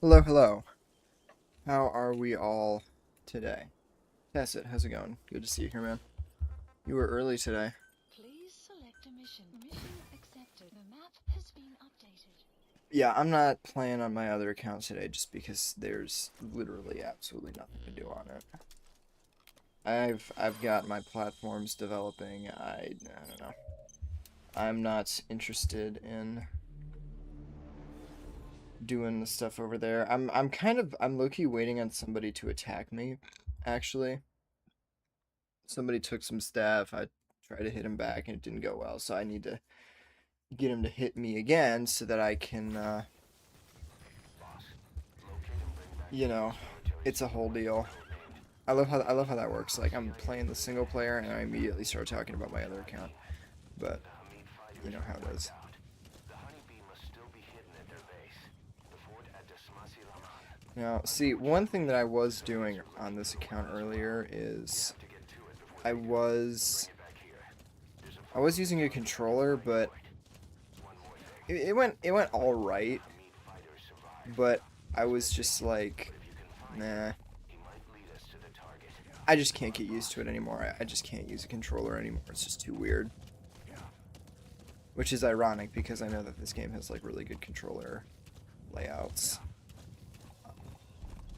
Hello, hello. How are we all today? Tacit, how's it going? Good to see you here, man. You were early today. Please select a mission. Mission accepted. The map has been updated. Yeah, I'm not playing on my other account today just because there's literally absolutely nothing to do on it. I've got my platforms developing. I don't know. I'm not interested in doing the stuff over there. I'm low-key waiting on somebody to attack me, actually. Somebody took some staff. I tried to hit him back and it didn't go well, so I need to get him to hit me again so that I can, you know, it's a whole deal. I love how that works. Like I'm playing the single player and I immediately start talking about my other account, but you know how it is. Now, see, one thing that I was doing on this account earlier is I was I was using a controller, but it went all right, but I was just like, nah, I just can't get used to it anymore. I just can't use a controller anymore. It's just too weird. Which is ironic because I know that this game has like really good controller layouts.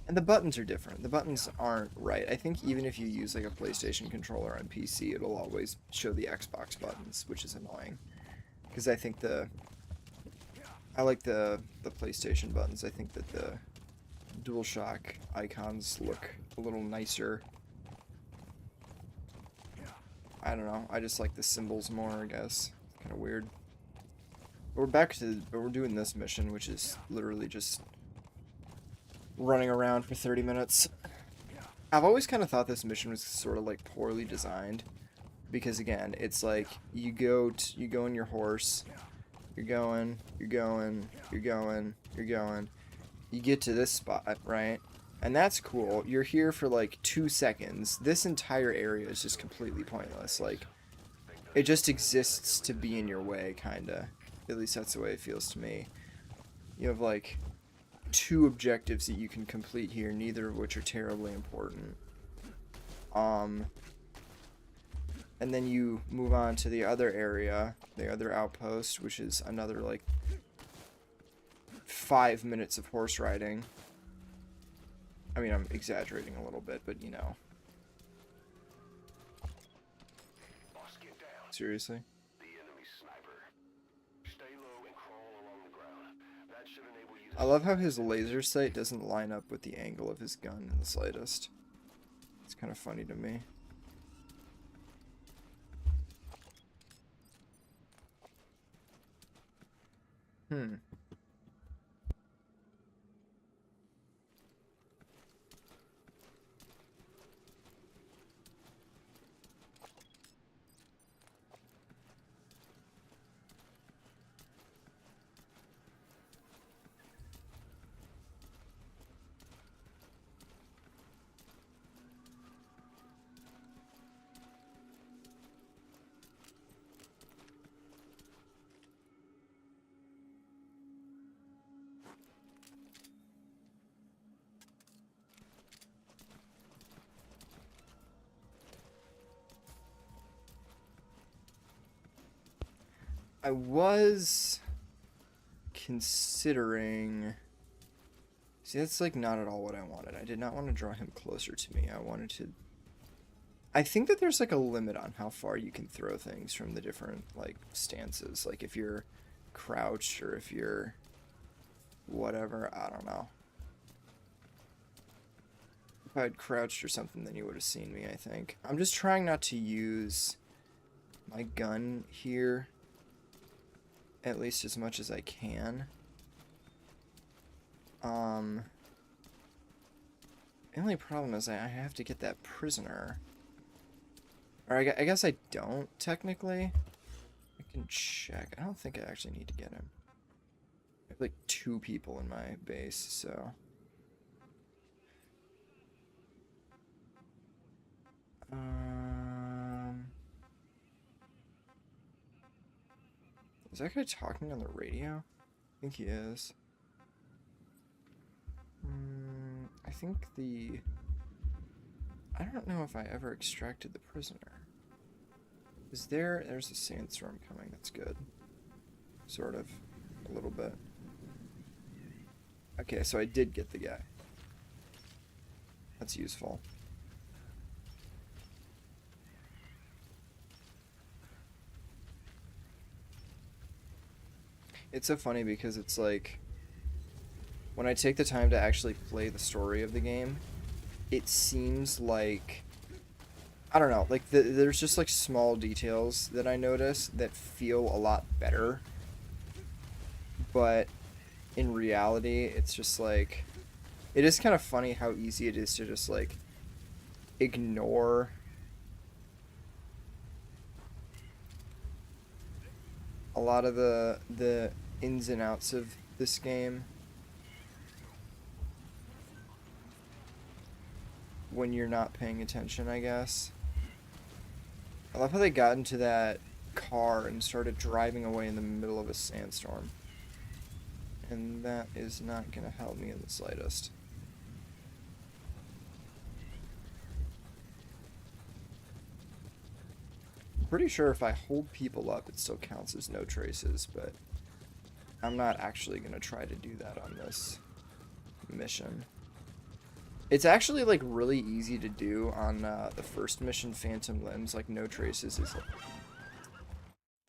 And the buttons are different. The buttons aren't right. I think even if you use like a PlayStation controller on PC, it'll always show the Xbox buttons, which is annoying. Because I like the PlayStation buttons. I think that the DualShock icons look a little nicer. I don't know. I just like the symbols more, I guess. Kind of weird. But we're doing this mission, which is literally just running around for 30 minutes. I've always kind of thought this mission was sort of like poorly designed because again, it's like you go on your horse, you're going, you're going, you're going, you're going. You get to this spot, right? And that's cool. You're here for like 2 seconds. This entire area is just completely pointless. Like it just exists to be in your way, kind of. At least that's the way it feels to me. You have like two objectives that you can complete here, neither of which are terribly important. Um, and then you move on to the other area, the other outpost, which is another like 5 minutes of horse riding. I mean, I'm exaggerating a little bit, but you know. Seriously? I love how his laser sight doesn't line up with the angle of his gun in the slightest. It's kind of funny to me. Hmm. I was considering... See, that's like not at all what I wanted. I did not want to draw him closer to me. I wanted to... I think that there's like a limit on how far you can throw things from the different like stances. Like if you're crouched or if you're whatever, I don't know. If I'd crouched or something, then you would have seen me, I think. I'm just trying not to use my gun here at least as much as I can. The only problem is I have to get that prisoner. Or I guess I don't, technically. I can check. I don't think I actually need to get him. I have like 2 people in my base, so... Is that guy talking on the radio? I think he is. I think the... I don't know if I ever extracted the prisoner. Is there... There's a sandstorm coming. That's good. Sort of. A little bit. Okay, so I did get the guy. That's useful. It's so funny because it's like... When I take the time to actually play the story of the game, it seems like... I don't know, like, there's just, like, small details that I notice that feel a lot better. But in reality, it's just, like... It is kind of funny how easy it is to just, like, ignore... a lot of the ins and outs of this game. When you're not paying attention, I guess. I love how they got into that car and started driving away in the middle of a sandstorm. And that is not going to help me in the slightest. I'm pretty sure if I hold people up, it still counts as no traces, but I'm not actually going to try to do that on this mission. It's actually, like, really easy to do on the first mission, Phantom Limbs. Like, no traces is...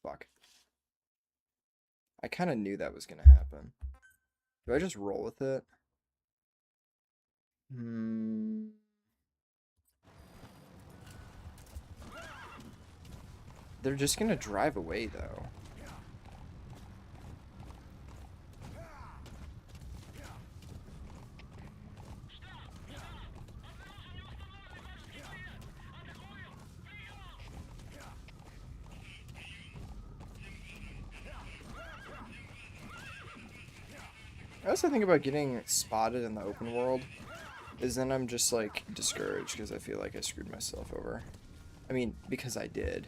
Fuck. I kind of knew that was going to happen. Do I just roll with it? They're just going to drive away, though. I also think about getting spotted in the open world is then I'm just, like, discouraged because I feel like I screwed myself over. I mean, because I did.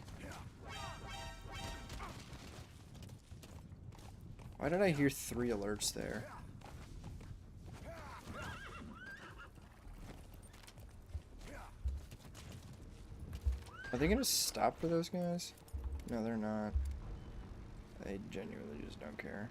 Why did I hear 3 alerts there? Are they gonna stop for those guys? No, they're not. They genuinely just don't care.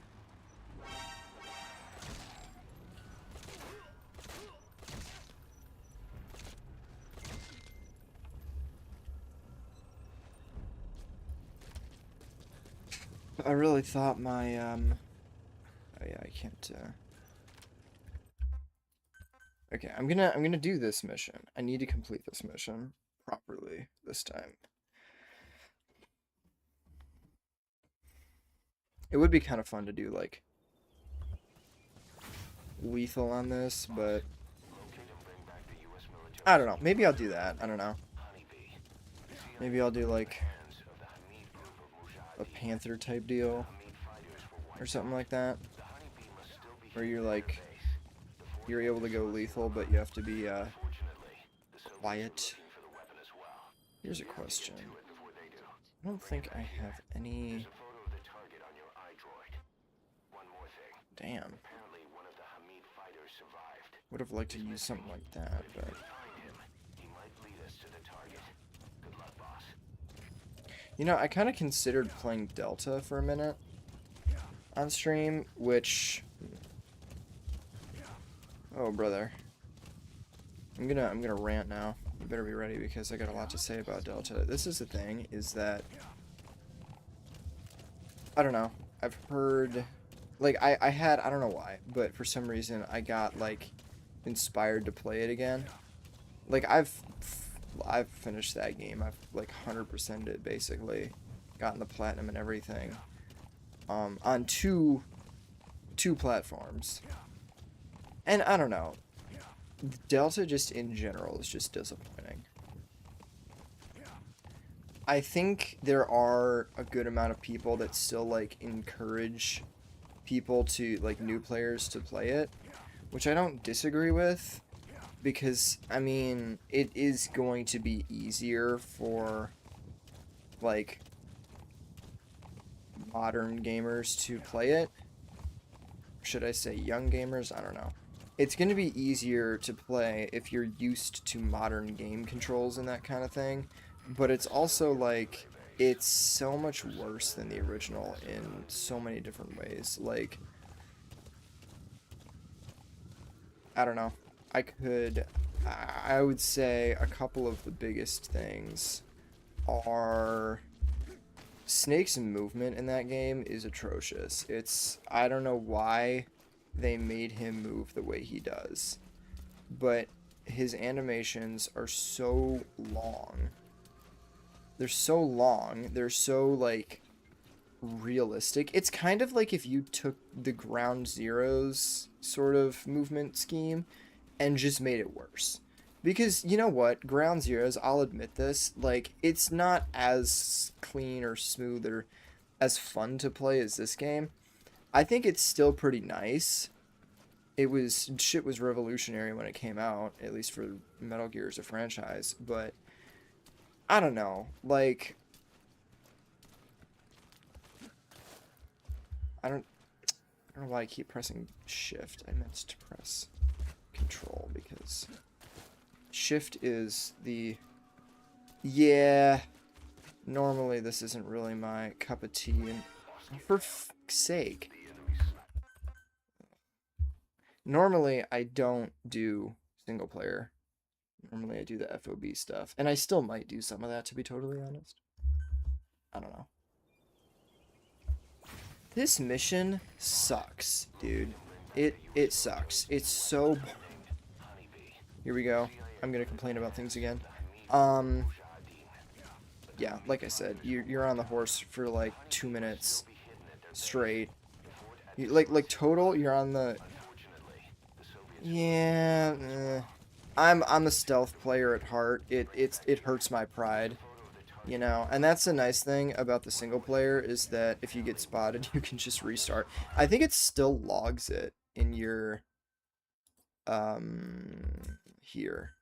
I really thought my, oh yeah, I can't, Okay, I'm gonna do this mission. I need to complete this mission properly this time. It would be kind of fun to do, like, lethal on this, but I don't know. Maybe I'll do that. I don't know. Maybe I'll do, like, a Panther type deal or something like that, where you're like, you're able to go lethal, but you have to be quiet. Here's a question. I don't think I have any... Damn. Would have liked to use something like that, but... You know, I kind of considered playing Delta for a minute on stream, which... Oh, brother. I'm gonna rant now. You better be ready because I got a lot to say about Delta. This is the thing, is that... I don't know. I've heard... Like, I had... I don't know why, but for some reason I got, like, inspired to play it again. Like, I've finished that game. I've, like, 100%ed it, basically. Gotten the platinum and everything. On two platforms. And I don't know. Delta just in general is just disappointing. I think there are a good amount of people that still, like, encourage people to, like, new players to play it, which I don't disagree with. Because, I mean, it is going to be easier for, like, modern gamers to play it. Should I say young gamers? I don't know. it's going to be easier to play if you're used to modern game controls and that kind of thing. But it's also like it's so much worse than the original in so many different ways. Like, I don't know. I would say a couple of the biggest things are Snake's movement in that game is atrocious. I don't know why they made him move the way he does, but his animations are so long. They're so long. They're so, like, realistic. It's kind of like if you took the Ground Zeroes sort of movement scheme and just made it worse. Because, you know what? Ground Zeroes, I'll admit this, like, it's not as clean or smooth or as fun to play as this game. I think it's still pretty nice. Shit was revolutionary when it came out, at least for Metal Gear as a franchise, but I don't know, like, I don't know why I keep pressing shift. I meant to press control because shift is the, yeah, normally this isn't really my cup of tea, and for fuck's sake. Normally, I don't do single player. Normally, I do the FOB stuff. And I still might do some of that, to be totally honest. I don't know. This mission sucks, dude. It sucks. It's so... Here we go. I'm gonna complain about things again. Yeah, like I said, you're on the horse for like 2 minutes straight. Like total, you're on the... Yeah, I'm a stealth player at heart. It hurts my pride, you know. And that's the nice thing about the single player is that if you get spotted, you can just restart. I think it still logs it in your here.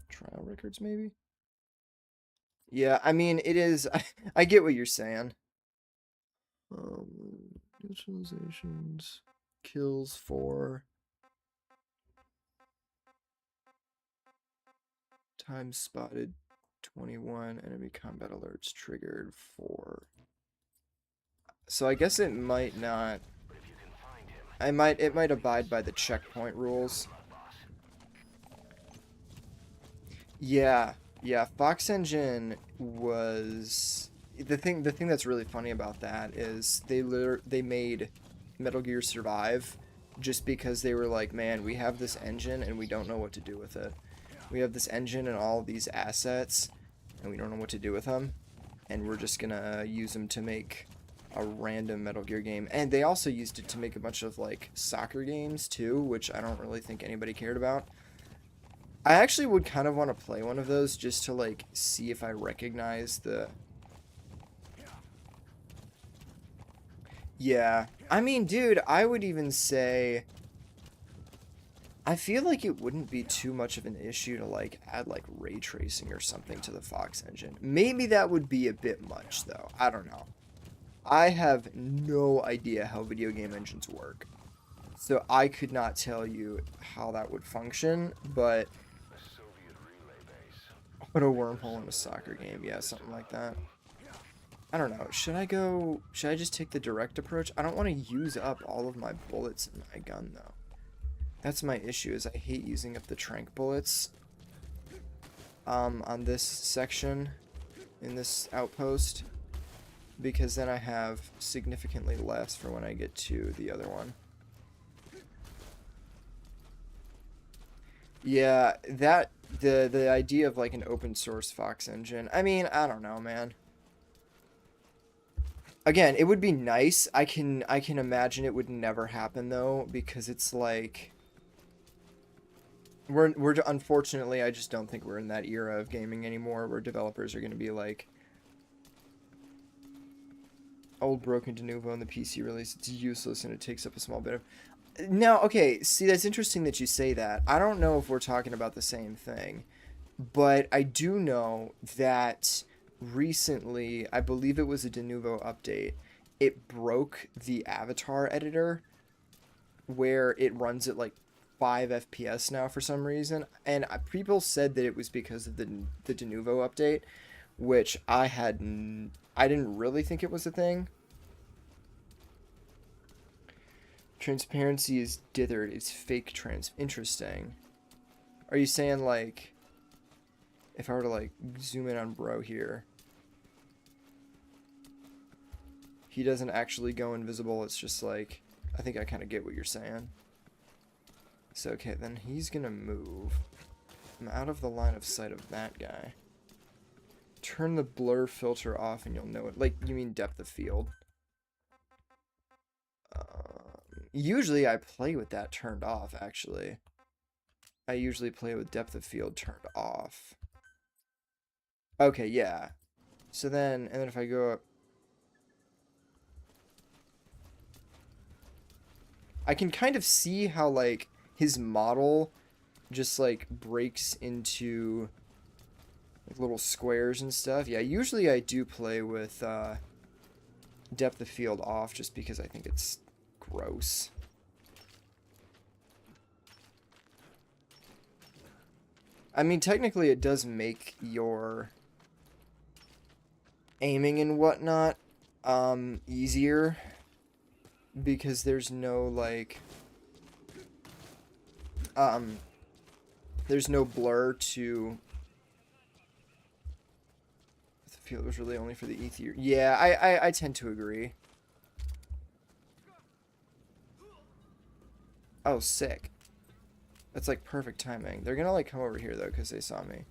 Trial records maybe? Yeah, I mean it is I get what you're saying. Neutralizations, kills 4, time spotted 21, enemy combat alerts triggered 4. So I guess it might not. It might abide by the checkpoint rules. Yeah, yeah. Fox Engine was the thing. The thing that's really funny about that is they made Metal Gear Survive just because they were like, man, we have this engine and we don't know what to do with it. We have this engine and all these assets, and we don't know what to do with them, and we're just gonna use them to make a random Metal Gear game. And they also used it to make a bunch of like soccer games too, which I don't really think anybody cared about. I actually would kind of want to play one of those just to like see if I recognize the... Yeah, I mean, dude, I would even say I feel like it wouldn't be too much of an issue to like add like ray tracing or something to the Fox engine. Maybe that would be a bit much though. I don't know. I have no idea how video game engines work. So I could not tell you how that would function, but put a wormhole in a soccer game, yeah, something like that. I don't know. Should I just take the direct approach? I don't want to use up all of my bullets in my gun though. That's my issue, is I hate using up the tranq bullets on this section in this outpost, because then I have significantly less for when I get to the other one. Yeah, the idea of like an open source Fox engine, I mean, I don't know, man. Again, it would be nice. I can imagine it would never happen though, because it's like we're unfortunately, I just don't think we're in that era of gaming anymore where developers are going to be like, old broken de novo in the PC release, it's useless and it takes up a small bit of... Now, okay, see, that's interesting that you say that. I don't know if we're talking about the same thing, but I do know that recently, I believe it was a de novo update, it broke the avatar editor where it runs at like 5 FPS now for some reason, and people said that it was because of the de novo update, which I didn't really think it was a thing. Transparency is dithered. It's fake interesting. Are you saying like if I were to like zoom in on bro here, he doesn't actually go invisible, it's just like, I think I kind of get what you're saying. So okay, then he's gonna move. I'm out of the line of sight of that guy. Turn the blur filter off and you'll know it. Like, you mean depth of field. Usually I play with that turned off, actually. I usually play with depth of field turned off. Okay, yeah. So then, and then if I go up, I can kind of see how, like, his model just, like, breaks into like, little squares and stuff. Yeah, usually I do play with depth of field off just because I think it's gross. I mean, technically it does make your aiming and whatnot easier because there's no like there's no blur to the field was really only for the ether. Yeah, I tend to agree. Oh, sick. That's like perfect timing. They're gonna like come over here though because they saw me.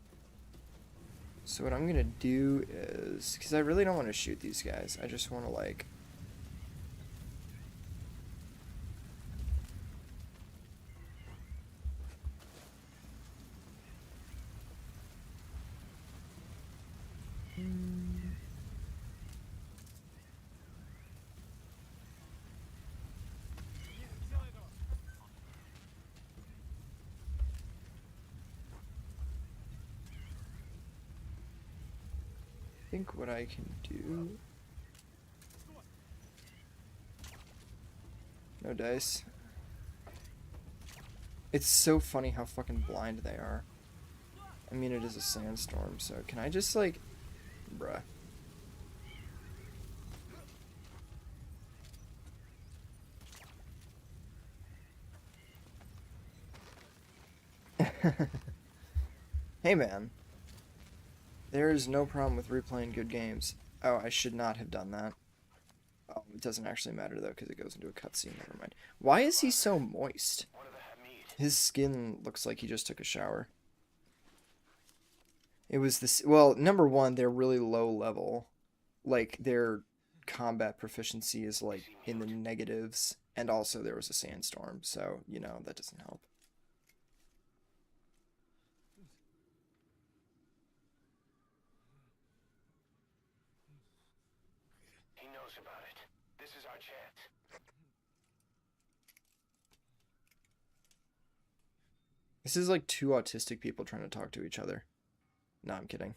So what I'm gonna do is, because I really don't want to shoot these guys, I just want to like think what I can do. No dice. It's so funny how fucking blind they are. I mean, it is a sandstorm, so can I just like, bruh. Hey man. There is no problem with replaying good games. Oh, I should not have done that. Oh, it doesn't actually matter though, because it goes into a cutscene. Never mind. Why is he so moist? His skin looks like he just took a shower. It was this. Well, number one, they're really low level. Like, their combat proficiency is like in the negatives. And also there was a sandstorm, so, you know, that doesn't help. About it. This is our chance. This is like two autistic people trying to talk to each other. No, I'm kidding.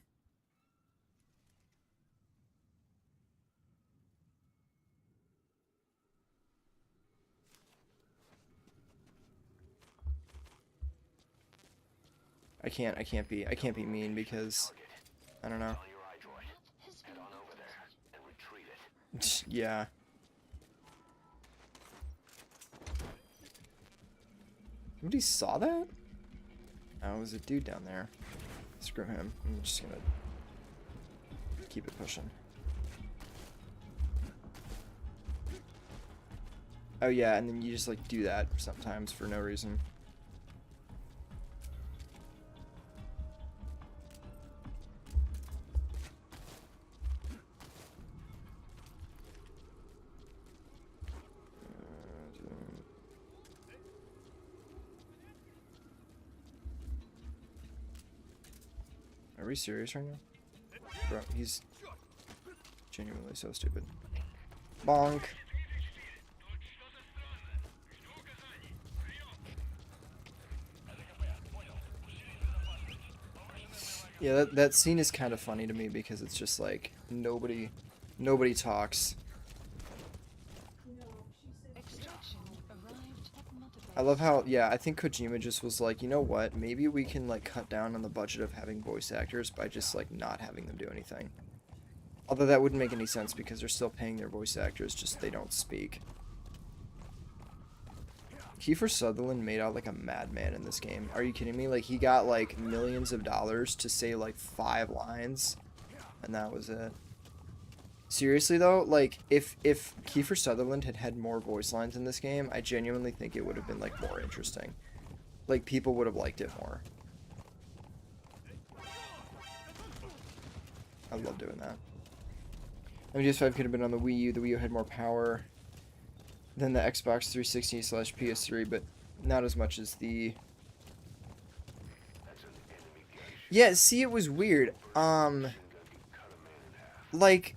I can't be mean because I don't know. Yeah. Somebody saw that? Oh, it was a dude down there. Screw him. I'm just gonna keep it pushing. Oh yeah, and then you just like do that sometimes for no reason. Are we serious right now? Bro, he's genuinely so stupid. Bonk. Yeah, that scene is kind of funny to me because it's just like nobody talks. Extraction arrived at Mother I love Base. how, yeah, I think Kojima just was like, you know what, maybe we can like cut down on the budget of having voice actors by just like not having them do anything. Although that wouldn't make any sense because they're still paying their voice actors, just they don't speak. Kiefer Sutherland made out like a madman in this game. Are you kidding me? Like, he got like millions of dollars to say like 5 lines, and that was it. Seriously though, like if Kiefer Sutherland had had more voice lines in this game, I genuinely think it would have been like more interesting. Like, people would have liked it more. I love doing that. MGS5 could have been on the Wii U. The Wii U had more power than the Xbox 360/PS3, but not as much as the... Yeah, see, it was weird. Like,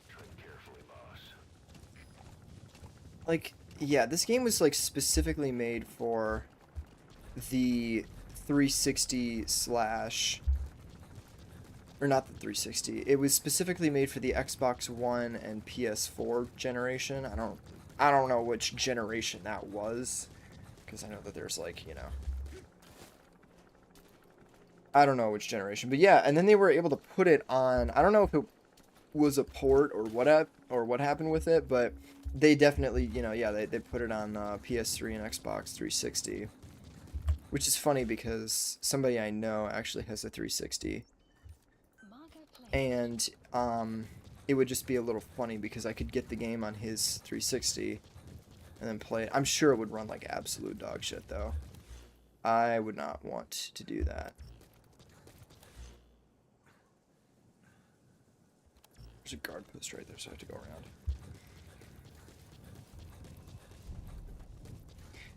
yeah, this game was, like, specifically made for the 360 slash... Or not the 360. It was specifically made for the Xbox One and PS4 generation. I don't know which generation that was, because I know that there's like, you know, I don't know which generation, but yeah, and then they were able to put it on. I don't know if it was a port or what happened with it, but they definitely, you know, yeah, they put it on PS3 and Xbox 360, which is funny because somebody I know actually has a 360, and it would just be a little funny because I could get the game on his 360 and then play it. I'm sure it would run like absolute dog shit, though. I would not want to do that. There's a guard post right there, so I have to go around.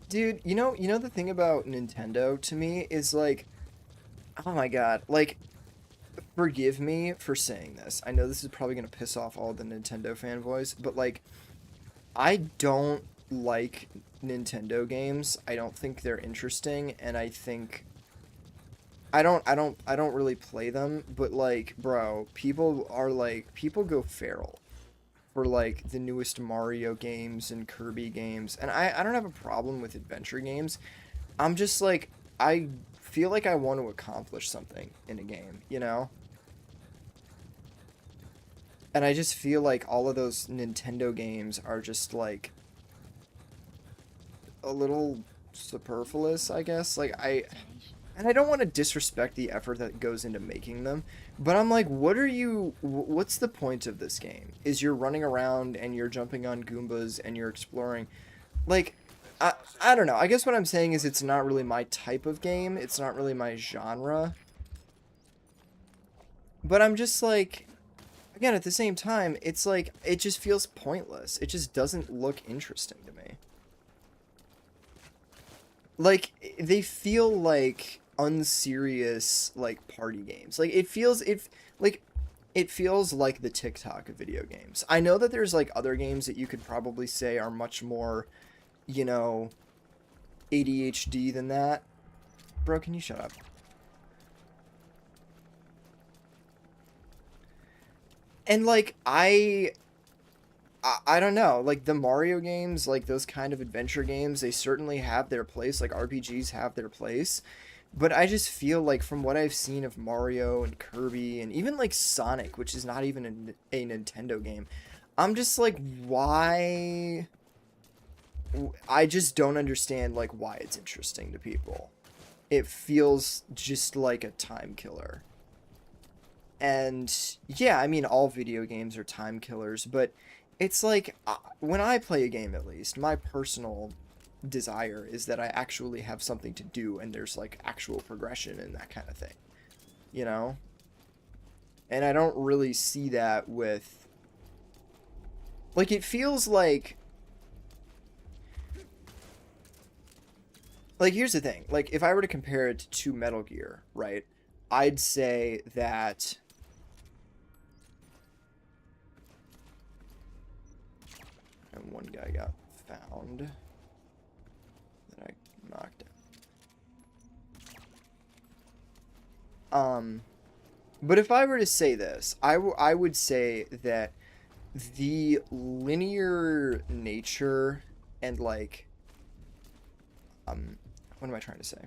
Dude, you know the thing about Nintendo to me is like, oh my god, like, forgive me for saying this. I know this is probably gonna piss off all the Nintendo fanboys, but like, I don't like Nintendo games. I don't think they're interesting, and I think I don't really play them, but like, bro, people go feral for like the newest Mario games and Kirby games, and I don't have a problem with adventure games. I'm just like, I feel like I want to accomplish something in a game, you know? And I just feel like all of those Nintendo games are just like a little superfluous, I guess. Like, and I don't want to disrespect the effort that goes into making them, but I'm like, what's the point of this game? Is you're running around and you're jumping on Goombas and you're exploring. Like, I don't know. I guess what I'm saying is it's not really my type of game. It's not really my genre. But I'm just like, again, at the same time, it's like, it just feels pointless. It just doesn't look interesting to me. Like, they feel like unserious, like, party games. Like, it feels like the TikTok of video games. I know that there's like other games that you could probably say are much more, you know, ADHD than that. Bro, can you shut up? And like, I don't know, like the Mario games, like those kind of adventure games, they certainly have their place, like RPGs have their place, but I just feel like from what I've seen of Mario and Kirby and even like Sonic, which is not even a Nintendo game, I'm just like, why? I just don't understand like why it's interesting to people. It feels just like a time killer. And yeah, I mean, all video games are time killers, but it's like, when I play a game, at least, my personal desire is that I actually have something to do and there's like actual progression and that kind of thing, you know? And I don't really see that with, like, it feels like, here's the thing, like, if I were to compare it to Metal Gear, right, I'd say that and one guy got found that I knocked down. But if I were to say this, I would say that the linear nature and like what am I trying to say?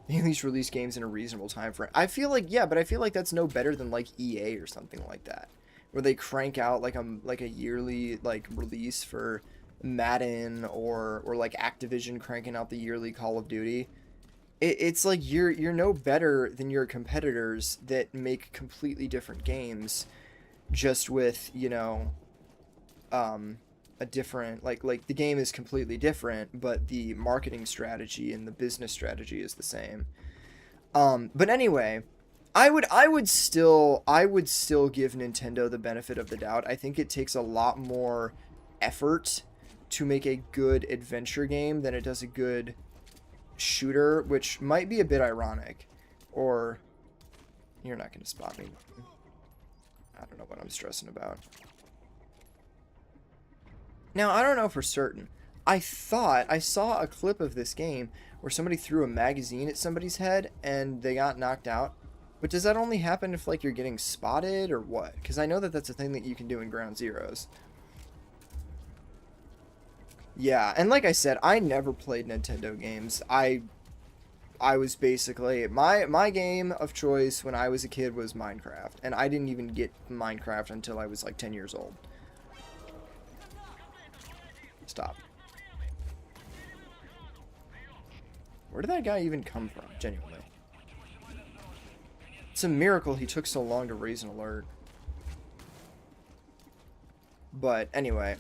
They at least release games in a reasonable time frame. I feel like but I feel like that's no better than like EA or something like that, where they crank out like a yearly like release for Madden or like Activision cranking out the yearly Call of Duty. It's like you're no better than your competitors that make completely different games, just with a different like the game is completely different, but the marketing strategy and the business strategy is the same. But anyway, I would still give Nintendo the benefit of the doubt. I think it takes a lot more effort to make a good adventure game than it does a good shooter, which might be a bit ironic. Or you're not going to spot me. I don't know what I'm stressing about. Now, I don't know for certain. I thought I saw a clip of this game where somebody threw a magazine at somebody's head and they got knocked out. But does that only happen if, like, you're getting spotted or what? Because I know that that's a thing that you can do in Ground Zeroes. Yeah, and like I said, I never played Nintendo games. I was basically my game of choice when I was a kid was Minecraft, and I didn't even get Minecraft until I was like 10 years old. Stop. Where did that guy even come from, genuinely? It's a miracle he took so long to raise an alert. But anyway,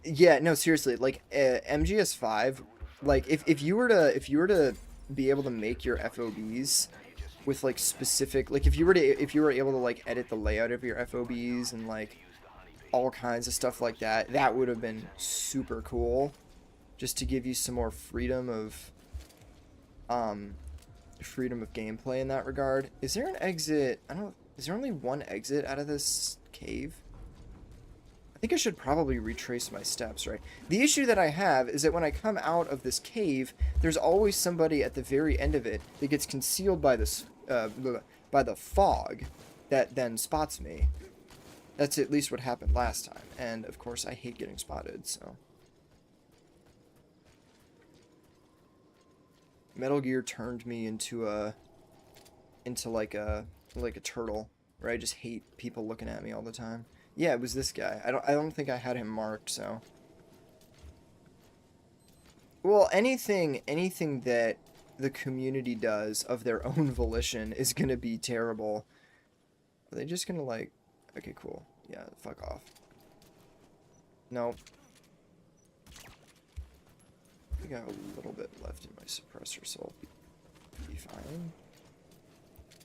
yeah, no, seriously, like MGS5, like if you were to be able to make your FOBs with like specific, like if you were able to like edit the layout of your FOBs and like all kinds of stuff like that, that would have been super cool, just to give you some more freedom of gameplay in that regard. Is there an exit? Is there only one exit out of this cave? I think I should probably retrace my steps, right? The issue that I have is that when I come out of this cave, there's always somebody at the very end of it that gets concealed by this by the fog that then spots me. That's at least what happened last time, and of course I hate getting spotted, so. Metal Gear turned me into like a turtle, where I just hate people looking at me all the time. Yeah, it was this guy. I don't think I had him marked, so. Well, anything that the community does of their own volition is gonna be terrible. Are they just gonna like? Okay, cool. Yeah, fuck off. No. I got a little bit left in my suppressor, so I'll be fine.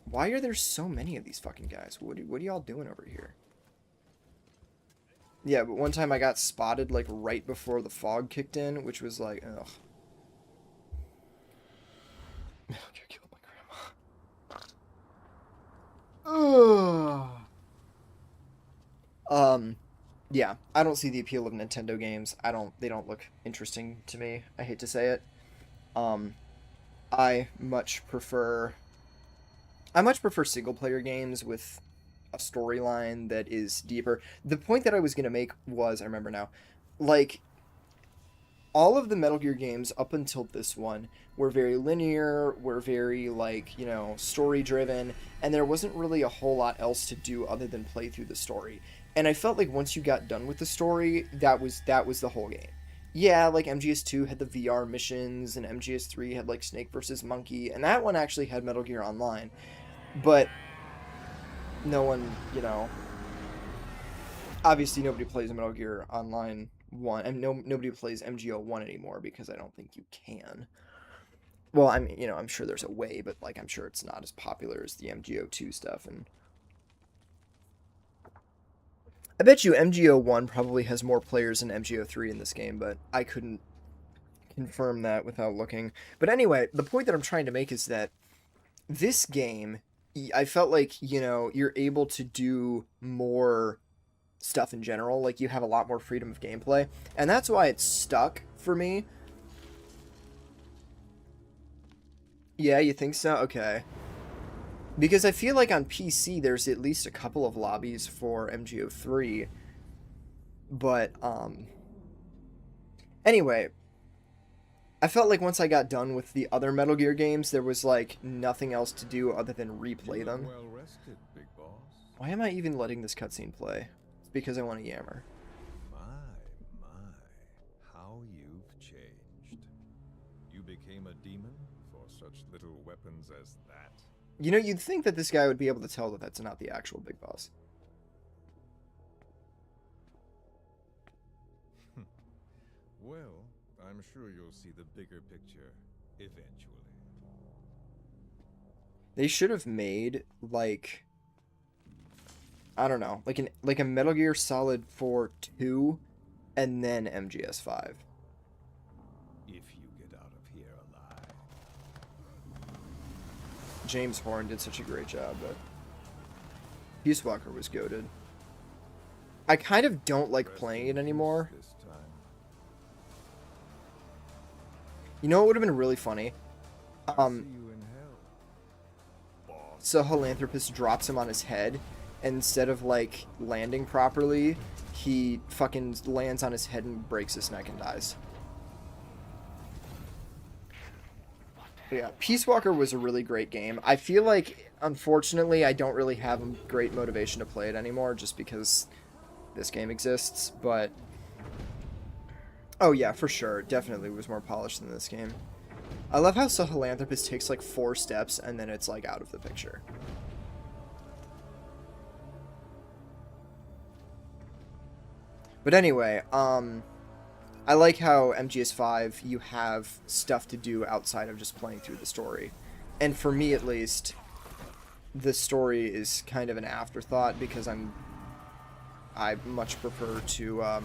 Why are there so many of these fucking guys? What are y'all doing over here? Yeah, but one time I got spotted, like, right before the fog kicked in, which was like, ugh. I killed my grandma. Ugh. Yeah, I don't see the appeal of Nintendo games. They don't look interesting to me. I hate to say it. I much prefer single-player games with a storyline that is deeper. The point that I was going to make was, I remember now, like, all of the Metal Gear games up until this one were very linear, were very, like, story-driven, and there wasn't really a whole lot else to do other than play through the story. And I felt like once you got done with the story, that was the whole game. Yeah, like MGS2 had the VR missions, and MGS3 had, like, Snake versus Monkey, and that one actually had Metal Gear Online. But no one, obviously nobody plays Metal Gear Online 1, and nobody plays MGO1 anymore, because I don't think you can. Well, I mean, I'm sure there's a way, but, like, I'm sure it's not as popular as the MGO2 stuff, and I bet you MGO1 probably has more players than MGO3 in this game, but I couldn't confirm that without looking. But anyway, the point that I'm trying to make is that this game, I felt like, you're able to do more stuff in general. Like, you have a lot more freedom of gameplay. And that's why it's stuck for me. Yeah, you think so? Okay. Because I feel like on PC there's at least a couple of lobbies for MGO3, but anyway, I felt like once I got done with the other Metal Gear games, there was like nothing else to do other than replay them. Well rested, big boss. Why am I even letting this cutscene play? It's because I want to yammer. My, how you've changed. You became a demon for such little weapons as that. You know, you'd think that this guy would be able to tell that that's not the actual big boss. Well, I'm sure you'll see the bigger picture eventually. They should have made like, I don't know, like a Metal Gear Solid 4 2 and then MGS5. If you get out of here alive. James Horn did such a great job, but Peace Walker was goated. I kind of don't like playing it anymore. This time. You know what would have been really funny? See you in hell, boss. So Philanthropist drops him on his head, and instead of like landing properly, he fucking lands on his head and breaks his neck and dies. But yeah, Peace Walker was a really great game. I feel like, unfortunately, I don't really have a great motivation to play it anymore, just because this game exists, but oh yeah, for sure, definitely was more polished than this game. I love how Philanthropist takes like 4 steps and then it's like out of the picture. But anyway, I like how MGS5 you have stuff to do outside of just playing through the story. And for me at least, the story is kind of an afterthought because I much prefer to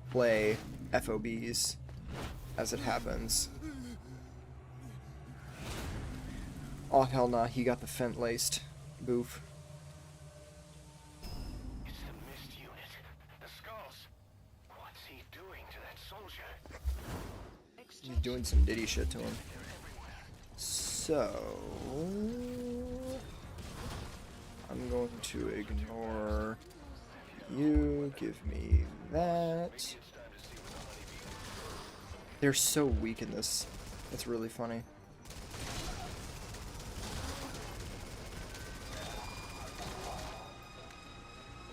play FOBs as it happens. Oh hell nah, he got the fent laced. Boof. It's the mist unit. The skulls. What's he doing to that soldier? He's doing some Diddy shit to him. So I'm going to ignore you. Give me that. They're so weak in this. It's really funny.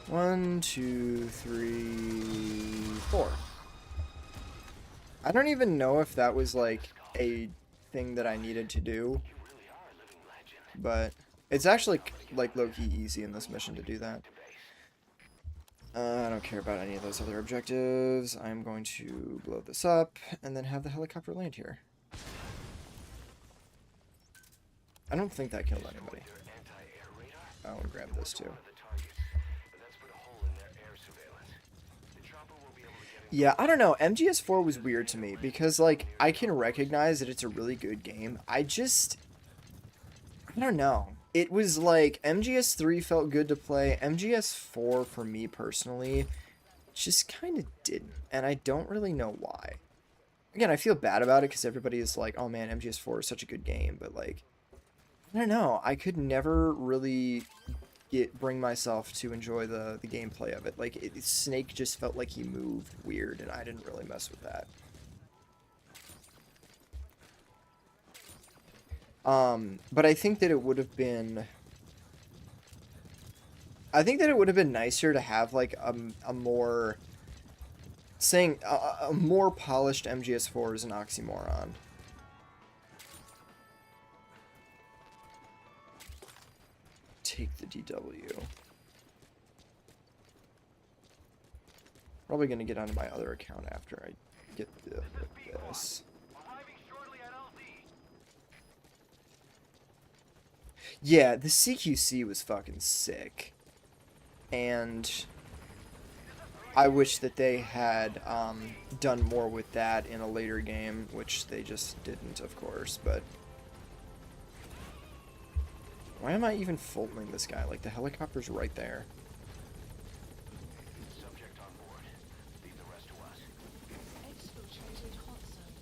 One, two, three, 4. I don't even know if that was like a thing that I needed to do, but it's actually like low-key easy in this mission to do that. I don't care about any of those other objectives. I'm going to blow this up and then have the helicopter land here. I don't think that killed anybody. I want to grab this too. Yeah, I don't know. MGS4 was weird to me because, like, I can recognize that it's a really good game. I don't know. It was like MGS3 felt good to play. MGS4 for me personally just kind of didn't, and I don't really know why. Again, I feel bad about it because everybody is like, "Oh man, MGS4 is such a good game," but like, I don't know. I could never really bring myself to enjoy the gameplay of it. Like, Snake just felt like he moved weird, and I didn't really mess with that. But I think that it would have been... I think that it would have been nicer to have, like, a more... Saying a more polished MGS4 is an oxymoron. Take the DW. Probably gonna get onto my other account after I get this. Yeah, the CQC was fucking sick. And I wish that they had done more with that in a later game, which they just didn't, of course, but... Why am I even folding this guy? Like, the helicopter's right there. Subject on board. Leave the rest to us. Exfiltrated hot zone.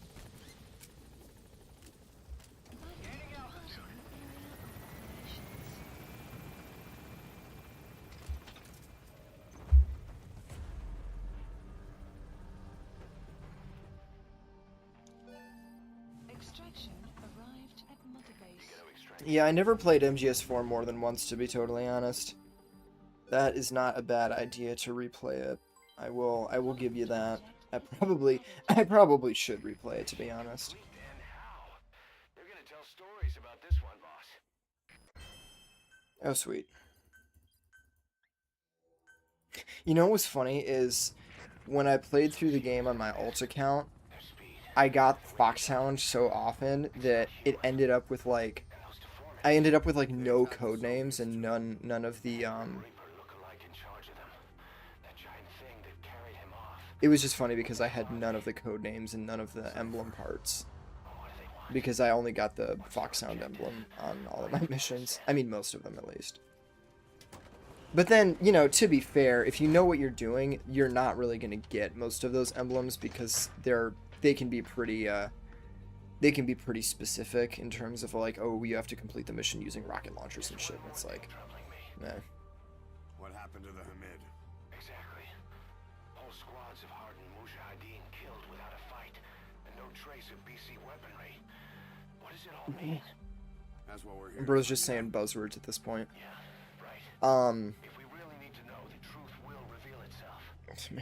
mission arrived at Mother Base. Yeah, I never played MGS4 more than once, to be totally honest. That is not a bad idea to replay it. I will give you that. I probably should replay it, to be honest. And how? They're gonna tell stories about this one, boss. Oh, sweet. You know what's funny is when I played through the game on my alt account, I got Foxhound so often that it ended up with like no code names and none of the It was just funny because I had none of the code names and none of the emblem parts. Because I only got the Foxhound emblem on all of my missions. I mean, most of them at least. But then, you know, to be fair, if you know what you're doing, you're not really going to get most of those emblems because they can be pretty specific in terms of like, oh, you have to complete the mission using rocket launchers and shit. And it's like, nah. What happened to the Hamid? Exactly. Whole squads of hardened Mujahideen killed without a fight, and no trace of BC weaponry. What does it all mean? That's what we're here. Bro's just saying buzzwords at this point. Yeah, right. If we really need to know, the truth will reveal itself.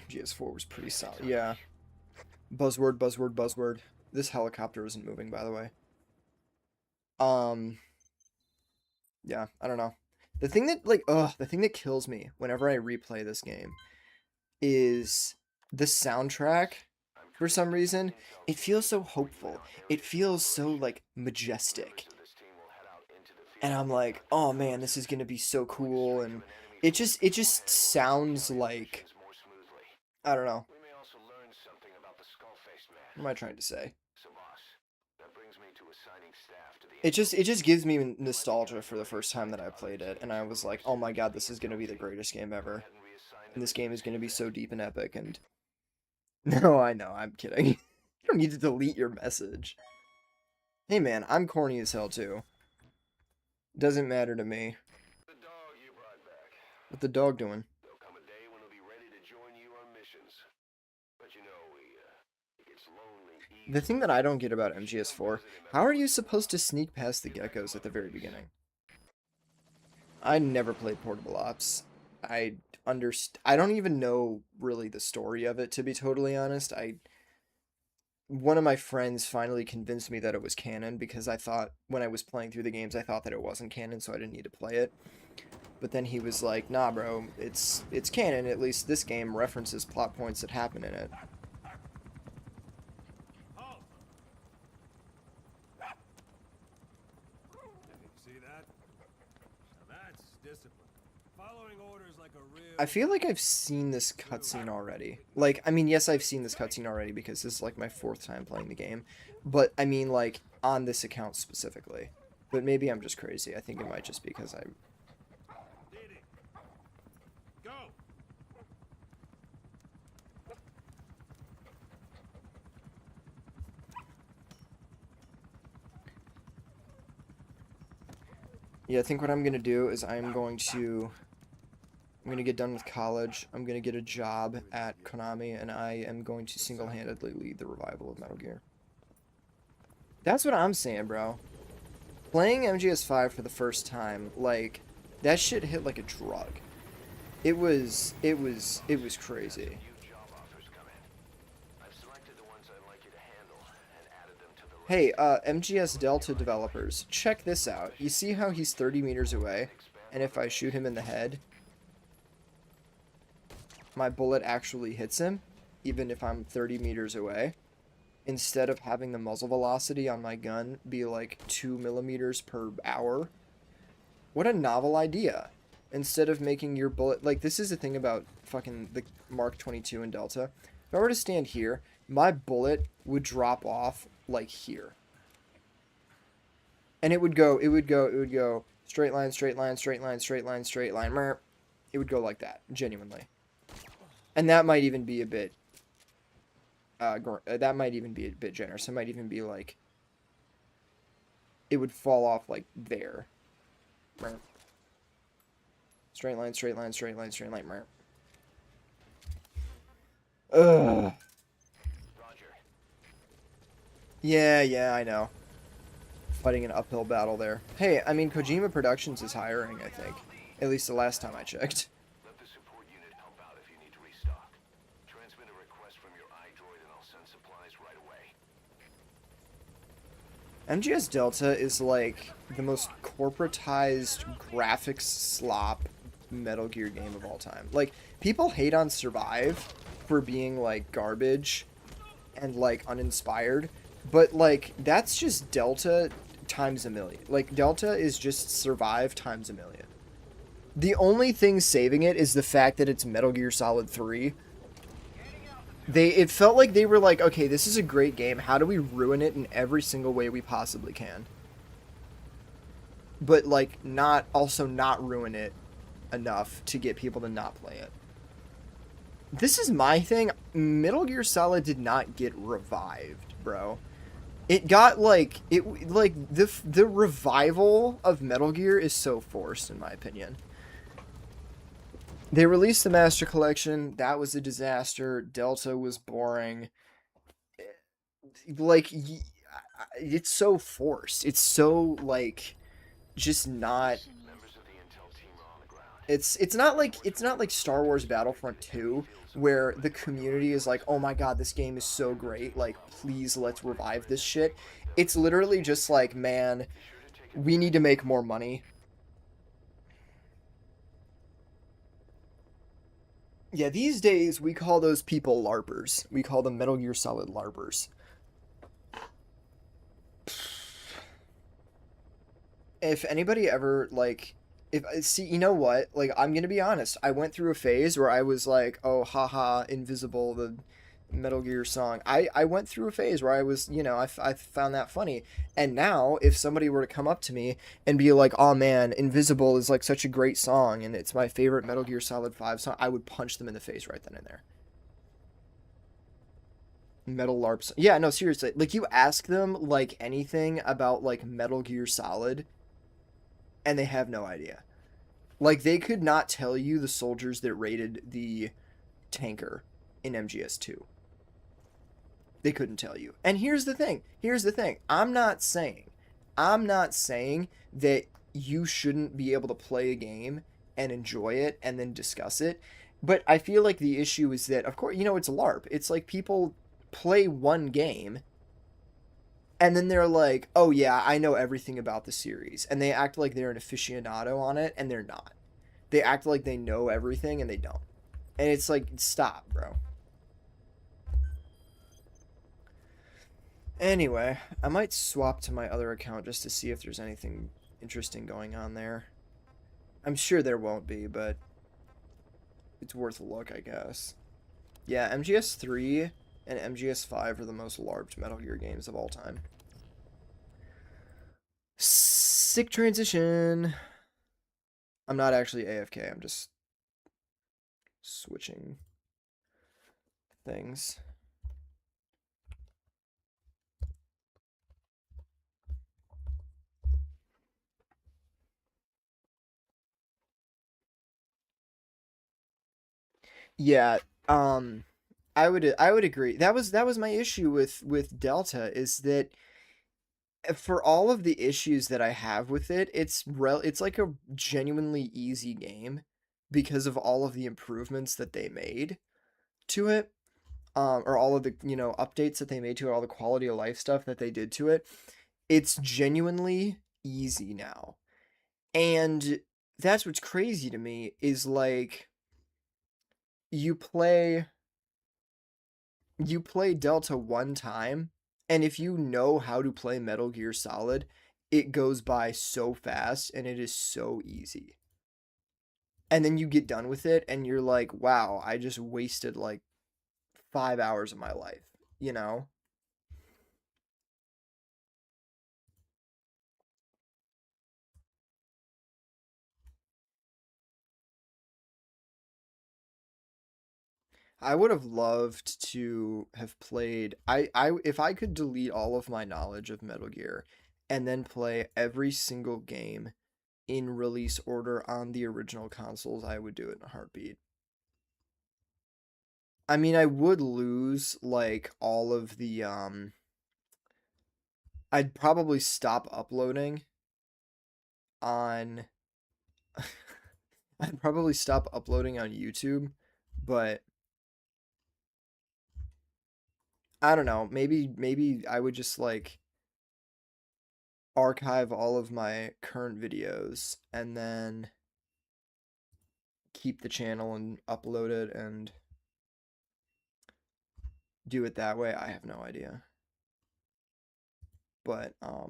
MGS4 was pretty solid. Yeah. Buzzword, buzzword, buzzword. This helicopter isn't moving, by the way. Yeah, I don't know. The thing that kills me whenever I replay this game is the soundtrack. For some reason, it feels so hopeful. It feels so, like, majestic. And I'm like, oh man, this is gonna be so cool, and it just sounds like, I don't know. What am I trying to say? It just gives me nostalgia for the first time that I played it, and I was like, oh my god, this is gonna be the greatest game ever. And this game is gonna be so deep and epic, and... No, I know, I'm kidding. You don't need to delete your message. Hey man, I'm corny as hell too. Doesn't matter to me. The dog you brought back. What the dog doing? There'll come a day when he'll be ready to join you on missions. But you know, he gets lonely. The thing that I don't get about MGS4, how are you supposed to sneak past the geckos at the very beginning? I never played Portable Ops. I don't even know really the story of it, to be totally honest. One of my friends finally convinced me that it was canon because I thought, when I was playing through the games, I thought that it wasn't canon, so I didn't need to play it. But then he was like, nah bro, it's canon, at least this game references plot points that happen in it. See that? Now that's discipline. Following orders like a real... I feel like I've seen this cutscene already. Like, I mean, yes, I've seen this cutscene already because this is like my 4th time playing the game. But, I mean, like, on this account specifically. But maybe I'm just crazy. I think it might just be because I'm... Go! Yeah, I think what I'm going to do is I'm going to get done with college, I'm going to get a job at Konami, and I am going to single-handedly lead the revival of Metal Gear. That's what I'm saying, bro. Playing MGS5 for the first time, like, that shit hit like a drug. It was crazy. Hey, MGS Delta developers, check this out. You see how he's 30 meters away, and if I shoot him in the head, my bullet actually hits him, even if I'm 30 meters away, instead of having the muzzle velocity on my gun be like 2 millimeters per hour. What a novel idea. Instead of making your bullet... Like, this is the thing about fucking the Mark 22 and Delta. If I were to stand here, my bullet would drop off like here. And it would go, straight line, straight line, straight line, straight line, straight line, merp. It would go like that, genuinely. And that might even be a bit, generous. It might even be like, it would fall off like there. Merp. Straight line, straight line, straight line, straight line, merp. Ugh. Yeah, I know. fighting an uphill battle there. Hey, I mean, Kojima Productions is hiring, I think. At least the last time I checked. Let the support unit help out if you need to restock. Transmit a request from your iDroid and I'll send supplies right away. MGS Delta is like the most corporatized graphics slop Metal Gear game of all time. Like, people hate on Survive for being like garbage and like uninspired, but like that's just Delta times a million. Like, Delta is just Survive times a million. The only thing saving it is the fact that it's Metal Gear Solid 3. It felt like they were like, okay, this is a great game. How do we ruin it in every single way we possibly can? But like not ruin it enough to get people to not play it. This is my thing. Metal Gear Solid did not get revived, bro. It got like the revival of Metal Gear is so forced in my opinion. They released the Master Collection. That was a disaster. Delta was boring. Like, it's so forced. It's so like just not. It's not like Star Wars Battlefront 2 where the community is like, "Oh my god, this game is so great. Like, please let's revive this shit." It's literally just like, "Man, we need to make more money." Yeah, these days we call those people LARPers. We call them Metal Gear Solid LARPers. If anybody ever like see, you know what? Like, I'm gonna be honest. I went through a phase where I was like, "Oh, haha, Invisible, the Metal Gear song." I went through a phase where I was, I found that funny. And now, if somebody were to come up to me and be like, "Oh man, Invisible is like such a great song, and it's my favorite Metal Gear Solid 5 song," I would punch them in the face right then and there. Metal LARPs. Yeah, no, seriously. Like, you ask them like anything about like Metal Gear Solid, and they have no idea. Like, they could not tell you the soldiers that raided the tanker in MGS2. They couldn't tell you. And here's the thing. I'm not saying that you shouldn't be able to play a game and enjoy it and then discuss it. But I feel like the issue is that, of course, it's a LARP. It's like people play one game and then they're like, "Oh yeah, I know everything about the series." And they act like they're an aficionado on it, and they're not. They act like they know everything, and they don't. And it's like, stop, bro. Anyway, I might swap to my other account just to see if there's anything interesting going on there. I'm sure there won't be, but it's worth a look, I guess. Yeah, MGS3 and MGS5 are the most LARPed Metal Gear games of all time. Sick transition. I'm not actually AFK, I'm just switching things. Yeah, I would agree. That was my issue with Delta, is that for all of the issues that I have with it, it's like a genuinely easy game because of all of the improvements that they made to it, or all of the updates that they made to it, all the quality of life stuff that they did to it. It's genuinely easy now, and that's what's crazy to me is like you play Delta one time, and if you know how to play Metal Gear Solid, it goes by so fast and it is so easy. And then you get done with it and you're like, "Wow, I just wasted like 5 hours of my life," you know? I would have loved to have played if I could delete all of my knowledge of Metal Gear and then play every single game in release order on the original consoles, I would do it in a heartbeat. I mean, I would lose like all of the I'd probably stop uploading on I'd probably stop uploading on YouTube, but I don't know, maybe I would just like archive all of my current videos and then keep the channel and upload it and do it that way. I have no idea. But I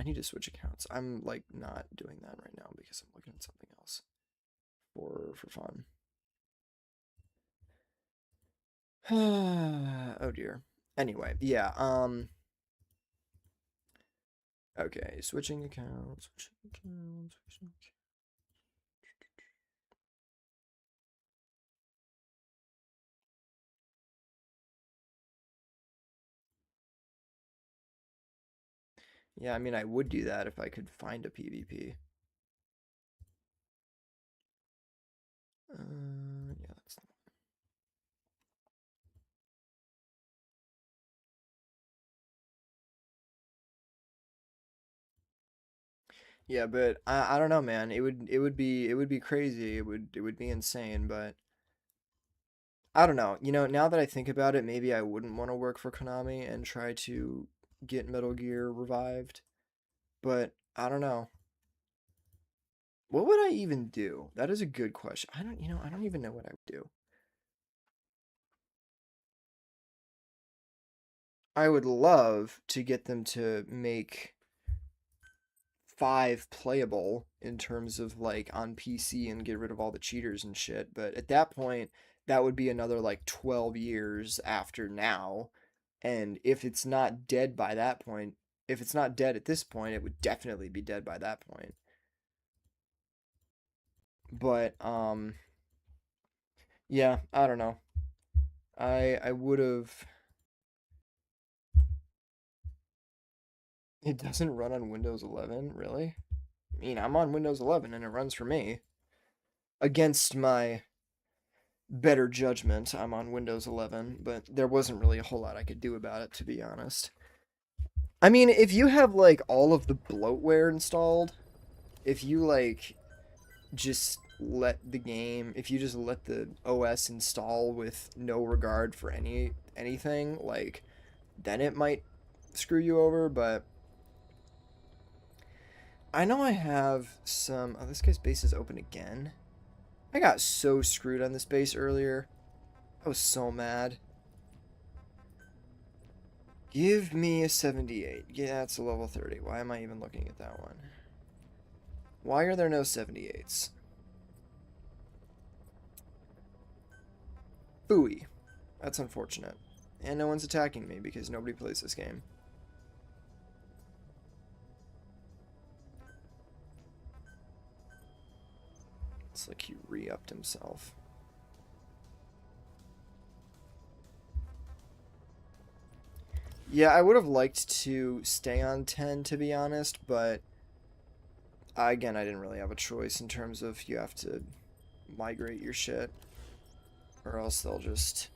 need to switch accounts. I'm like not doing that right now because I'm looking at something else for fun. Oh dear. Anyway, yeah, okay, switching accounts, switching accounts. Yeah, I mean, I would do that if I could find a PvP. Yeah, that's. Yeah, but I don't know, man. It would be crazy. It would be insane, but I don't know. You know, now that I think about it, maybe I wouldn't want to work for Konami and try to get Metal Gear revived. But I don't know. What would I even do? That is a good question. I don't even know what I would do. I would love to get them to make 5 playable in terms of like on PC and get rid of all the cheaters and shit, but at that point that would be another like 12 years after now. And if it's not dead by that point, if it's not dead at this point, it would definitely be dead by that point. But yeah, I don't know. I would have. It doesn't run on Windows 11, really? I mean, I'm on Windows 11 and it runs for me. Against my better judgment, I'm on Windows 11, but there wasn't really a whole lot I could do about it, to be honest. I mean, if you have like all of the bloatware installed, if you like just let the game, if you just let the OS install with no regard for anything, like then it might screw you over, but I know I have some. Oh, this guy's base is open again. I got so screwed on this base earlier. I was so mad. Give me a 78. Yeah, it's a level 30. Why am I even looking at that one? Why are there no 78s? Phooey. That's unfortunate. And no one's attacking me because nobody plays this game. It's like he re-upped himself. Yeah, I would have liked to stay on 10, to be honest, but again, I didn't really have a choice in terms of you have to migrate your shit, or else they'll just.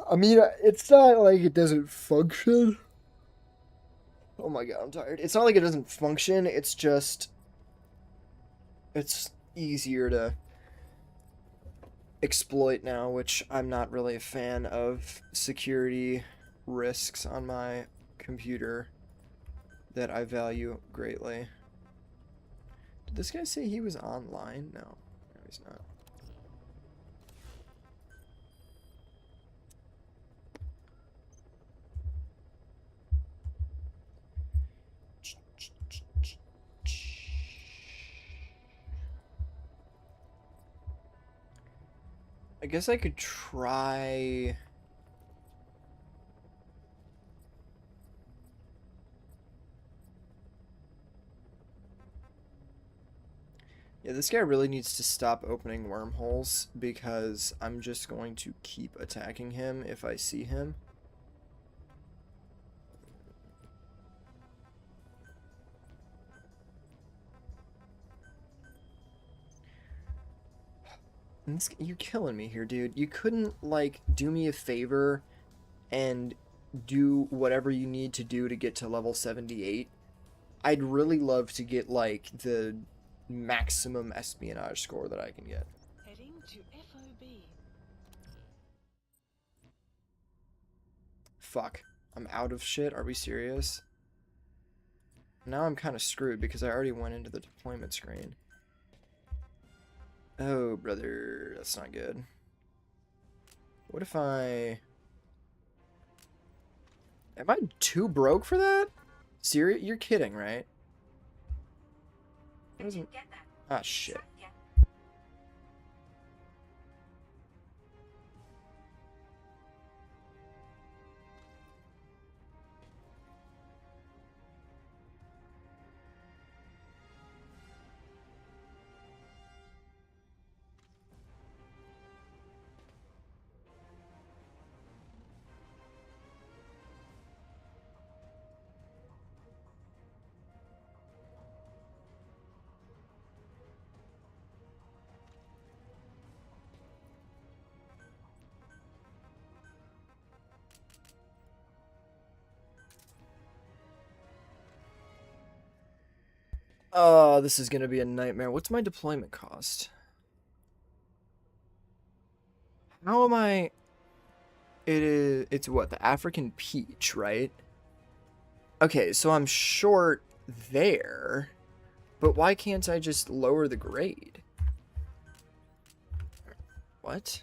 I mean, it's not like it doesn't function. Oh my god, I'm tired. It's not like it doesn't function, it's just. It's easier to exploit now, which I'm not really a fan of security risks on my computer that I value greatly. Did this guy say he was online? No. No, he's not. I guess I could try. Yeah, this guy really needs to stop opening wormholes because I'm just going to keep attacking him if I see him. You're killing me here, dude. You couldn't, like, do me a favor and do whatever you need to do to get to level 78. I'd really love to get, like, the maximum espionage score that I can get. Heading to FOB. Fuck. I'm out of shit? Are we serious? Now I'm kind of screwed because I already went into the deployment screen. Oh, brother. That's not good. What if I... Am I too broke for that? Serious? You're kidding, right? What isn't... Ah, shit. Oh, this is gonna be a nightmare. What's my deployment cost? How am I... It's what? The African peach, right? Okay, so I'm short there. But why can't I just lower the grade? What?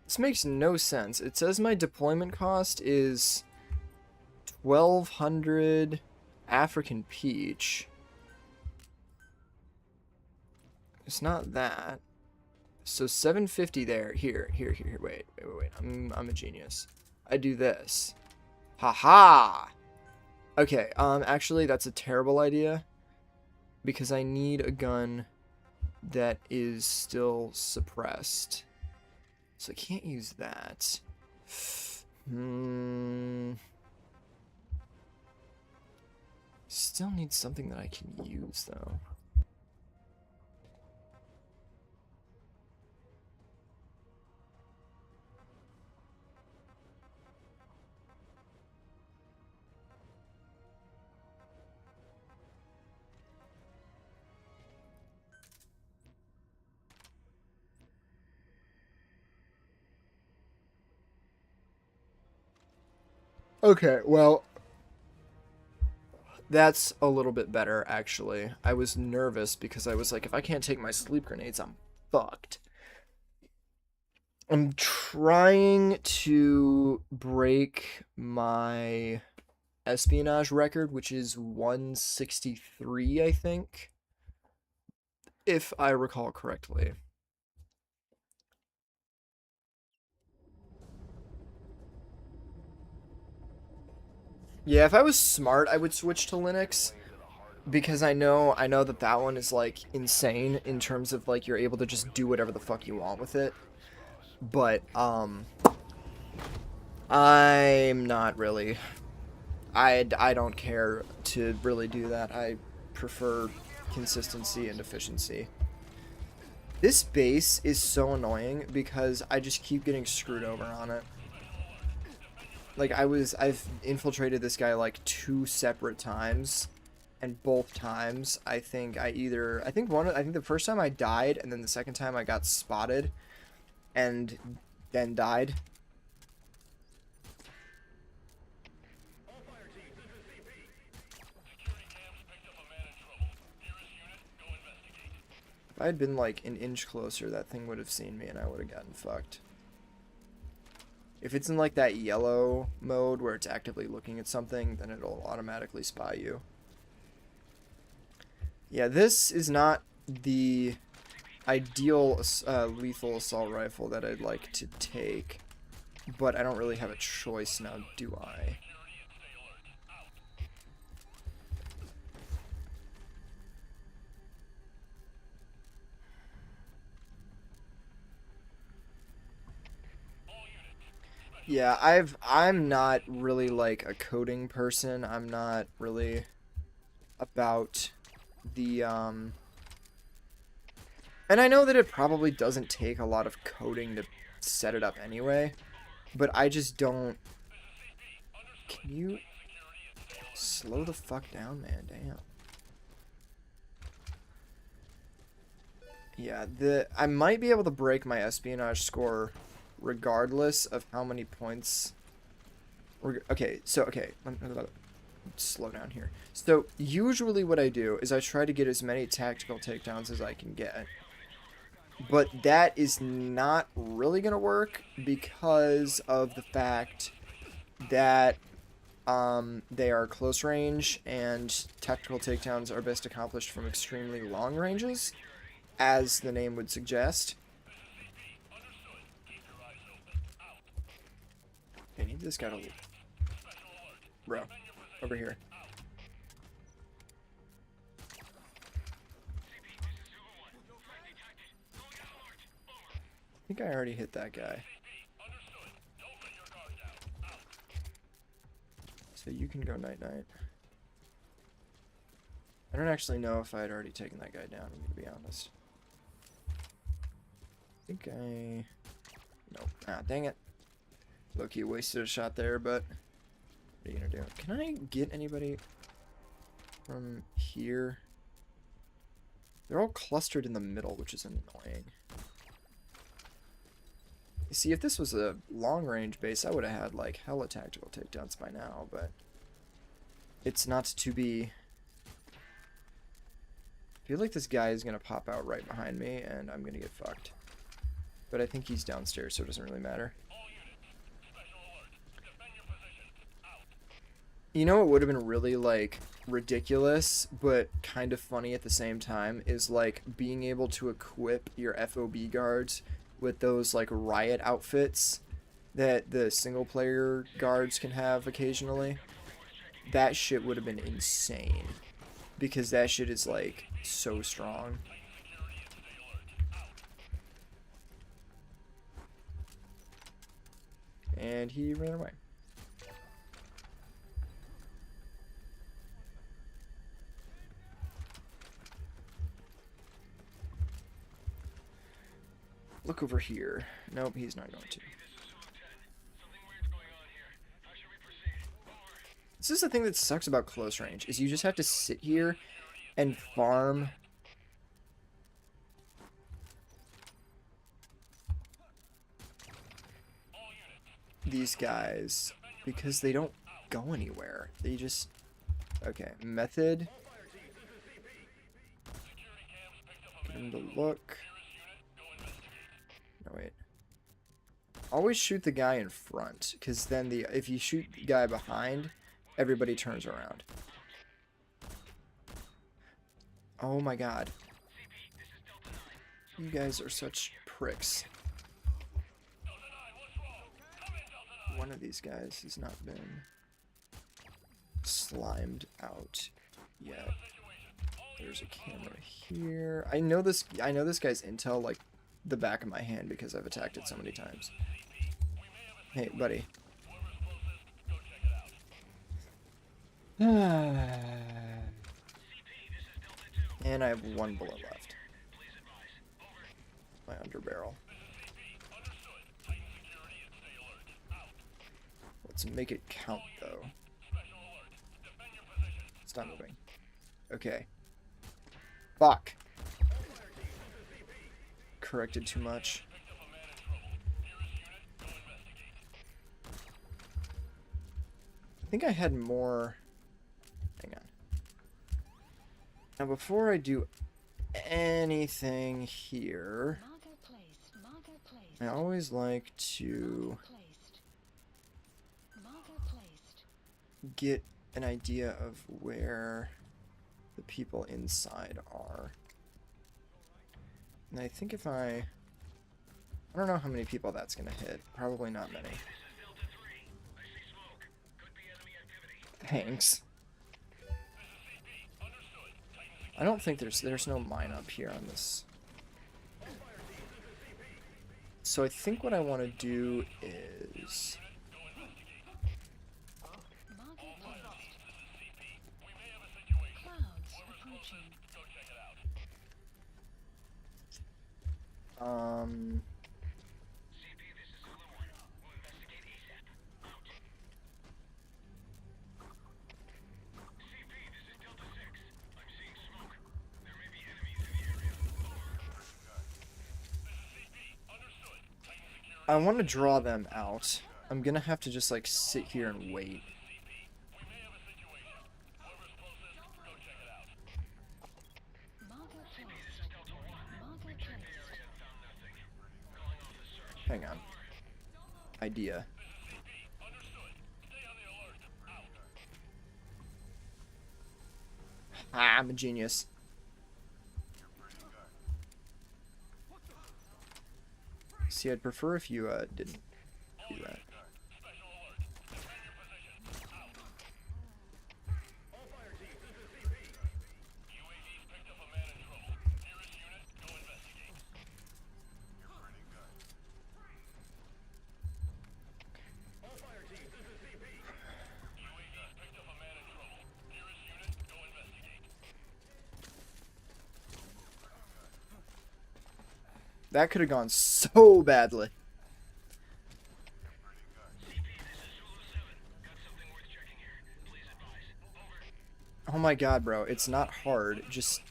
This makes no sense. It says my deployment cost is 1,200 African peach. It's not that. So 750 there. Here. Wait. I'm a genius. I do this. Haha. Okay. Actually, that's a terrible idea because I need a gun that is still suppressed. So I can't use that. Still need something that I can use, though. Okay, well, that's a little bit better, actually. I was nervous because I was like, if I can't take my sleep grenades, I'm fucked. I'm trying to break my espionage record, which is 163, I think, if I recall correctly. Yeah, if I was smart, I would switch to Linux because I know that that one is like insane in terms of like you're able to just do whatever the fuck you want with it. But I'm not really. I don't care to really do that. I prefer consistency and efficiency. This base is so annoying because I just keep getting screwed over on it. Like I've infiltrated this guy like 2 separate times, and both times I think the first time I died, and then the second time I got spotted, and then died. If I had been like an inch closer, that thing would have seen me, and I would have gotten fucked. If it's in like that yellow mode where it's actively looking at something, then it'll automatically spy you. Yeah, this is not the ideal lethal assault rifle that I'd like to take, but I don't really have a choice now, do I? Yeah, I'm not really like a coding person. I'm not really about the and I know that it probably doesn't take a lot of coding to set it up anyway, but I just don't. Can you slow the fuck down, man? Damn. Yeah, I might be able to break my espionage score regardless of how many points. Okay, let me slow down here. So usually what I do is I try to get as many tactical takedowns as I can get. But that is not really going to work because of the fact that they are close range and tactical takedowns are best accomplished from extremely long ranges, as the name would suggest. I need this guy to leave. Bro, over here. I think I already hit that guy. So you can go night-night. I don't actually know if I had already taken that guy down, I'm going to be honest. I think I... Nope. Ah, dang it. Low-key wasted a shot there, but... What are you going to do? Can I get anybody from here? They're all clustered in the middle, which is annoying. You see, if this was a long-range base, I would have had, like, hella tactical takedowns by now, but... It's not to be. I feel like this guy is going to pop out right behind me, and I'm going to get fucked. But I think he's downstairs, so it doesn't really matter. You know what would have been really, like, ridiculous, but kind of funny at the same time, is, like, being able to equip your FOB guards with those, like, riot outfits that the single-player guards can have occasionally. That shit would have been insane. Because that shit is, like, so strong. And he ran away. Look over here. Nope, he's not going to. This is the thing that sucks about close range, is you just have to sit here and farm these guys because they don't go anywhere. They just... Okay, method. Get him to look. No, wait. Always shoot the guy in front, because then if you shoot the guy behind, everybody turns around. Oh my god. You guys are such pricks. One of these guys has not been slimed out yet. There's a camera here. I know this guy's intel like the back of my hand because I've attacked it so many times. Hey, buddy. And I have one bullet left. My underbarrel. Let's make it count, though. Stop moving. Okay. Fuck. Corrected too much. I think I had more... Hang on. Now, before I do anything here, I always like to get an idea of where the people inside are. And I think if I don't know how many people that's gonna hit. Probably not many. Thanks. I don't think there's no mine up here on this. So I think what I want to do is Market closed. Clouds approaching. I want to draw them out. I'm gonna have to just like sit here and wait. Market closed. Market closed. Hang on. Idea. Ah, I'm a genius. See, I'd prefer if you didn't do that. That could have gone so badly. Oh my god, bro. It's not hard. Just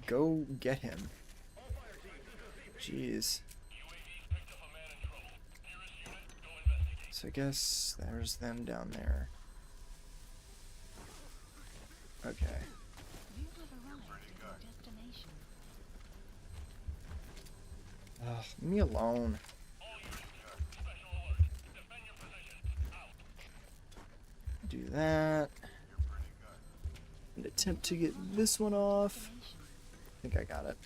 go get him. Jeez. So I guess there's them down there. Okay. You have arrived at your destination. Ugh, leave me alone. Do that. And attempt to get this one off. I think I got it.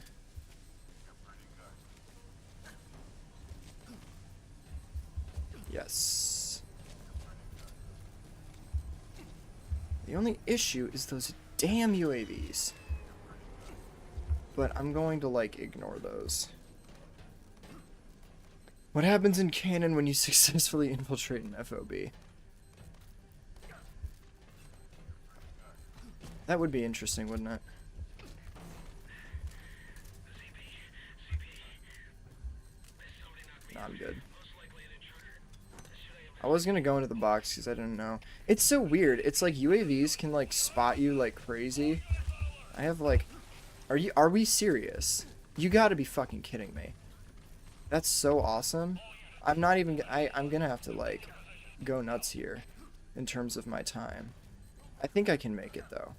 Yes. The only issue is those damn UAVs. But I'm going to, like, ignore those. What happens in canon when you successfully infiltrate an FOB? That would be interesting, wouldn't it? No, I'm good. I was gonna go into the box because I didn't know. It's so weird. It's like UAVs can like spot you like crazy. I have like, are we serious? You gotta be fucking kidding me. That's so awesome. I'm not even, I'm gonna have to like go nuts here in terms of my time. I think I can make it though.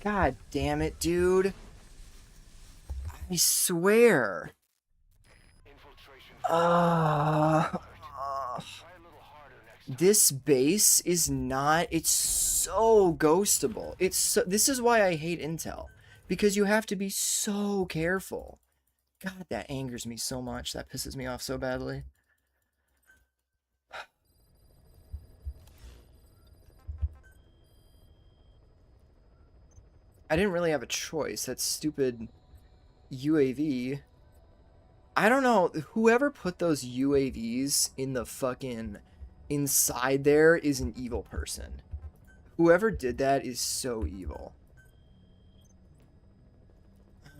God damn it, dude. I swear. This base is not, it's so ghostable. It's so, this is why I hate Intel. Because you have to be so careful. God, that angers me so much. That pisses me off so badly. I didn't really have a choice. That stupid UAV. I don't know. Whoever put those UAVs in the fucking inside there is an evil person. Whoever did that is so evil.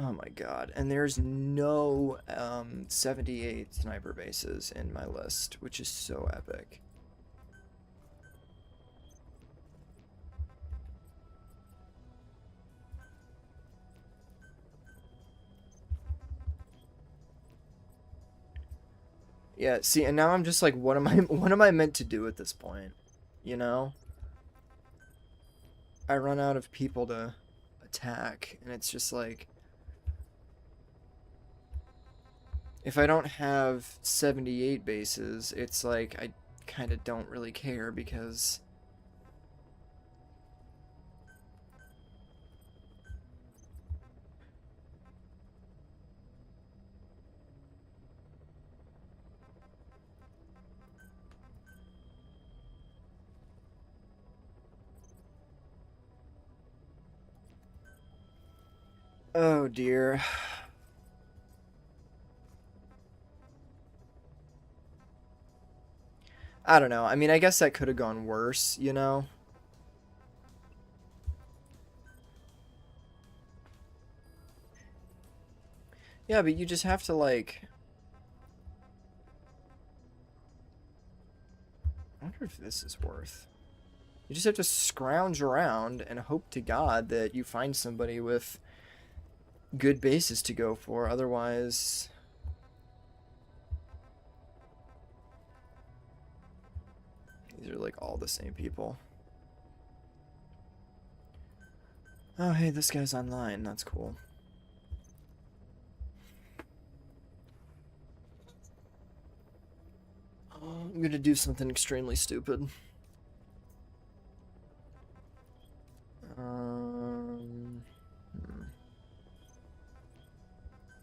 Oh my god. And there's no 78 sniper bases in my list, which is so epic. Yeah, see, and now I'm just like, what am I meant to do at this point? You know? I run out of people to attack, and it's just like, if I don't have 78 bases, it's like I kind of don't really care because oh dear. I don't know. I mean, I guess that could have gone worse, you know? Yeah, but you just have to, like... I wonder if this is worth... You just have to scrounge around and hope to God that you find somebody with good bases to go for. Otherwise... These are, like, all the same people. Oh, hey, this guy's online. That's cool. I'm gonna do something extremely stupid. Hmm.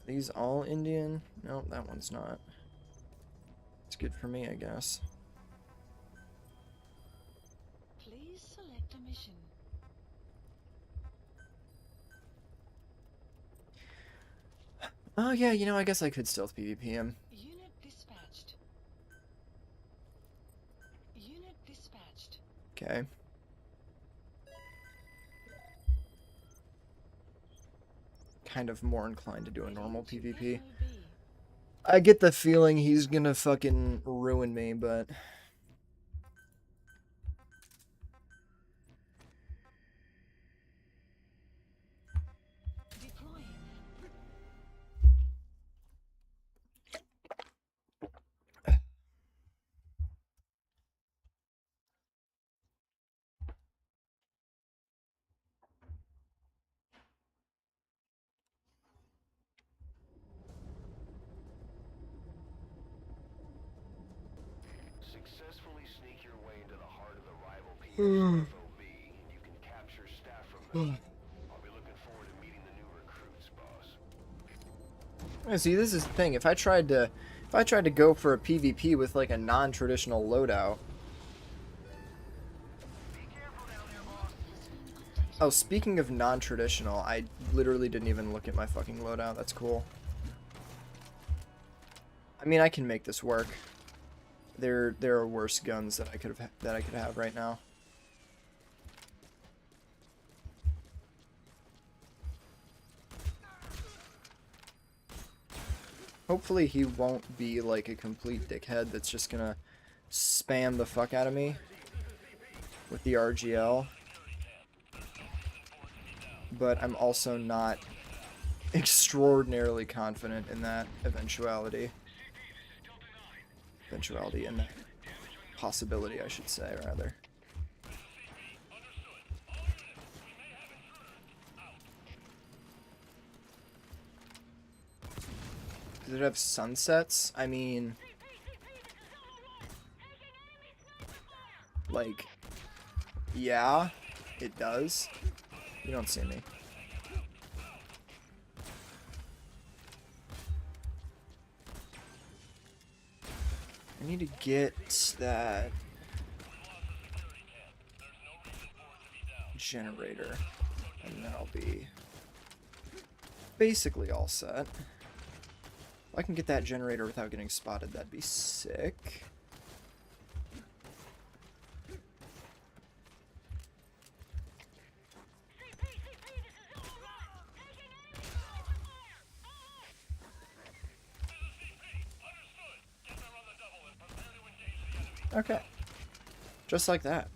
These all Indian? No, that one's not. It's good for me, I guess. Please select a mission. Oh yeah, you know, I guess I could stealth PvP him. Unit dispatched. Unit dispatched. Okay. Kind of more inclined to do a normal PvP. FOB. I get the feeling he's gonna fucking ruin me, but... Deploying. Successfully sneak your way into the heart of the rival PS FOB. You can capture staff from them. I'll be looking forward to meeting the new recruits, boss. Yeah, see, this is the thing. If I tried to go for a PvP with like a non-traditional loadout. Oh, speaking of non-traditional, I literally didn't even look at my fucking loadout. That's cool. I mean, I can make this work. There are worse guns that I could have right now. Hopefully he won't be like a complete dickhead that's just gonna spam the fuck out of me with the RGL. But I'm also not extraordinarily confident in that eventuality. In that possibility, I should say, rather. Does it have sunsets? I mean... Like... Yeah, it does. You don't see me. I need to get that generator, and then I'll be basically all set. If I can get that generator without getting spotted, that'd be sick. Okay. Just like that.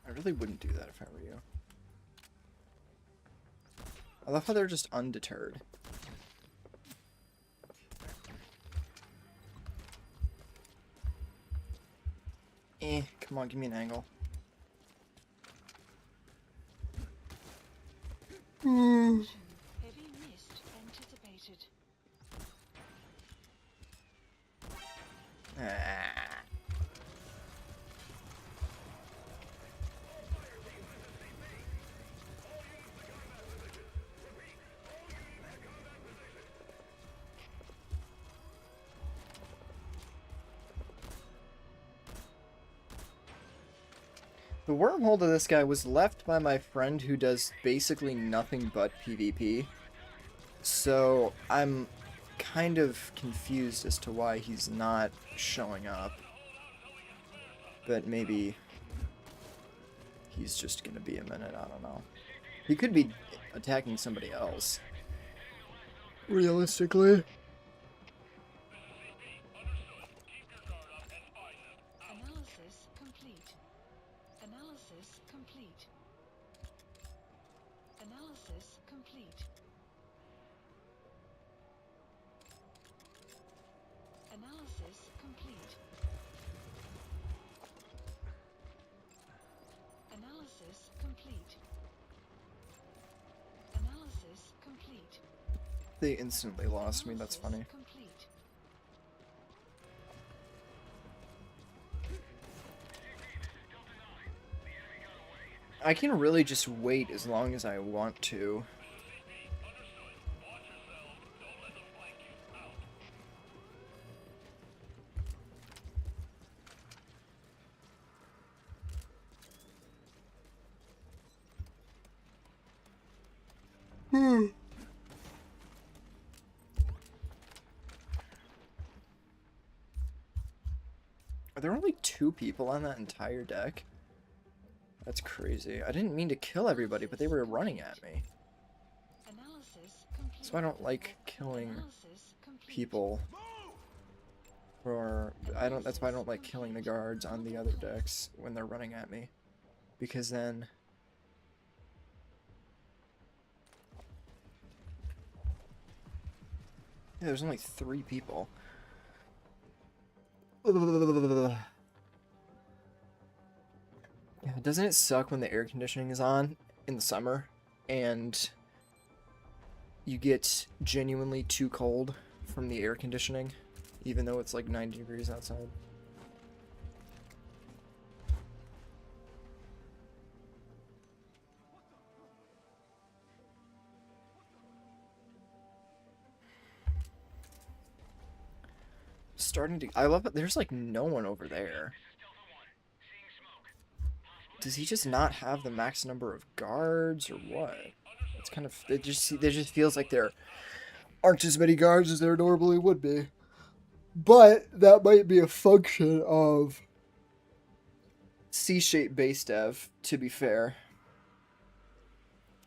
I really wouldn't do that if I were you. I love how they're just undeterred. Come on, give me an angle. Heavy mist anticipated. Ah. The wormhole to this guy was left by my friend who does basically nothing but PvP. So I'm kind of confused as to why he's not showing up. But maybe he's just gonna be a minute, I don't know. He could be attacking somebody else. Realistically. Analysis complete. Analysis complete. Analysis complete. Analysis complete. Analysis complete. Analysis complete. They instantly lost me, that's funny. Complete. I can really just wait as long as I want to. Are there only 2 people on that entire deck? That's crazy. I didn't mean to kill everybody, but they were running at me. Analysis complete. So I don't like killing Analysis complete. people. Or that's why I don't like killing the guards on the other decks when they're running at me. Because then yeah, there's only 3 people. Yeah, doesn't it suck when the air conditioning is on in the summer and you get genuinely too cold from the air conditioning, even though it's like 90 degrees outside? Starting to, I love it. There's like no one over there. Does he just not have the max number of guards or what? It's kind of, it just feels like there aren't as many guards as there normally would be. But that might be a function of C-shape base dev, to be fair.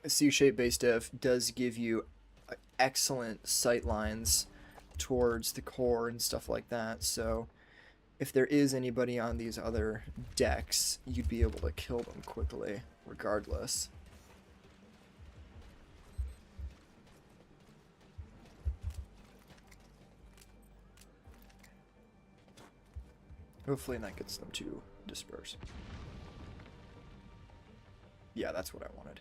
C-shape base dev does give you excellent sight lines towards the core and stuff like that, so if there is anybody on these other decks, you'd be able to kill them quickly, regardless. Hopefully that gets them to disperse. Yeah, that's what I wanted.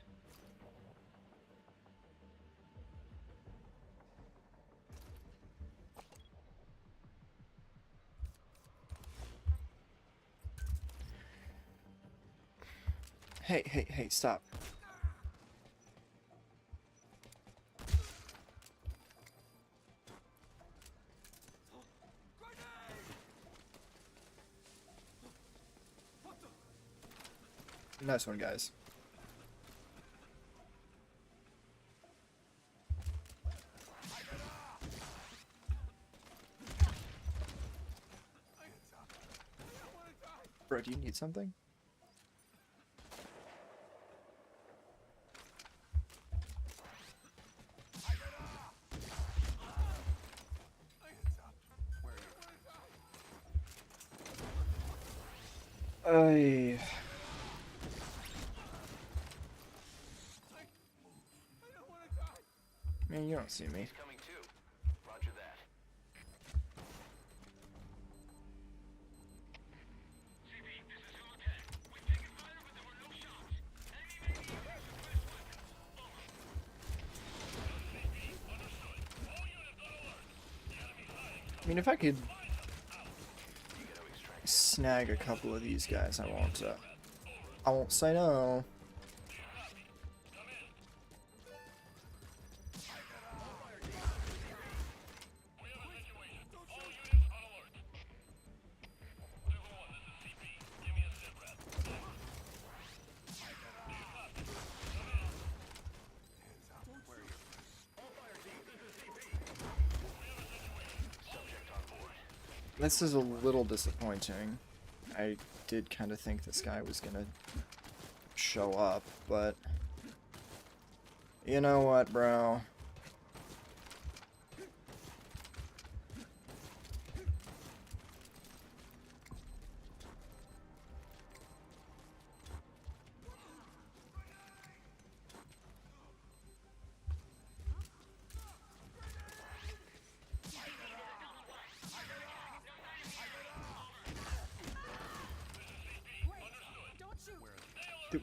Hey, stop. Nice one, guys. Bro, do you need something? I Man, you don't see me. He's coming too. Roger that. I mean, if I could snag a couple of these guys, I won't say no. This is a little disappointing. I did kind of think this guy was gonna show up, but you know what, bro?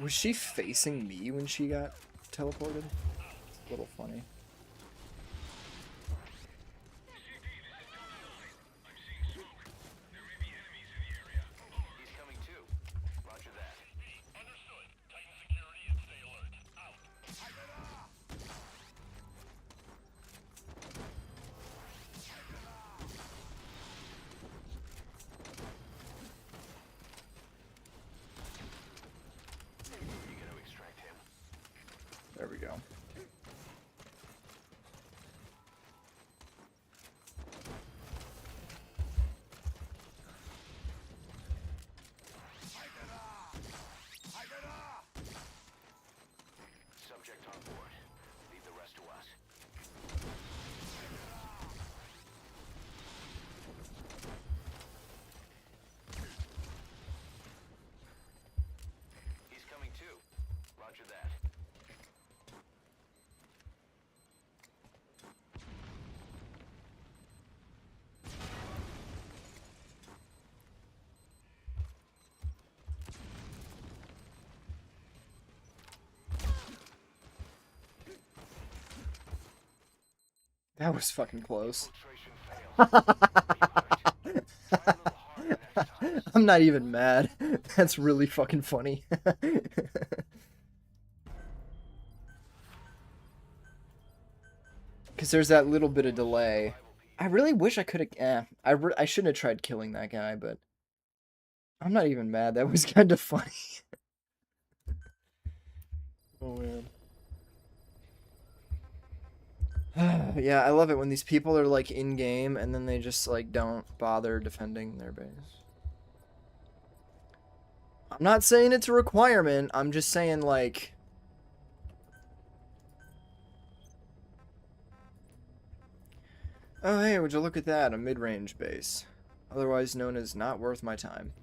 Was she facing me when she got teleported? It's a little funny. He's coming too. Roger that. Understood. Tighten security and stay alert. Out. You gonna extract him? There we go. Subject on board. Leave the rest to us. He's coming too. Roger that. That was fucking close. Infiltration failed. Try a little harder next time. I'm not even mad. That's really fucking funny. Because there's that little bit of delay. I really wish I could have... I shouldn't have tried killing that guy, but... I'm not even mad. That was kind of funny. Oh, man. Yeah, I love it when these people are, like, in-game, and then they just, like, don't bother defending their base. I'm not saying it's a requirement, I'm just saying, like... Oh, hey, would you look at that? A mid-range base. Otherwise known as not worth my time.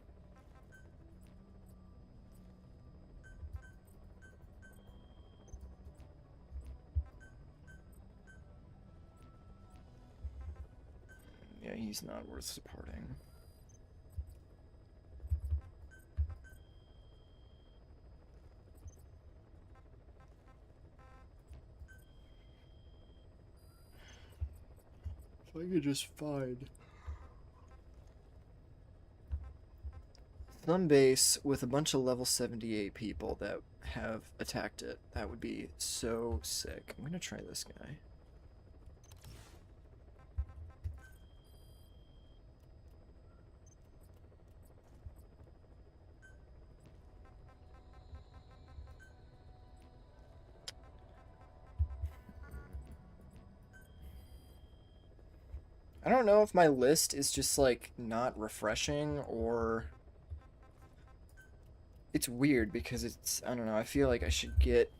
Yeah, he's not worth supporting. If I could just find some base with a bunch of level 78 people that have attacked it, that would be so sick. I'm gonna try this guy. I don't know if my list is just like not refreshing or it's weird because it's, I don't know, I feel like I should get,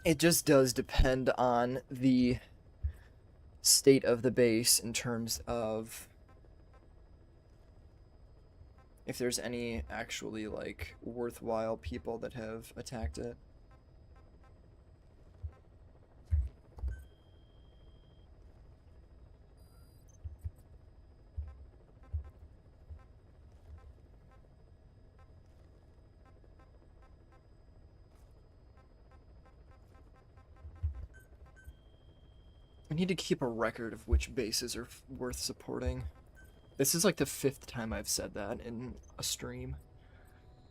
it just does depend on the state of the base in terms of if there's any actually like worthwhile people that have attacked it. I need to keep a record of which bases are worth supporting. This is like the 5th time I've said that in a stream.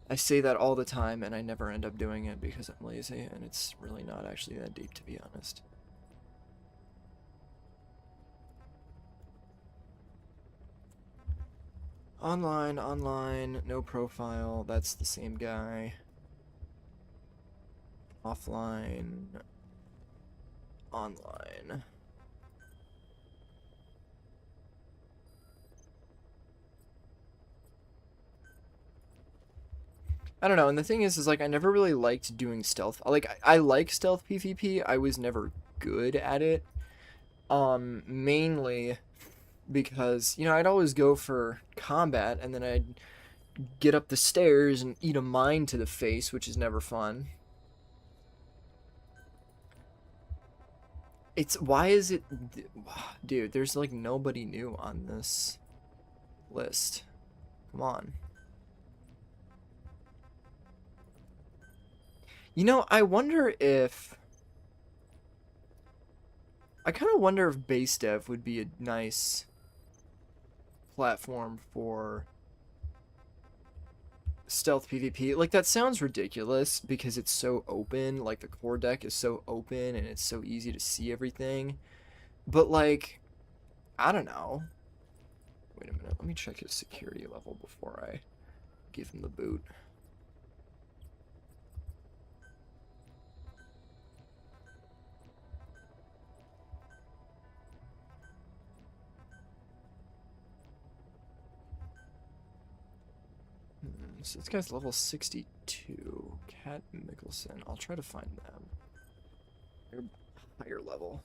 I say that all the time and I never end up doing it because I'm lazy, and it's really not actually that deep, to be honest. Online, no profile, that's the same guy. Offline, online. I don't know, and the thing is like I never really liked doing stealth. Like I like stealth PvP. I was never good at it. Mainly because, you know, I'd always go for combat and then I'd get up the stairs and eat a mine to the face, which is never fun. It's, why is it, dude, there's like nobody new on this list. Come on. You know, I kind of wonder if base dev would be a nice platform for stealth PvP. Like, that sounds ridiculous because it's so open. Like, the core deck is so open and it's so easy to see everything. But, like, I don't know. Wait a minute. Let me check his security level before I give him the boot. So this guy's level 62. Cat Mickelson. I'll try to find them. They're higher level.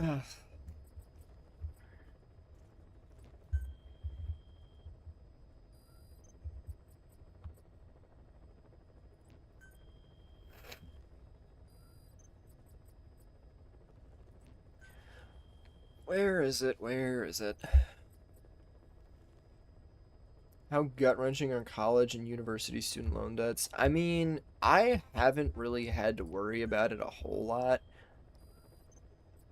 Ugh. Where is it? Where is it? How gut-wrenching are college and university student loan debts? I mean, I haven't really had to worry about it a whole lot.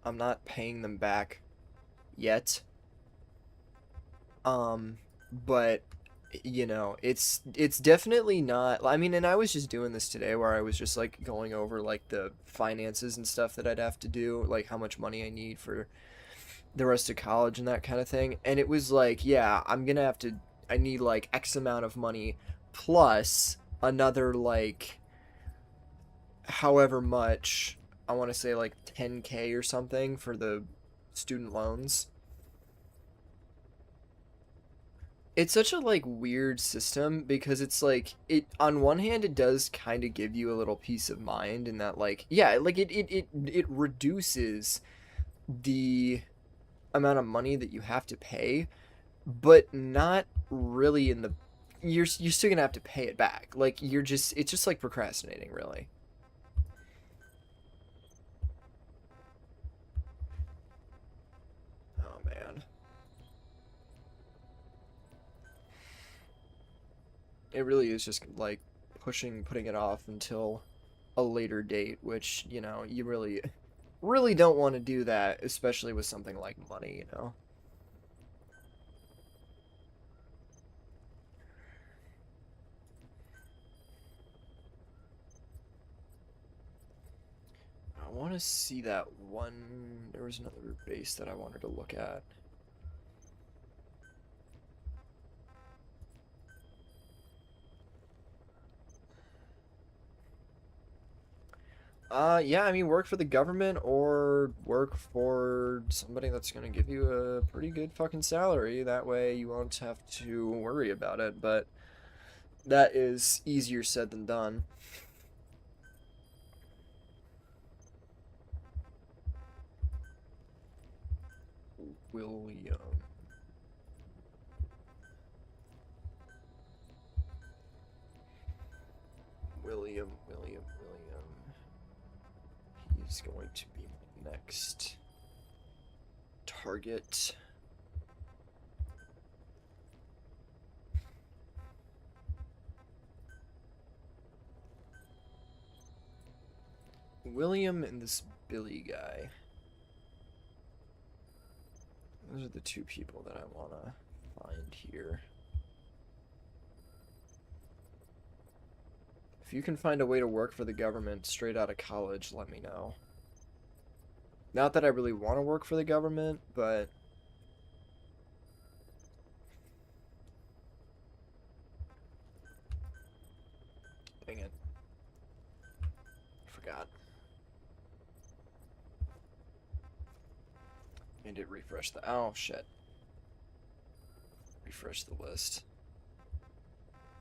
I'm not paying them back yet. But you know, it's definitely not, I mean, and I was just doing this today where I was just like going over like the finances and stuff that I'd have to do, like how much money I need for the rest of college and that kind of thing. And it was like, yeah, I need like X amount of money plus another like however much, I want to say like 10K or something for the student loans. It's such a like weird system because it's like, it on one hand it does kind of give you a little peace of mind in that, like, yeah, like it reduces the amount of money that you have to pay, but not really in the, you're still gonna have to pay it back. Like, it's just like procrastinating, really. Oh man. It really is just like putting it off until a later date, which, you know, you really really don't want to do that, especially with something like money, you know? I want to see that one. There was another base that I wanted to look at. Yeah, I mean, work for the government or work for somebody that's gonna give you a pretty good fucking salary. That way you won't have to worry about it, but that is easier said than done. William. William. He's going to be my next target. William and this Billy guy. Those are the two people that I want to find here. If you can find a way to work for the government straight out of college, let me know. Not that I really want to work for the government, but... Dang it. Forgot. I did refresh the... Oh, shit. Refresh the list.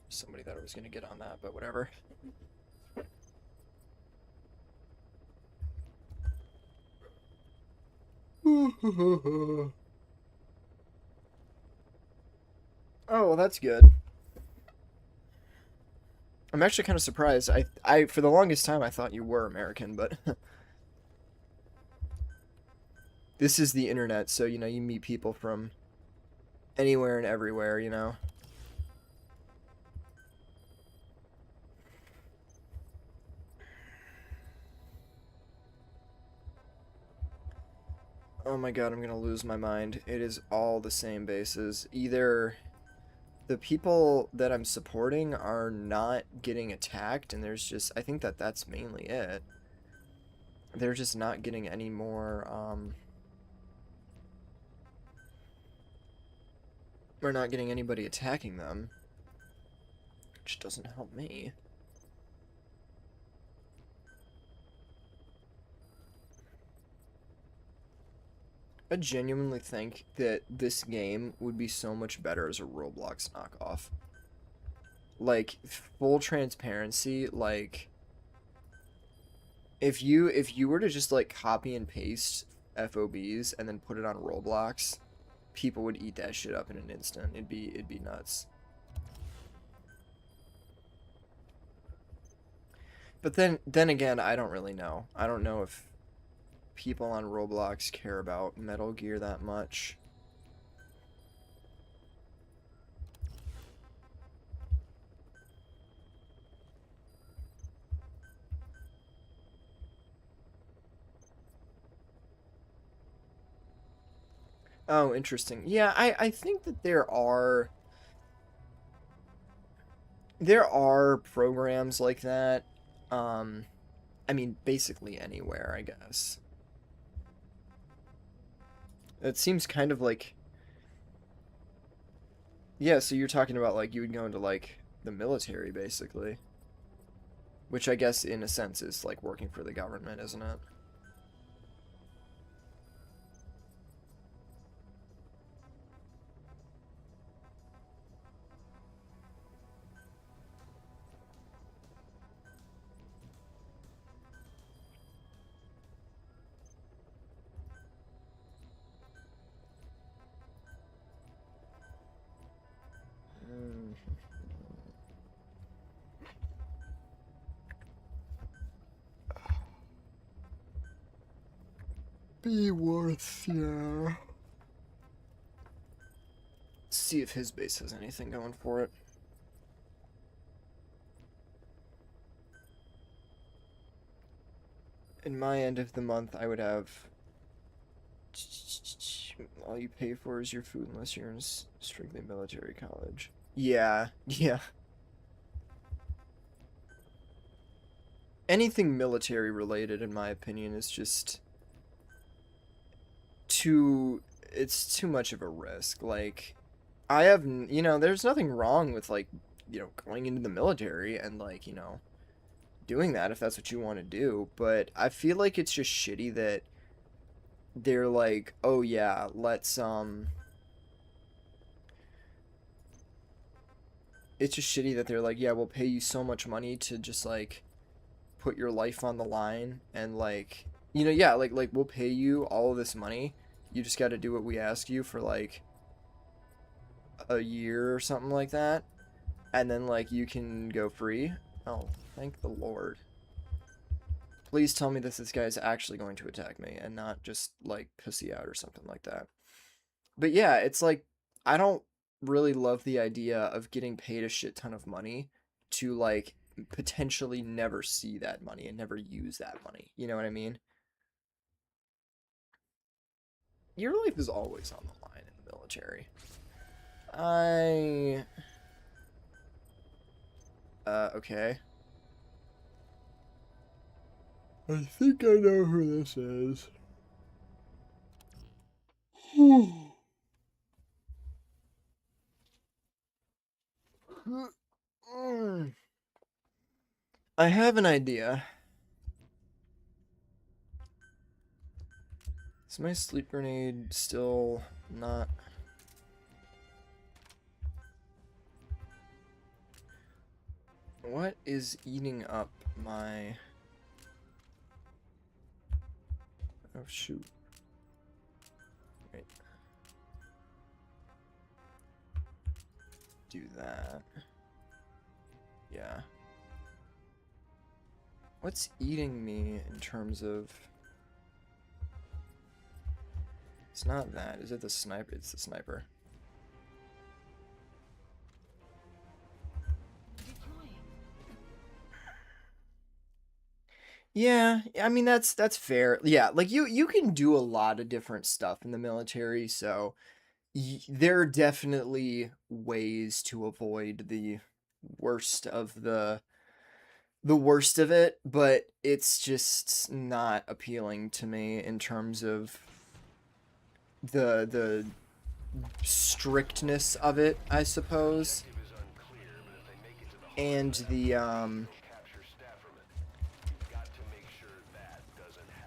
Somebody thought I was going to get on that, but whatever. Oh, well, that's good. I'm actually kind of surprised. I for the longest time I thought you were American, but this is the internet, so you know you meet people from anywhere and everywhere, you know. Oh my god, I'm gonna lose my mind. It is all the same bases. Either the people that I'm supporting are not getting attacked, and there's just... I think that that's mainly it. They're just not getting any more, We're not getting anybody attacking them. Which doesn't help me. I genuinely think that this game would be so much better as a Roblox knockoff. Like, full transparency, like... If you were to just, like, copy and paste FOBs and then put it on Roblox, people would eat that shit up in an instant. It'd be nuts. But then again, I don't really know. I don't know if people on Roblox care about Metal Gear that much. Oh, interesting. Yeah, I think that there are programs like that. I mean, basically anywhere, I guess. It seems kind of like... Yeah, so you're talking about, like, you would go into, like, the military, basically. Which I guess, in a sense, is, like, working for the government, isn't it? Mm. Be worth, yeah. See if his base has anything going for it. in my end of the month, I would have all you pay for is your food unless you're in strictly military college. Yeah, yeah. Anything military related, in my opinion, is just it's too much of a risk. Like, there's nothing wrong with, like, going into the military and, like, doing that if that's what you want to do, but I feel like it's just shitty that they're like, oh yeah, it's just shitty that they're like, yeah, we'll pay you so much money to just, like, put your life on the line, and, like, yeah, like we'll pay you all of this money, you just got to do what we ask you for, like, a year or something like that, and then, like, you can go free. Oh, thank the Lord. Please tell me this guy is actually going to attack me and not just, like, pussy out or something like that. But yeah, it's like, I don't really love the idea of getting paid a shit ton of money to, like, potentially never see that money and never use that money. You know what I mean? Your life is always on the line in the military. Okay. I think I know who this is. I have an idea. Is my sleep grenade still not... What is eating up my... Oh, shoot. Wait. Do that. Yeah. What's eating me in terms of... It's not that. Is it the sniper? It's the sniper. Yeah, I mean that's fair. Yeah, like you can do a lot of different stuff in the military, so there are definitely ways to avoid the worst of the worst of it, but it's just not appealing to me in terms of the strictness of it, I suppose. And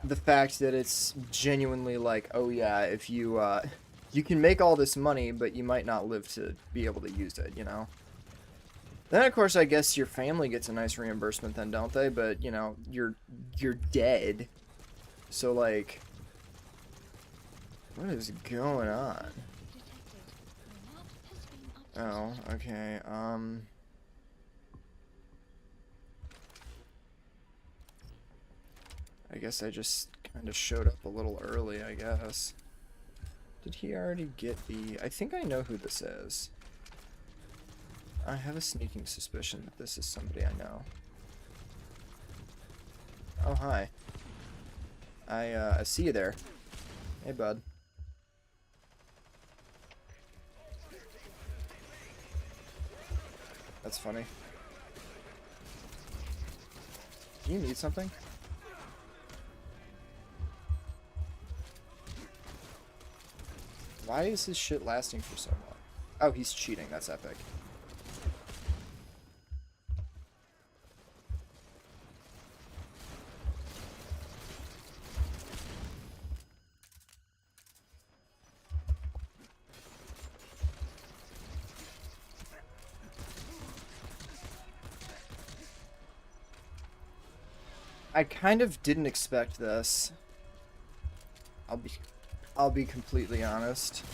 the fact that it's genuinely like, oh yeah, if you you can make all this money, but you might not live to be able to use it, Then of course I guess your family gets a nice reimbursement then, don't they? But you're dead. So like, what is going on? Oh, okay. I guess I just kind of showed up a little early, I guess. Did he already get the... I think I know who this is. I have a sneaking suspicion that this is somebody I know. Oh, hi. I see you there. Hey, bud. That's funny. Do you need something? Why is his shit lasting for so long? Oh, he's cheating. That's epic. I kind of didn't expect this. I'll be completely honest.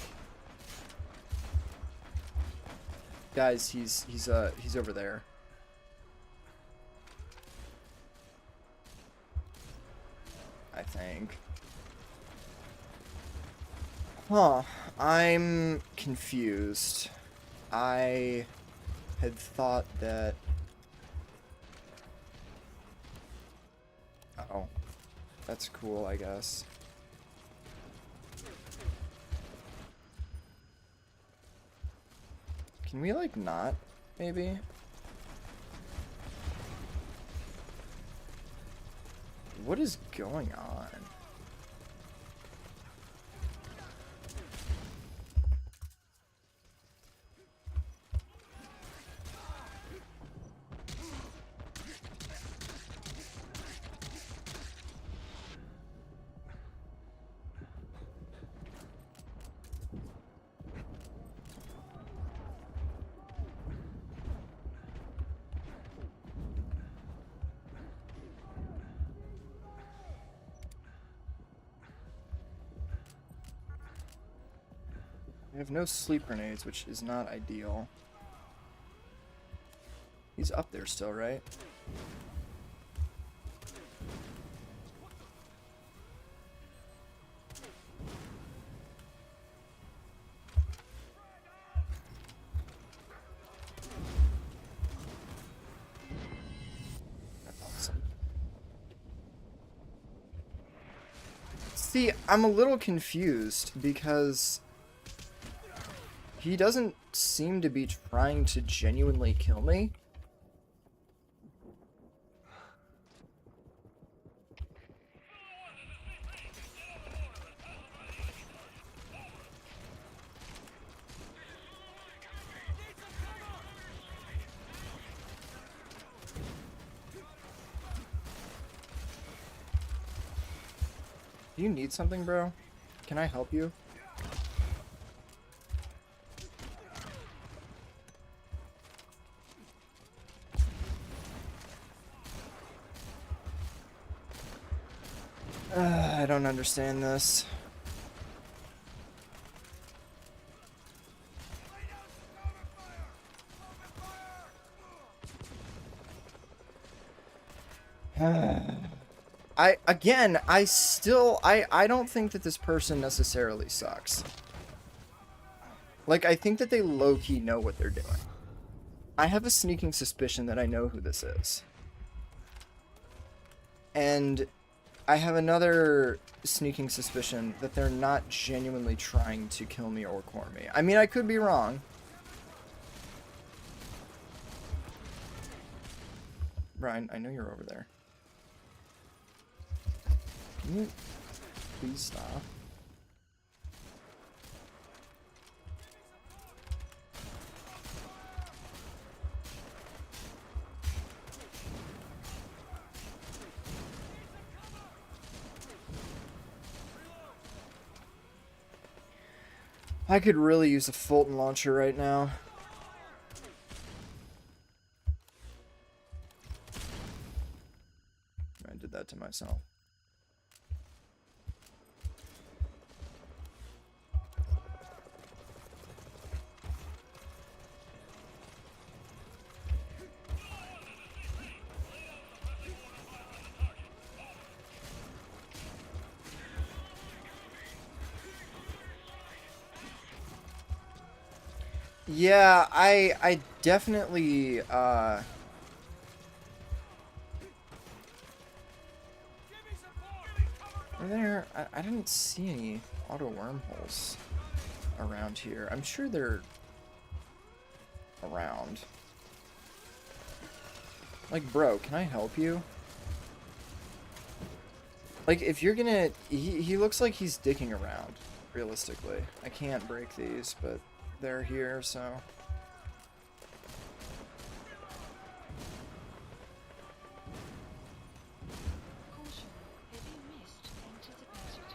Guys, he's over there. I think. Huh. I'm confused. I had thought that... Uh-oh. That's cool, I guess. Can we, like, not? Maybe? What is going on? I have no sleep grenades, which is not ideal. He's up there still, right? Awesome. See, I'm a little confused because he doesn't seem to be trying to genuinely kill me. Do you need something, bro? Can I help you? I don't understand this. I don't think that this person necessarily sucks. Like, I think that they low-key know what they're doing. I have a sneaking suspicion that I know who this is. And I have another sneaking suspicion that they're not genuinely trying to kill me or core me. I mean, I could be wrong. Brian, I know you're over there. Can you please stop? I could really use a Fulton launcher right now. I did that to myself. Yeah, I definitely, Are there... I didn't see any auto wormholes around here. I'm sure they're around. Like, bro, can I help you? Like, if you're gonna... He looks like he's dicking around, realistically. I can't break these, but they're here, so... Caution, heavy mist anticipated.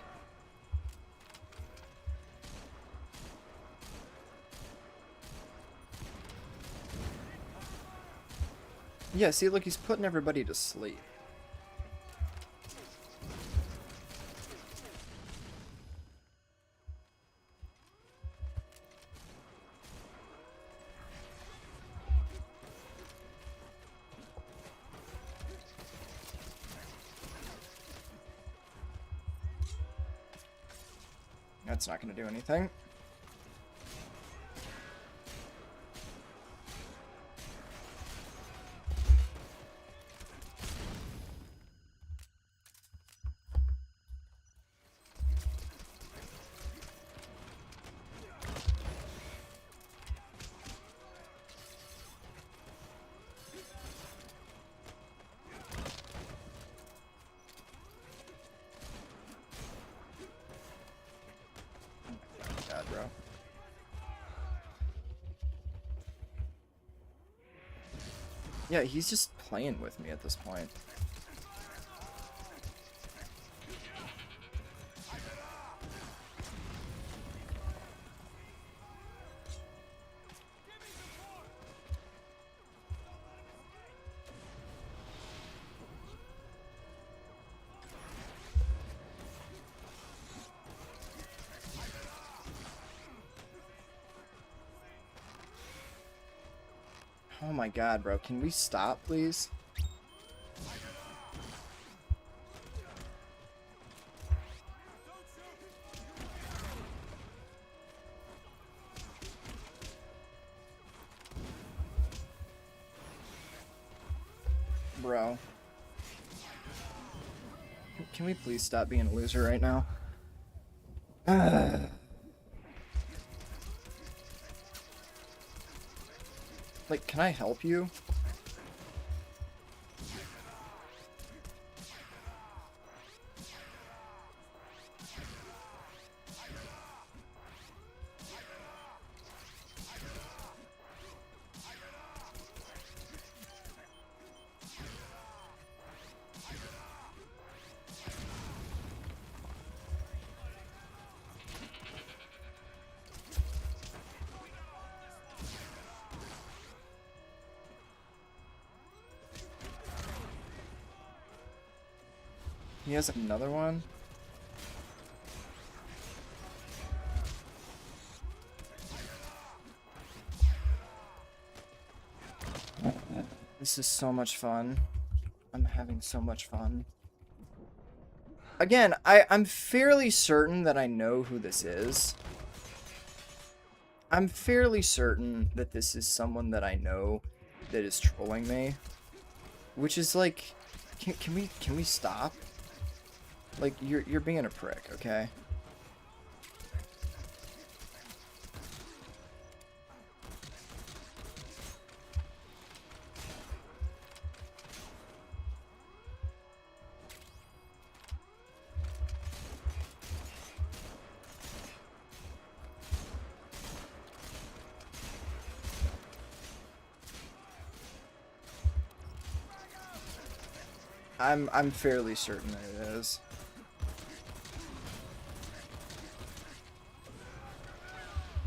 Yeah, see, look, he's putting everybody to sleep. That's not going to do anything. Yeah, he's just playing with me at this point. Oh my god, bro. Can we stop, please? Bro. Can we please stop being a loser right now? Like, can I help you? He has another one? This is so much fun. I'm having so much fun. Again, I'm fairly certain that I know who this is. I'm fairly certain that this is someone that I know that is trolling me. Which is like, can we stop? Like, you're being a prick, okay? I'm fairly certain that it is.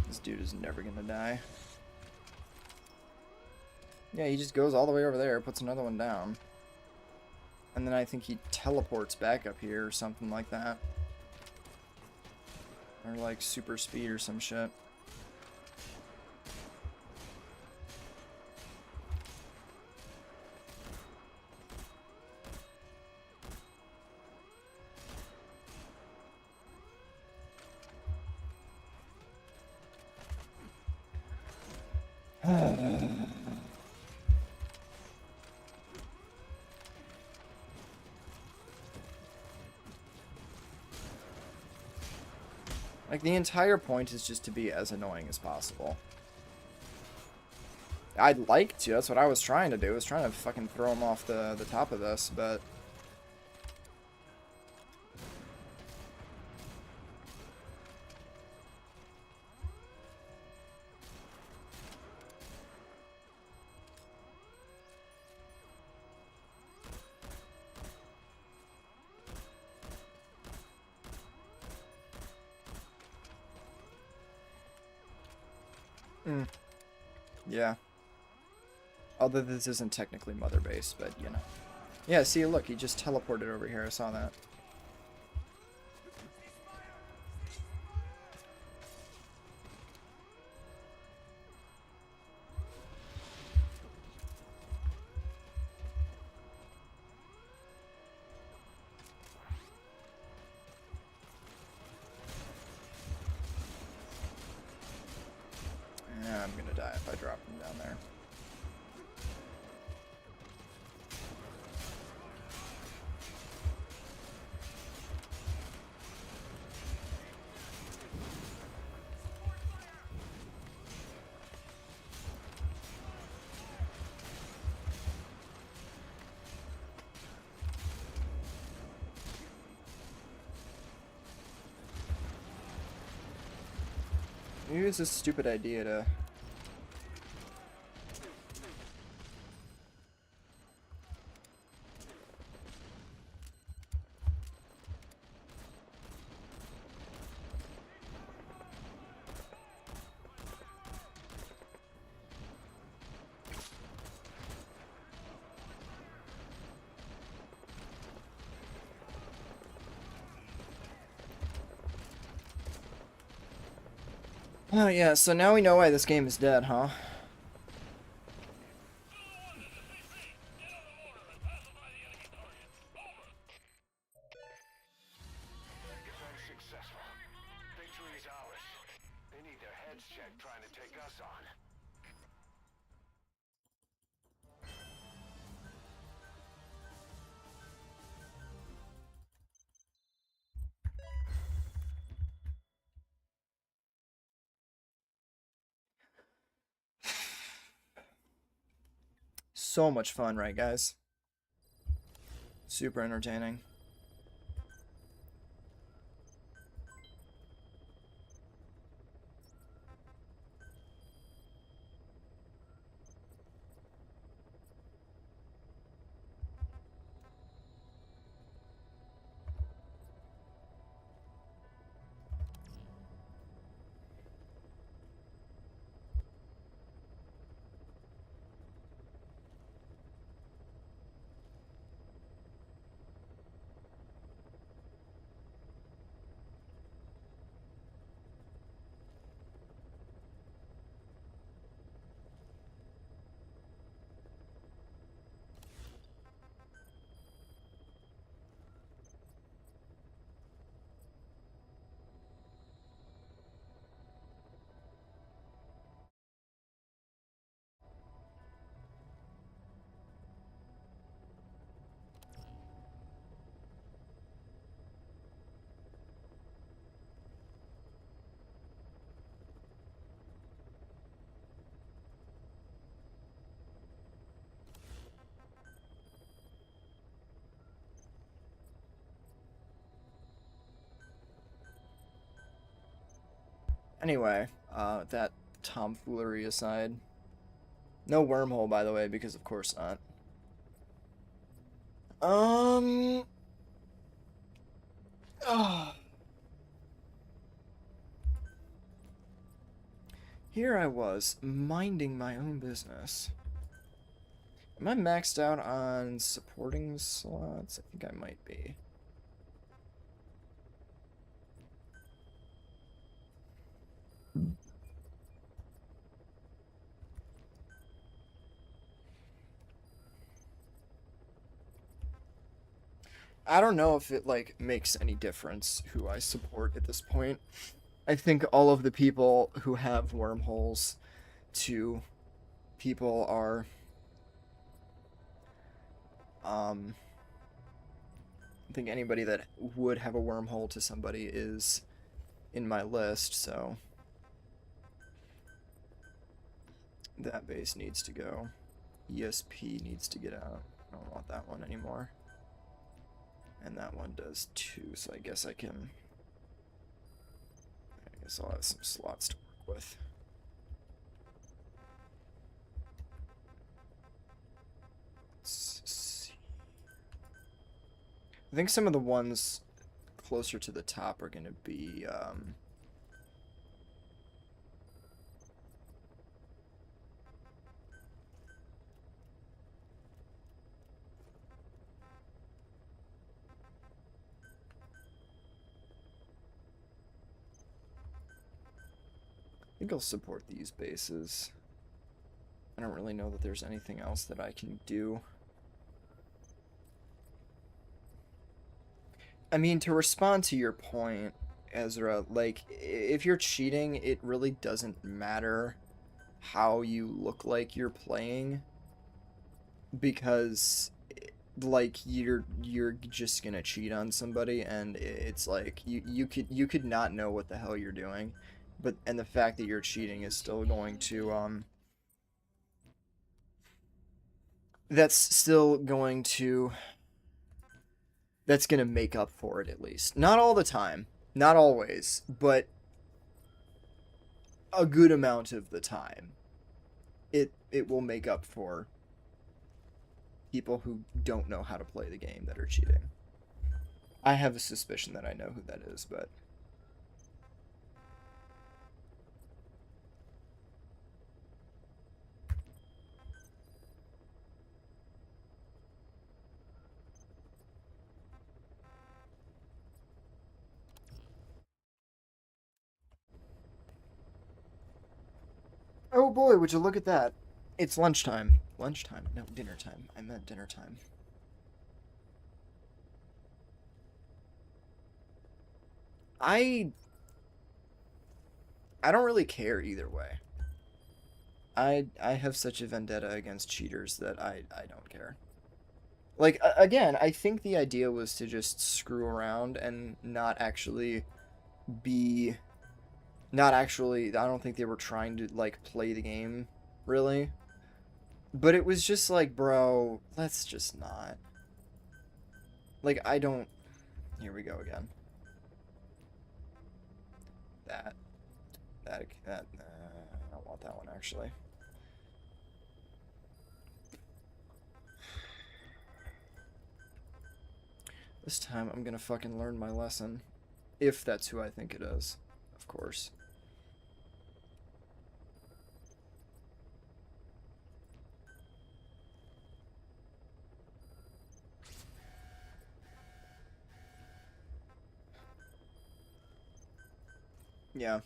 This dude is never gonna die. Yeah, he just goes all the way over there, puts another one down. And then I think he teleports back up here or something like that. Or like super speed or some shit. Like, the entire point is just to be as annoying as possible. I'd like to, that's what I was trying to do, I was trying to fucking throw him off the top of this, but... Yeah. Although this isn't technically mother base, but you know. Yeah, see, look, he just teleported over here. I saw that. Yeah, I'm gonna die if I drop him down there. Maybe it's a stupid idea to... Oh yeah, so now we know why this game is dead, huh? Defense successful. Victory is ours. They need their heads checked trying to take us on. So much fun, right, guys? Super entertaining. Anyway, that tomfoolery aside. No wormhole, by the way, because of course not. Um... ah. Here I was, minding my own business. Am I maxed out on supporting slots? I think I might be. I don't know if it, like, makes any difference who I support at this point. I think all of the people who have wormholes to people are, I think anybody that would have a wormhole to somebody is in my list, so that base needs to go. ESP needs to get out. I don't want that one anymore. And that one does too, so I guess I guess I'll have some slots to work with. Let's see. I think some of the ones closer to the top are going to be, I think I'll support these bases. I don't really know that there's anything else that I can do. I mean, to respond to your point, Ezra, like, if you're cheating, it really doesn't matter how you look like you're playing, because like you're just gonna cheat on somebody, and it's like you could not know what the hell you're doing, but and the fact that you're cheating is still going to that's still going to that's gonna make up for it, at least. Not all the time, not always, but a good amount of the time. It will make up for people who don't know how to play the game that are cheating. I have a suspicion that I know who that is, but boy, would you look at that. It's lunchtime. Lunchtime. No, dinner time. I meant dinner time. I don't really care either way. I have such a vendetta against cheaters that I don't care. Like, again, I think the idea was to just screw around and not actually be... Not actually... I don't think they were trying to, like, play the game, really. But it was just like, bro, let's just not. Like, I don't... Here we go again. I don't want that one, actually. This time, I'm gonna fucking learn my lesson. If that's who I think it is, of course. Yeah.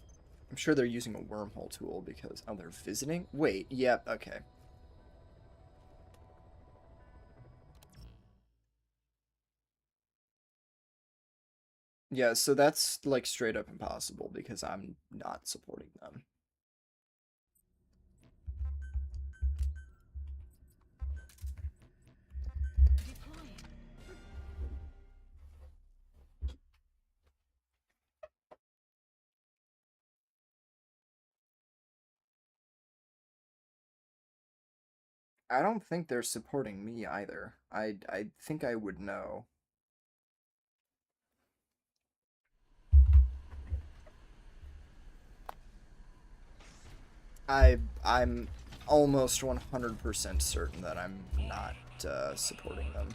I'm sure they're using a wormhole tool because... Oh, they're visiting? Wait, yep, okay. Yeah, so that's, like, straight up impossible because I'm not supporting them. Deploying. I don't think they're supporting me either. I think I would know. I'm almost 100% certain that I'm not supporting them.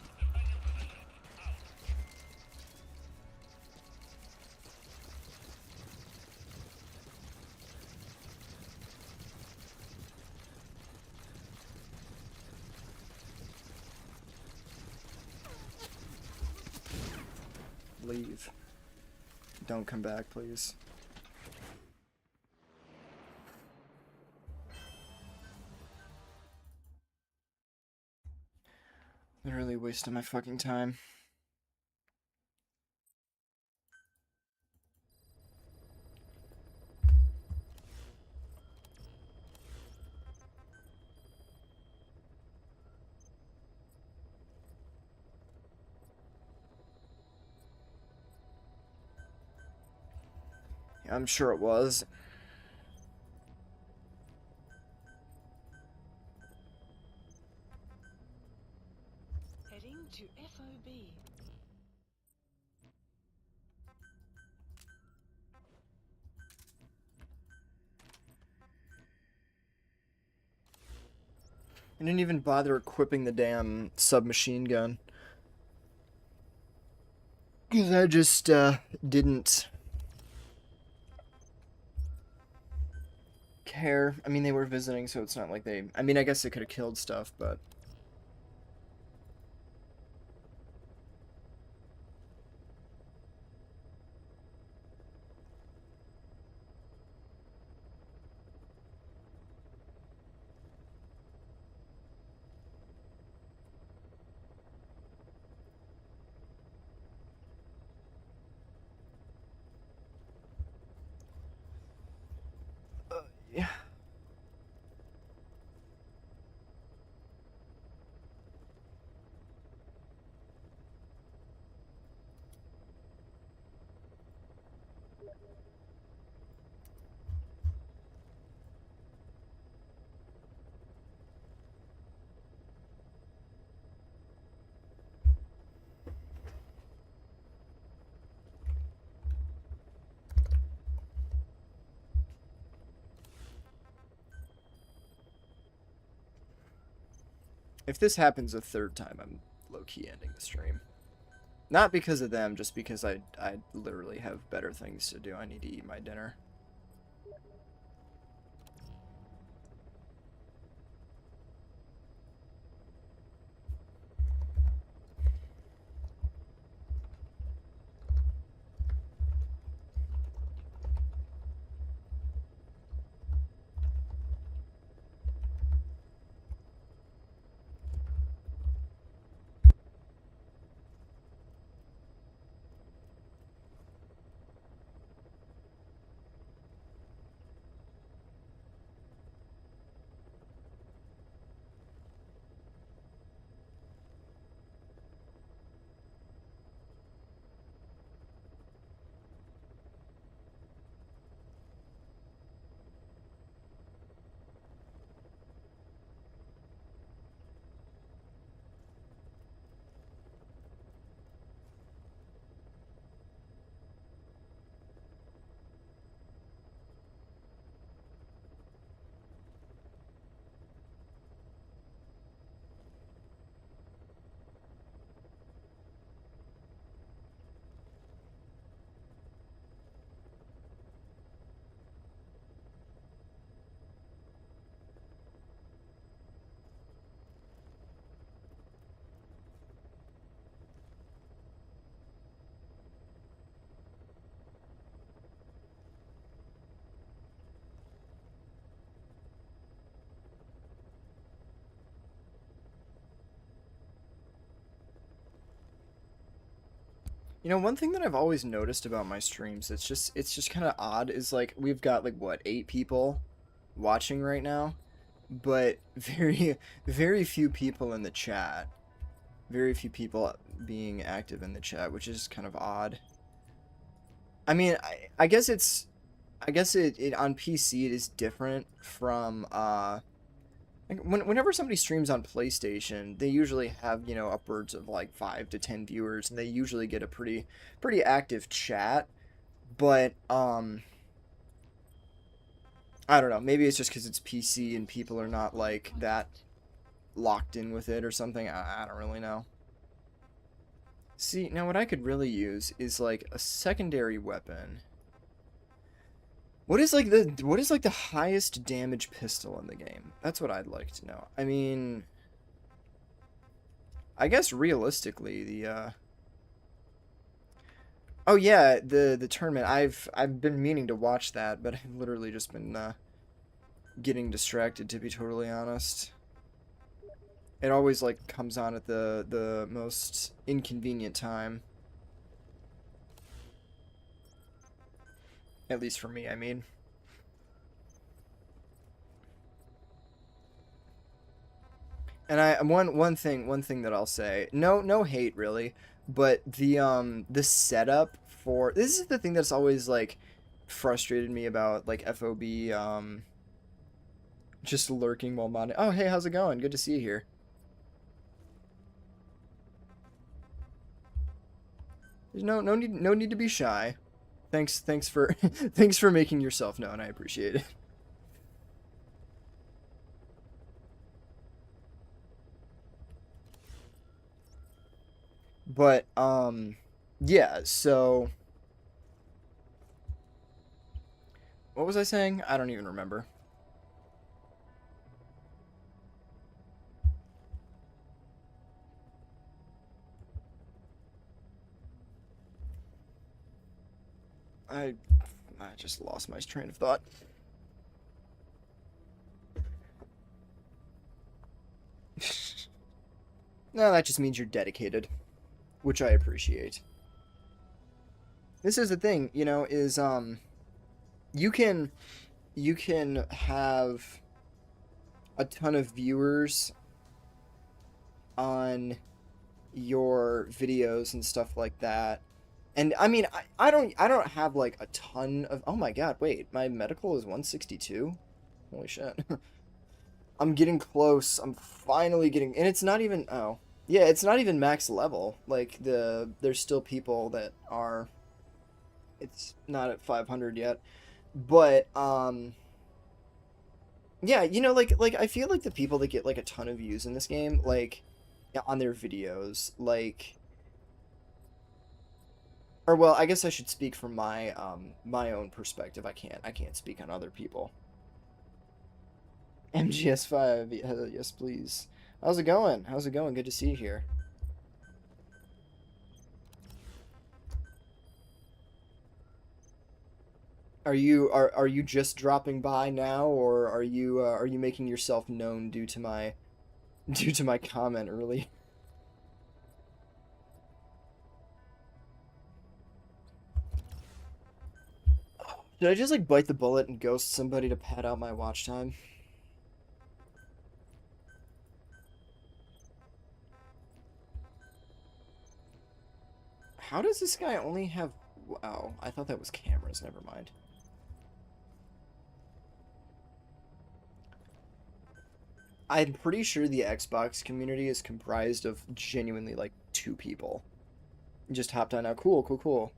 Leave. Don't come back, please. Literally wasting my fucking time. Yeah, I'm sure it was. Heading to FOB. I didn't even bother equipping the damn submachine gun. Because I just didn't care. I mean, they were visiting, so it's not like they... I mean, I guess they could have killed stuff, but... yeah. If this happens a third time, I'm low-key ending the stream. Not because of them, just because I literally have better things to do. I need to eat my dinner. You know, one thing that I've always noticed about my streams, it's just kind of odd, is like we've got like what, 8 people watching right now, but very few people in the chat. Very few people being active in the chat, which is kind of odd. I mean, I guess it on PC it is different from like whenever somebody streams on PlayStation, they usually have, you know, upwards of like 5 to 10 viewers, and they usually get a pretty active chat. But I don't know, maybe it's just because it's PC and people are not like that locked in with it or something. I don't really know. See, now what I could really use is like a secondary weapon. What is like the highest damage pistol in the game? That's what I'd like to know. I mean, I guess realistically oh yeah, the tournament. I've been meaning to watch that, but I've literally just been getting distracted, to be totally honest. It always like comes on at the most inconvenient time. At least for me, I mean. And one thing that I'll say, no hate really, but the setup for this is the thing that's always like frustrated me about like FOB just lurking while modding. Oh, hey, how's it going? Good to see you here. There's no need to be shy. Thanks for thanks for making yourself known. I appreciate it. But yeah, so what was I saying? I don't even remember. I just lost my train of thought. No, that just means you're dedicated, which I appreciate. This is the thing, you know, is you can have a ton of viewers on your videos and stuff like that. And I mean, I don't have like a ton of. Oh my god, wait, my medical is 162. Holy shit. I'm getting close. I'm finally getting, and it's not even, oh. Yeah, it's not even max level. Like there's still people that are, it's not at 500 yet. But yeah, you know, like I feel like the people that get like a ton of views in this game, like yeah, on their videos, like, or well, I guess I should speak from my my own perspective. I can't speak on other people. MGS5, yes please. How's it going? How's it going? Good to see you here. Are you just dropping by now, or are you making yourself known due to my comment early? Did I just like bite the bullet and ghost somebody to pad out my watch time? How does this guy only have... Wow, I thought that was cameras. Never mind. I'm pretty sure the Xbox community is comprised of genuinely like 2 people. Just hopped on now. Cool.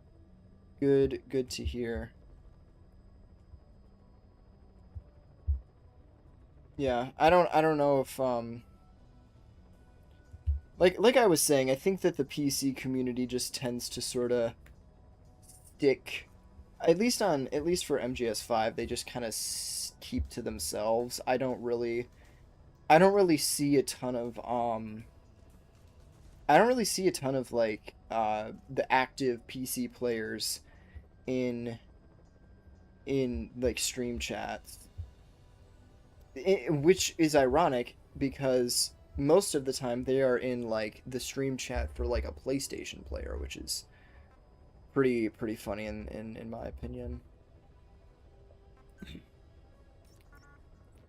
Good to hear. Yeah, I don't know if like I was saying, I think that the PC community just tends to sort of stick, at least for MGS5, they just kind of keep to themselves. I don't really see a ton of like the active PC players in like stream chats. Which is ironic because most of the time they are in like the stream chat for like a PlayStation player, which is pretty funny in my opinion.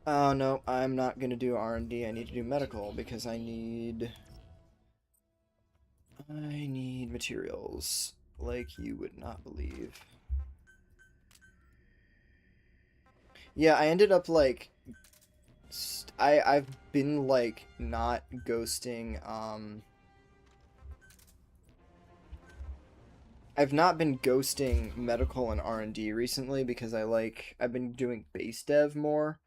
Oh no, I'm not gonna do R&D. I need to do medical because I need materials like you would not believe. Yeah, I ended up like I've been like not ghosting I've not been ghosting medical and R&D recently because I've been doing base dev more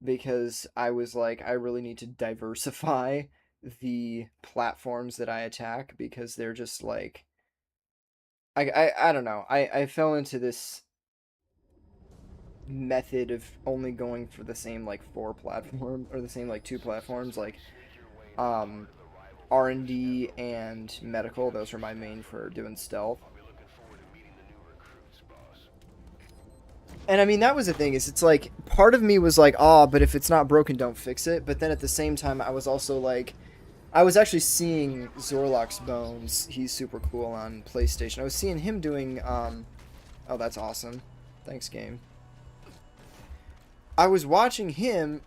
because I was like I really need to diversify the platforms that I attack because they're just like I don't know. I fell into this method of only going for the same like four platform or the same like two platforms like um R&D and medical. Those are my main for doing stealth. And I mean that was the thing is it's like part of me was like, "Oh, but if it's not broken, don't fix it." But then at the same time I was also like I was actually seeing Zorlok's Bones. He's super cool on PlayStation. I was seeing him doing oh, that's awesome. Thanks, game. I was watching him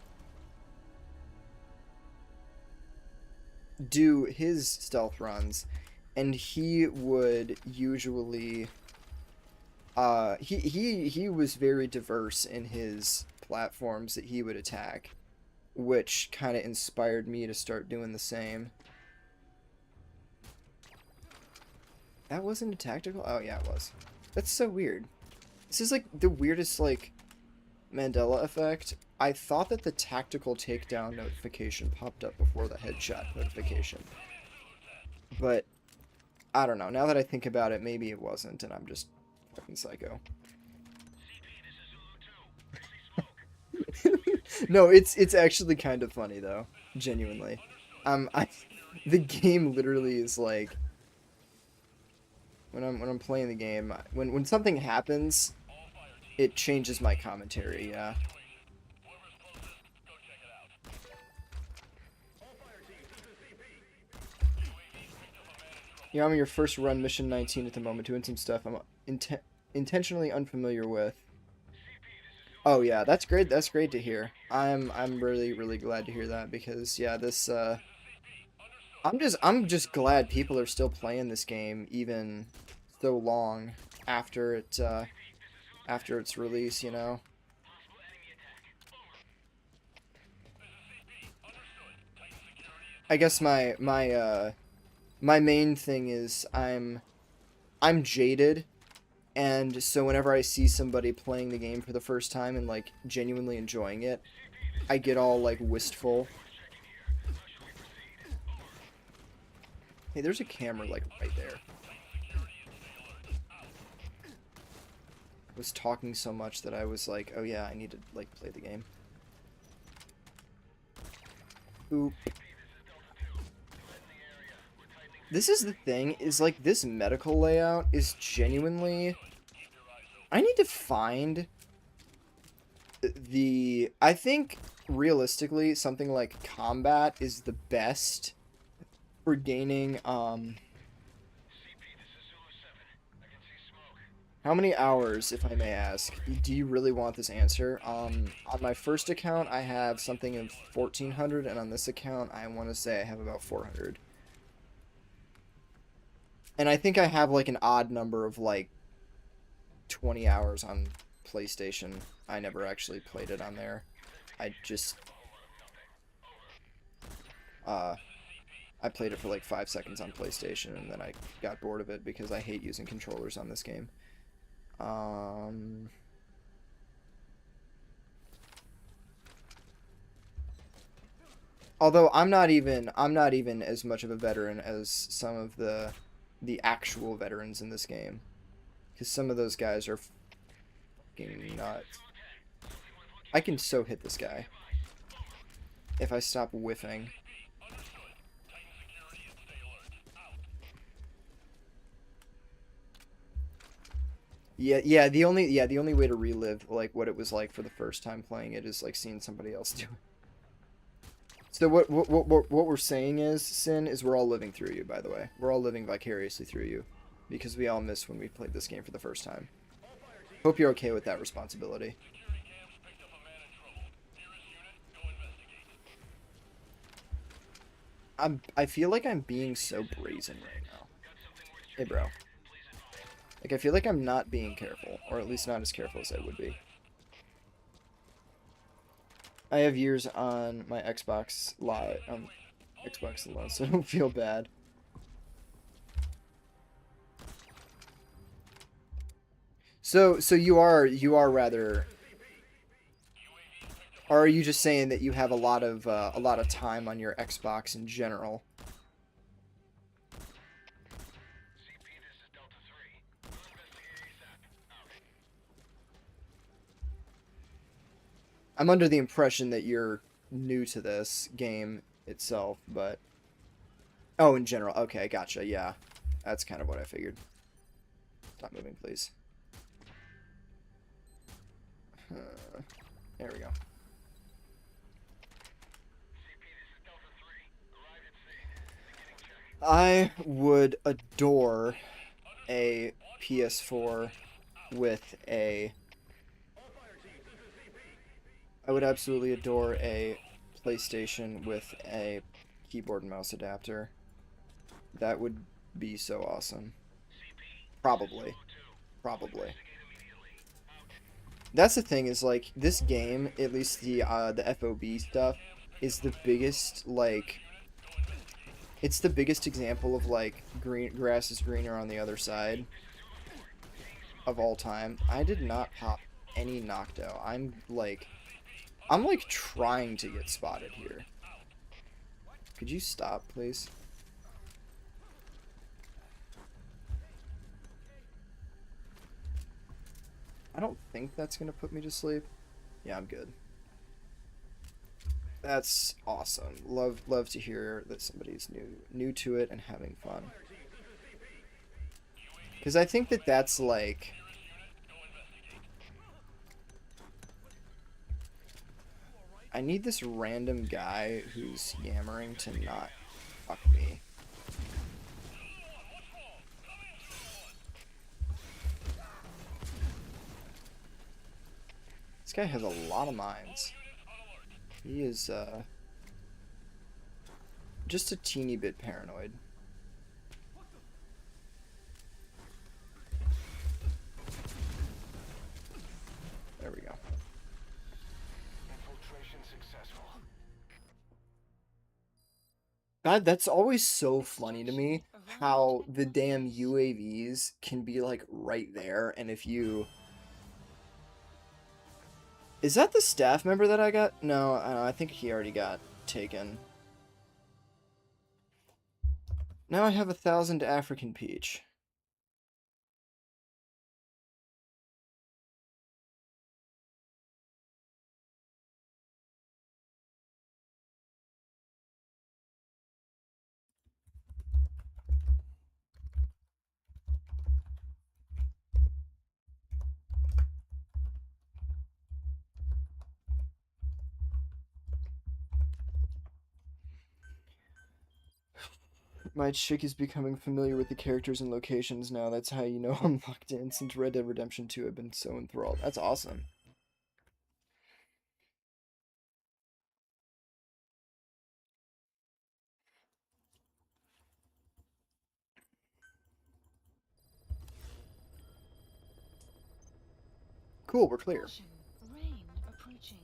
do his stealth runs, and he would usually he was very diverse in his platforms that he would attack, which kind of inspired me to start doing the same. That wasn't a tactical? Oh yeah, it was. That's so weird. This is like the weirdest like Mandela effect. I thought that the tactical takedown notification popped up before the headshot notification. But, I don't know. Now that I think about it, maybe it wasn't, and I'm just fucking psycho. No, it's actually kind of funny, though. Genuinely. The game literally is like... When I'm playing the game, when something happens, it changes my commentary, yeah. You're on your first run, mission 19 at the moment, doing some stuff I'm intentionally unfamiliar with. Oh yeah, that's great. That's great to hear. I'm really glad to hear that because yeah, this I'm just glad people are still playing this game even so long after after its release, you know. I guess my main thing is I'm jaded, and so whenever I see somebody playing the game for the first time and like genuinely enjoying it, I get all like wistful. Hey, there's a camera like right there. I was talking so much that I was like, oh yeah, I need to like play the game. Oop. This is the thing, is like this medical layout is genuinely... I need to find the... I think, realistically, something like combat is the best for gaining, How many hours, if I may ask, do you really want this answer? On my first account, I have something of 1,400, and on this account, I want to say I have about 400. And I think I have, like, an odd number of, like, 20 hours on PlayStation. I never actually played it on there. I just... I played it for, like, 5 seconds on PlayStation, and then I got bored of it because I hate using controllers on this game. Although I'm not even as much of a veteran as some of the actual veterans in this game, because some of those guys are fucking nuts. I can so hit this guy if I stop whiffing. Yeah, the only way to relive like what it was like for the first time playing it is like seeing somebody else do it. So what we're saying is, Sin, is we're all living through you, by the way. We're all living vicariously through you. because we all miss when we played this game for the first time. Hope you're okay with that responsibility. I feel like I'm being so brazen right now. Hey, bro. Like, I feel like I'm not being careful, or at least not as careful as I would be. I have years on my Xbox Live, Xbox Live, so I don't feel bad. So you are rather, or are you just saying that you have a lot of time on your Xbox in general? I'm under the impression that you're new to this game itself, but... Oh, in general. Okay, gotcha, yeah. That's kind of what I figured. Stop moving, please. There we go. I would adore a PS4 with a... I would absolutely adore a PlayStation with a keyboard and mouse adapter. That would be so awesome. Probably. Probably. That's the thing, is like, this game, at least the FOB stuff, is the biggest, like... It's the biggest example of, like, grass is greener on the other side of all time. I did not pop any knockdown. I'm like trying to get spotted here. Could you stop, please? I don't think that's gonna put me to sleep. Yeah, I'm good. That's awesome. Love to hear that somebody's new to it and having fun. Because I think that that's like... I need this random guy who's yammering to not fuck me. This guy has a lot of mines. He is, just a teeny bit paranoid. There we go. Infiltration successful. God, that's always so funny to me, how the damn UAVs can be, like, right there, and if you... Is that the staff member that I got? No, I think he already got taken. Now I have 1,000 African peach. My chick is becoming familiar with the characters and locations now. That's how you know I'm locked in. Since Red Dead Redemption 2, I've been so enthralled. That's awesome. Cool, we're clear. Caution, rain approaching.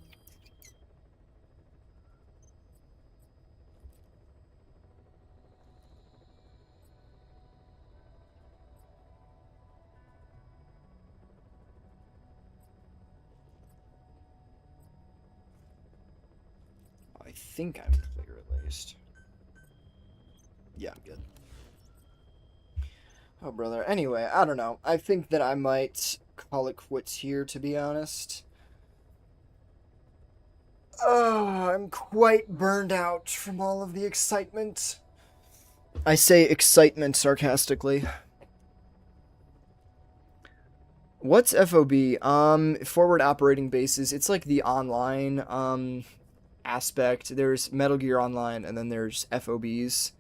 I think I'm clear at least. Yeah, I'm good. Oh, brother. Anyway, I don't know. I think that I might call it quits here, to be honest. Oh, I'm quite burned out from all of the excitement. I say excitement sarcastically. What's FOB? Forward operating bases. It's like the online aspect. There's Metal Gear Online, and then there's FOBs.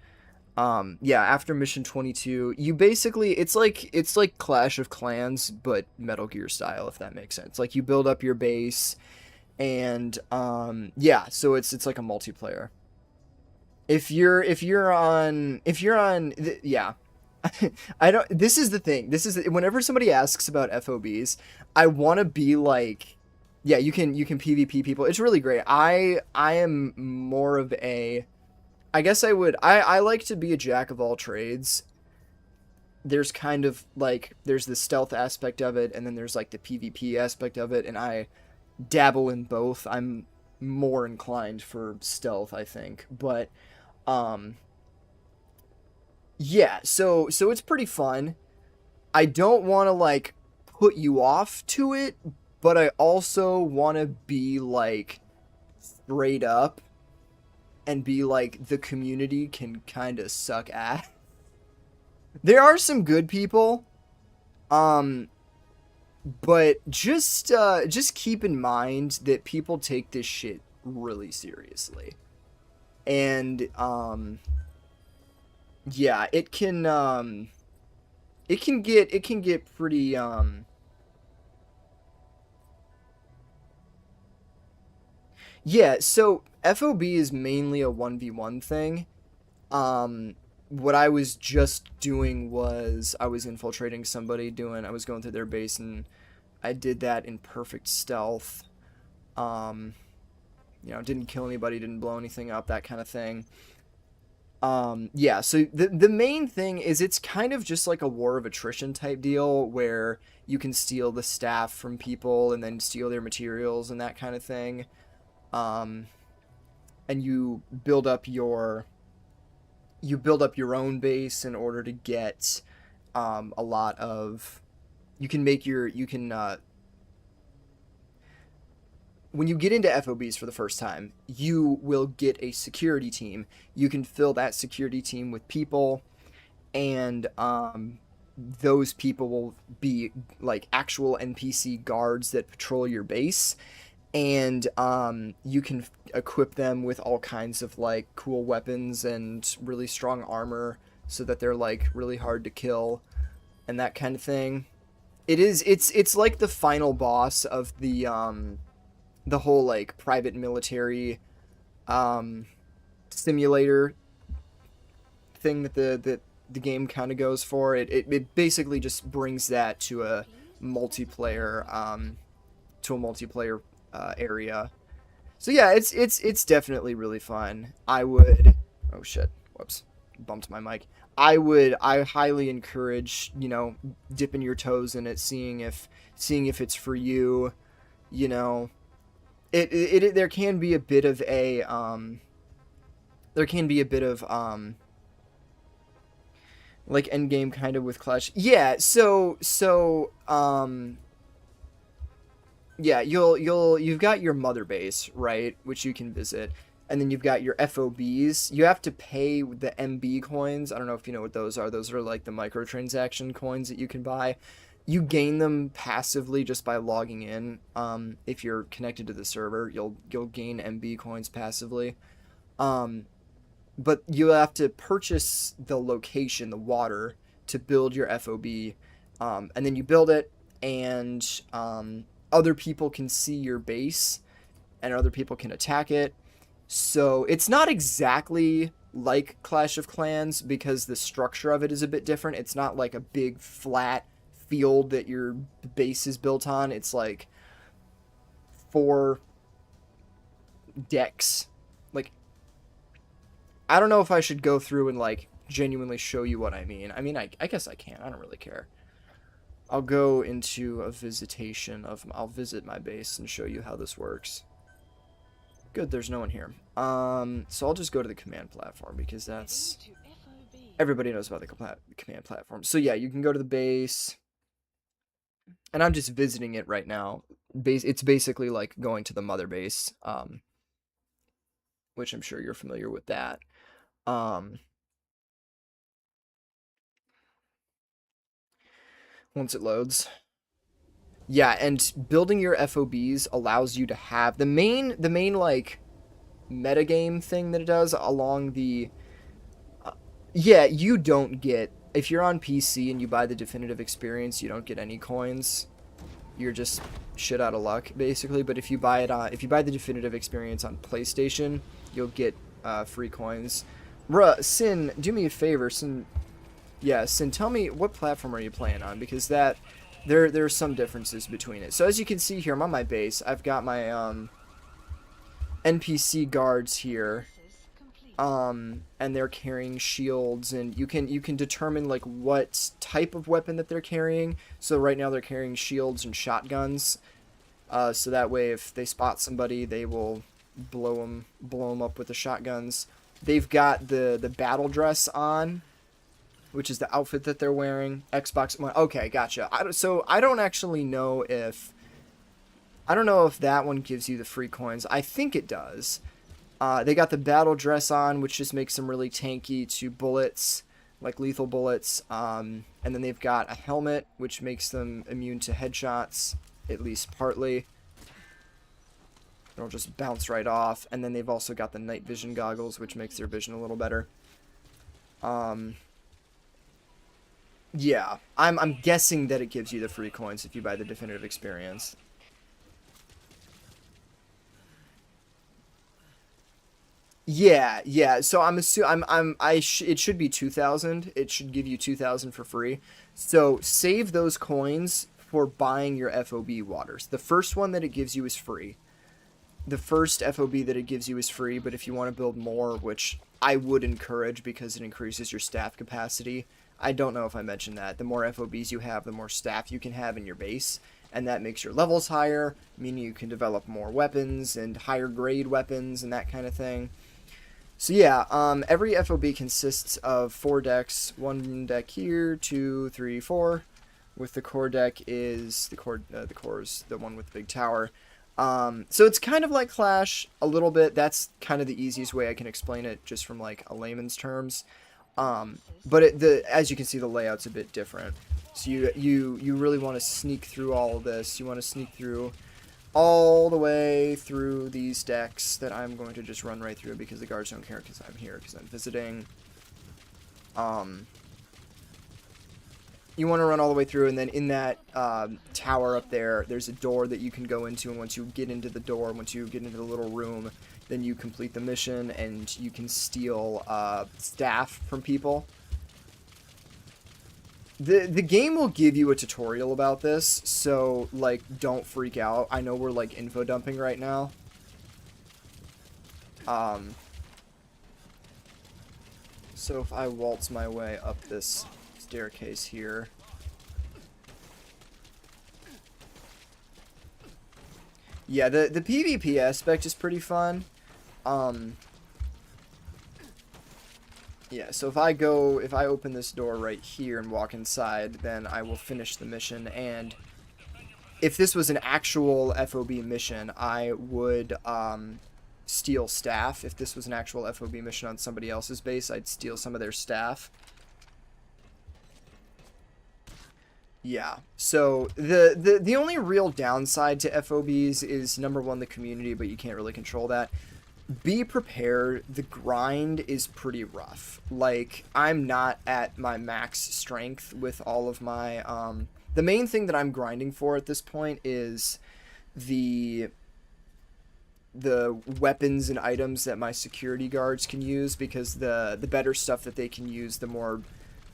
Yeah, after mission 22, you basically it's like Clash of Clans but Metal Gear style, if that makes sense. Like you build up your base and yeah, so it's like a multiplayer. Yeah. I don't this is the thing. Whenever somebody asks about FOBs, I want to be like, yeah, you can PvP people. It's really great. I am more of a I guess I like to be a jack of all trades. There's kind of like there's the stealth aspect of it, and then there's like the PvP aspect of it, and I dabble in both. I'm more inclined for stealth, I think. But um yeah, so it's pretty fun. I don't want to like put you off to it, but I also want to be like straight up and be like the community can kind of suck ass. There are some good people, um, but just keep in mind that people take this shit really seriously, and yeah, it can get pretty yeah. So FOB is mainly a 1v1 thing. Um, what I was just doing was I was infiltrating somebody I was going through their base and I did that in perfect stealth. Um, didn't kill anybody, didn't blow anything up, that kind of thing. Yeah, so the main thing is it's kind of just like a war of attrition type deal where you can steal the staff from people and then steal their materials and that kind of thing. Um, and you build up your own base in order to get a lot of you can make your you can when you get into FOBs for the first time, you will get a security team. You can fill that security team with people, and those people will be like actual NPC guards that patrol your base, and you can equip them with all kinds of like cool weapons and really strong armor so that they're like really hard to kill and that kind of thing. It's like the final boss of the whole like private military um simulator thing that the game kind of goes for. It basically just brings that multiplayer to a multiplayer area. So yeah, it's definitely really fun. Oh shit, whoops, bumped my mic. I highly encourage, dipping your toes in it, seeing if it's for you, you know. There can be a bit of like end game kind of with Clash. Yeah, yeah, you've got your mother base, right, which you can visit, and then you've got your FOBs. You have to pay the MB coins. I don't know if you know what those are. Those are like the microtransaction coins that you can buy. You gain them passively just by logging in. If you're connected to the server, you'll gain MB coins passively. But you have to purchase the location, the water, to build your FOB, and then you build it, and other people can see your base, and other people can attack it. So it's not exactly like Clash of Clans because the structure of it is a bit different. It's not like a big flat field that your base is built on. It's like 4 decks. Like, I don't know if I should go through and like genuinely show you what I mean. I guess I can. I don't really care. I'll go into a visitation I'll visit my base and show you how this works. Good, there's no one here. So I'll just go to the command platform because that's everybody knows about the command platform. So yeah, you can go to the base, and I'm just visiting it right now. It's basically like going to the mother base, which I'm sure you're familiar with that. Once it loads. Yeah, and building your FOBs allows you to have the main like metagame thing that it does along the Yeah, you don't get, if you're on PC and you buy the definitive experience, you don't get any coins. You're just shit out of luck, basically. But if you buy it on, if you buy the definitive experience on PlayStation, you'll get free coins. Bruh, Sin, do me a favor, Sin. Yeah, Sin, tell me what platform are you playing on, because there are some differences between it. So as you can see here, I'm on my base. I've got my NPC guards here. And they're carrying shields, and you can determine like what type of weapon that they're carrying. So right now they're carrying shields and shotguns, so that way if they spot somebody, they will blow them up with the shotguns. They've got the battle dress on, which is the outfit that they're wearing. Xbox One. Okay, gotcha. I don't actually know if that one gives you the free coins. I think it does. They got the battle dress on, which just makes them really tanky to bullets, like lethal bullets. And then they've got a helmet, which makes them immune to headshots, at least partly. It'll just bounce right off. And then they've also got the night vision goggles, which makes their vision a little better. Yeah, I'm guessing that it gives you the free coins if you buy the definitive experience. Yeah. So I'm assuming it should be 2,000. It should give you 2,000 for free. So save those coins for buying your FOB waters. The first one that it gives you is free. The first FOB that it gives you is free, but if you want to build more, which I would encourage because it increases your staff capacity. I don't know if I mentioned that. The more FOBs you have, the more staff you can have in your base, and that makes your levels higher, meaning you can develop more weapons and higher grade weapons and that kind of thing. So yeah, every FOB consists of 4 decks. One deck here, 2, 3, 4. With the core deck is the core's the one with the big tower. So it's kind of like Clash a little bit. That's kind of the easiest way I can explain it, just from like a layman's terms. But as you can see, the layout's a bit different. So you really want to sneak through all of this. You want to sneak through all the way through these decks that I'm going to just run right through because the guards don't care because I'm here, because I'm visiting. You want to run all the way through, and then in that tower up there, there's a door that you can go into, and once you get into the door, once you get into the little room, then you complete the mission, and you can steal staff from people. The game will give you a tutorial about this, so, like, don't freak out. I know we're, like, info dumping right now. So if I waltz my way up this staircase here. Yeah, the PvP aspect is pretty fun. Yeah, so if I open this door right here and walk inside, then I will finish the mission. And if this was an actual FOB mission, I would steal staff. If this was an actual FOB mission on somebody else's base, I'd steal some of their staff. Yeah, so the only real downside to FOBs is, number one, the community, but you can't really control that. Be prepared, the grind is pretty rough. Like, I'm not at my max strength with all of my, the main thing that I'm grinding for at this point is the weapons and items that my security guards can use, because the better stuff that they can use, the more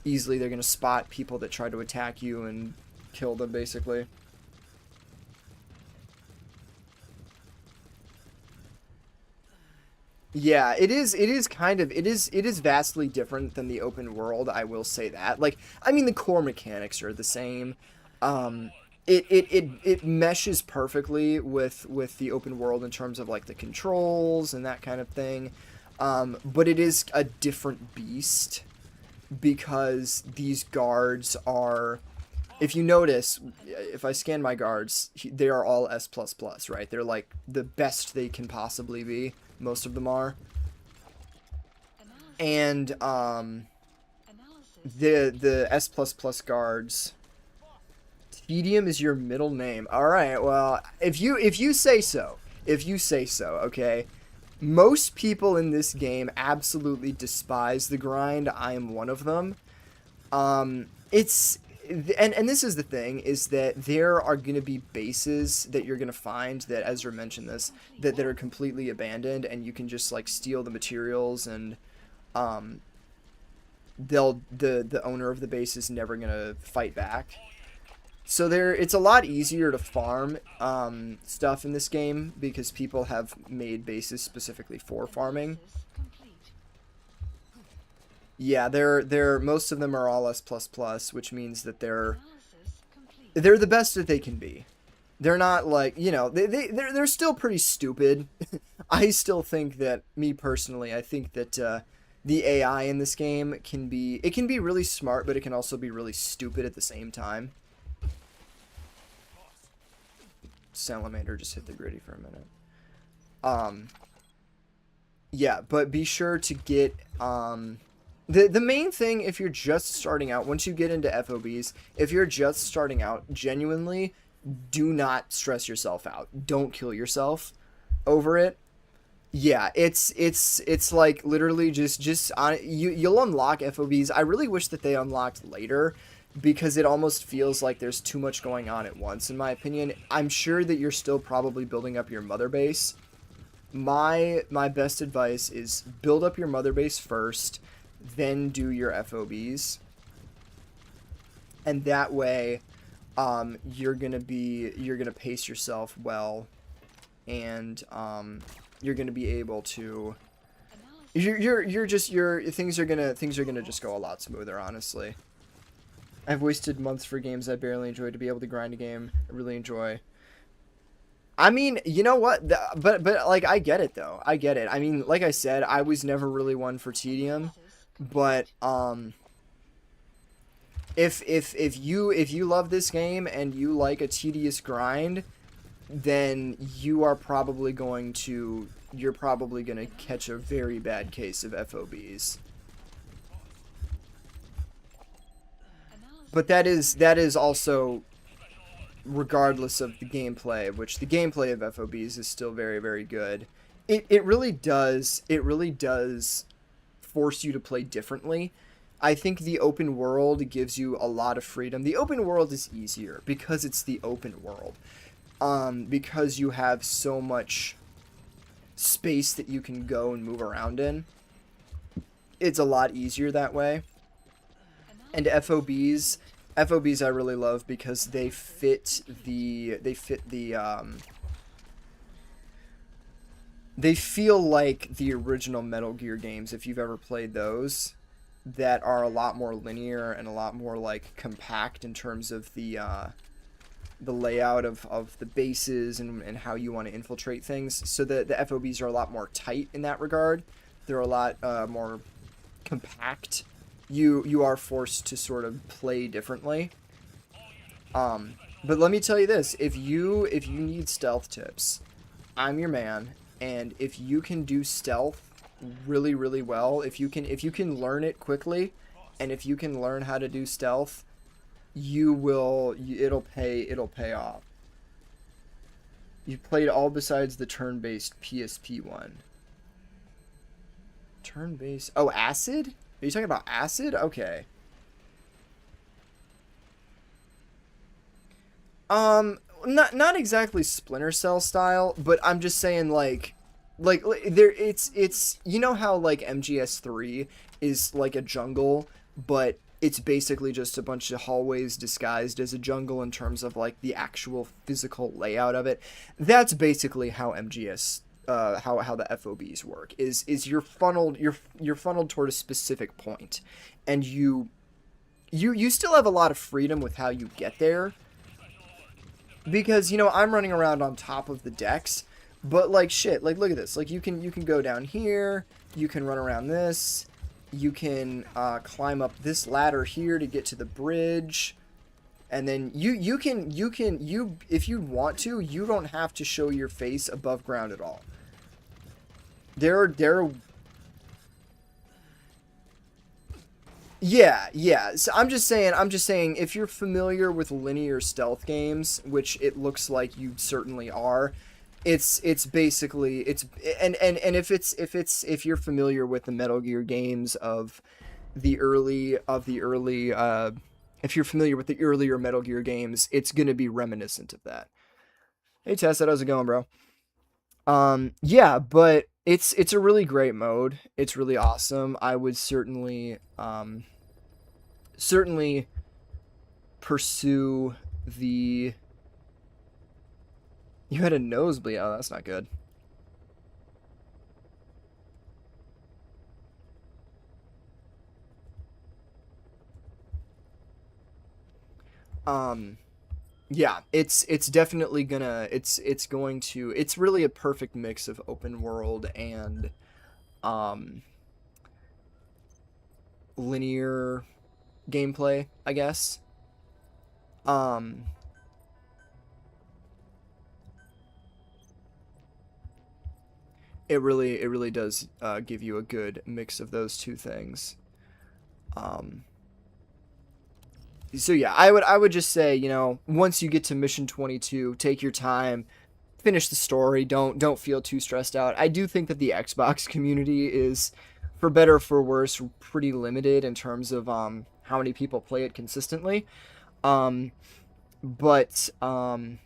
easily they're going to spot people that try to attack you and kill them, basically. Yeah, it is vastly different than the open world, I will say that. Like, I mean, the core mechanics are the same. It meshes perfectly with the open world in terms of, like, the controls and that kind of thing. But it is a different beast, because these guards are, if you notice, if I scan my guards, they are all S++, right? They're like the best they can possibly be. Most of them are. And the S++ guards, Tedium is your middle name. All right, well, if you say so, okay. Most people in this game absolutely despise the grind. I am one of them. It's and this is the thing, is that there are going to be bases that you're going to find that, Ezra mentioned this, that are completely abandoned, and you can just like steal the materials, and the owner of the base is never going to fight back. So it's a lot easier to farm stuff in this game because people have made bases specifically for farming. Analysis complete. Yeah, they're most of them are all S++, which means that they're Analysis complete. the best that they can be. They're not like, you know, they're still pretty stupid. I still think that, me personally, I think that the AI in this game can be really smart, but it can also be really stupid at the same time. Salamander just hit the gritty for a minute. Yeah, but be sure to get the main thing, if you're just starting out, once you get into FOBs, if you're just starting out, genuinely do not stress yourself out. Don't kill yourself over it. Yeah, it's like literally just on you'll unlock FOBs. I really wish that they unlocked later, because it almost feels like there's too much going on at once, in my opinion. I'm sure that you're still probably building up your mother base. My best advice is build up your mother base first, then do your FOBs. And that way, you're gonna pace yourself well, and you're gonna be able to. Things are gonna just go a lot smoother, honestly. I've wasted months for games I barely enjoy. To be able to grind a game I really enjoy. I mean, you know what? But like, I get it though. I get it. I mean, like I said, I was never really one for tedium, but if you love this game and you like a tedious grind, then you're probably going to catch a very bad case of FOBs. But that is also regardless of the gameplay, which the gameplay of FOBs is still very, very good. It really does force you to play differently. I think the open world gives you a lot of freedom. The open world is easier because it's the open world. Because you have so much space that you can go and move around in. It's a lot easier that way. And FOBs I really love because they feel like the original Metal Gear games, if you've ever played those, that are a lot more linear and a lot more like compact in terms of the layout of the bases and how you want to infiltrate things. So the FOBs are a lot more tight in that regard. They're a lot more compact. You are forced to sort of play differently. But let me tell you this, if you need stealth tips, I'm your man. And if you can do stealth really, really well, if you can learn it quickly, and if you can learn how to do stealth, it'll pay off. You've played all besides the turn-based PSP one. Turn-based, oh, Acid? Are you talking about Acid? Okay. Not exactly Splinter Cell style, but I'm just saying like there it's you know how like MGS3 is like a jungle, but it's basically just a bunch of hallways disguised as a jungle in terms of like the actual physical layout of it. That's basically how MGS how the FOBs work, is you're funneled toward a specific point, and you still have a lot of freedom with how you get there, because, you know, I'm running around on top of the decks, but like shit, like look at this, like you can go down here, you can run around this, you can climb up this ladder here to get to the bridge. And then you if you want to, you don't have to show your face above ground at all. Yeah. So I'm just saying, if you're familiar with linear stealth games, which it looks like you certainly are, It's basically it's and if you're familiar with the Metal Gear games of the early if you're familiar with the earlier Metal Gear games, it's gonna be reminiscent of that. Hey Tessa, how's it going, bro? Yeah, but it's a really great mode. It's really awesome. I would certainly pursue the. You had a nosebleed. Oh, that's not good. Um, yeah, it's definitely gonna it's going to it's really a perfect mix of open world and um linear gameplay, I guess. Um, it really does give you a good mix of those two things. Um, so yeah, I would just say, once you get to mission 22, take your time, finish the story. Don't feel too stressed out. I do think that the Xbox community is, for better or for worse, pretty limited in terms of how many people play it consistently. Um, but oh,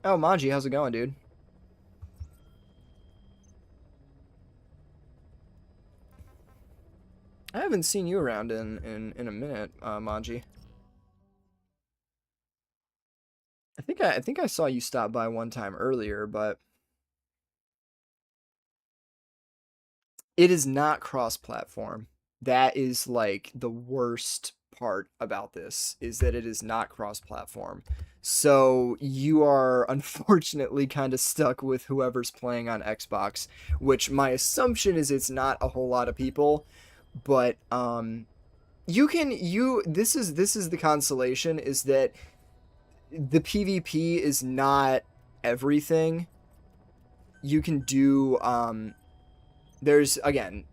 Manji, how's it going, dude? I haven't seen you around in a minute, Manji. I think I saw you stop by one time earlier, but it is not cross-platform. That is like the worst part about this, is that it is not cross-platform. So you are unfortunately kind of stuck with whoever's playing on Xbox, which my assumption is it's not a whole lot of people, but this is the consolation, is that the PvP is not everything. You can do there's, again,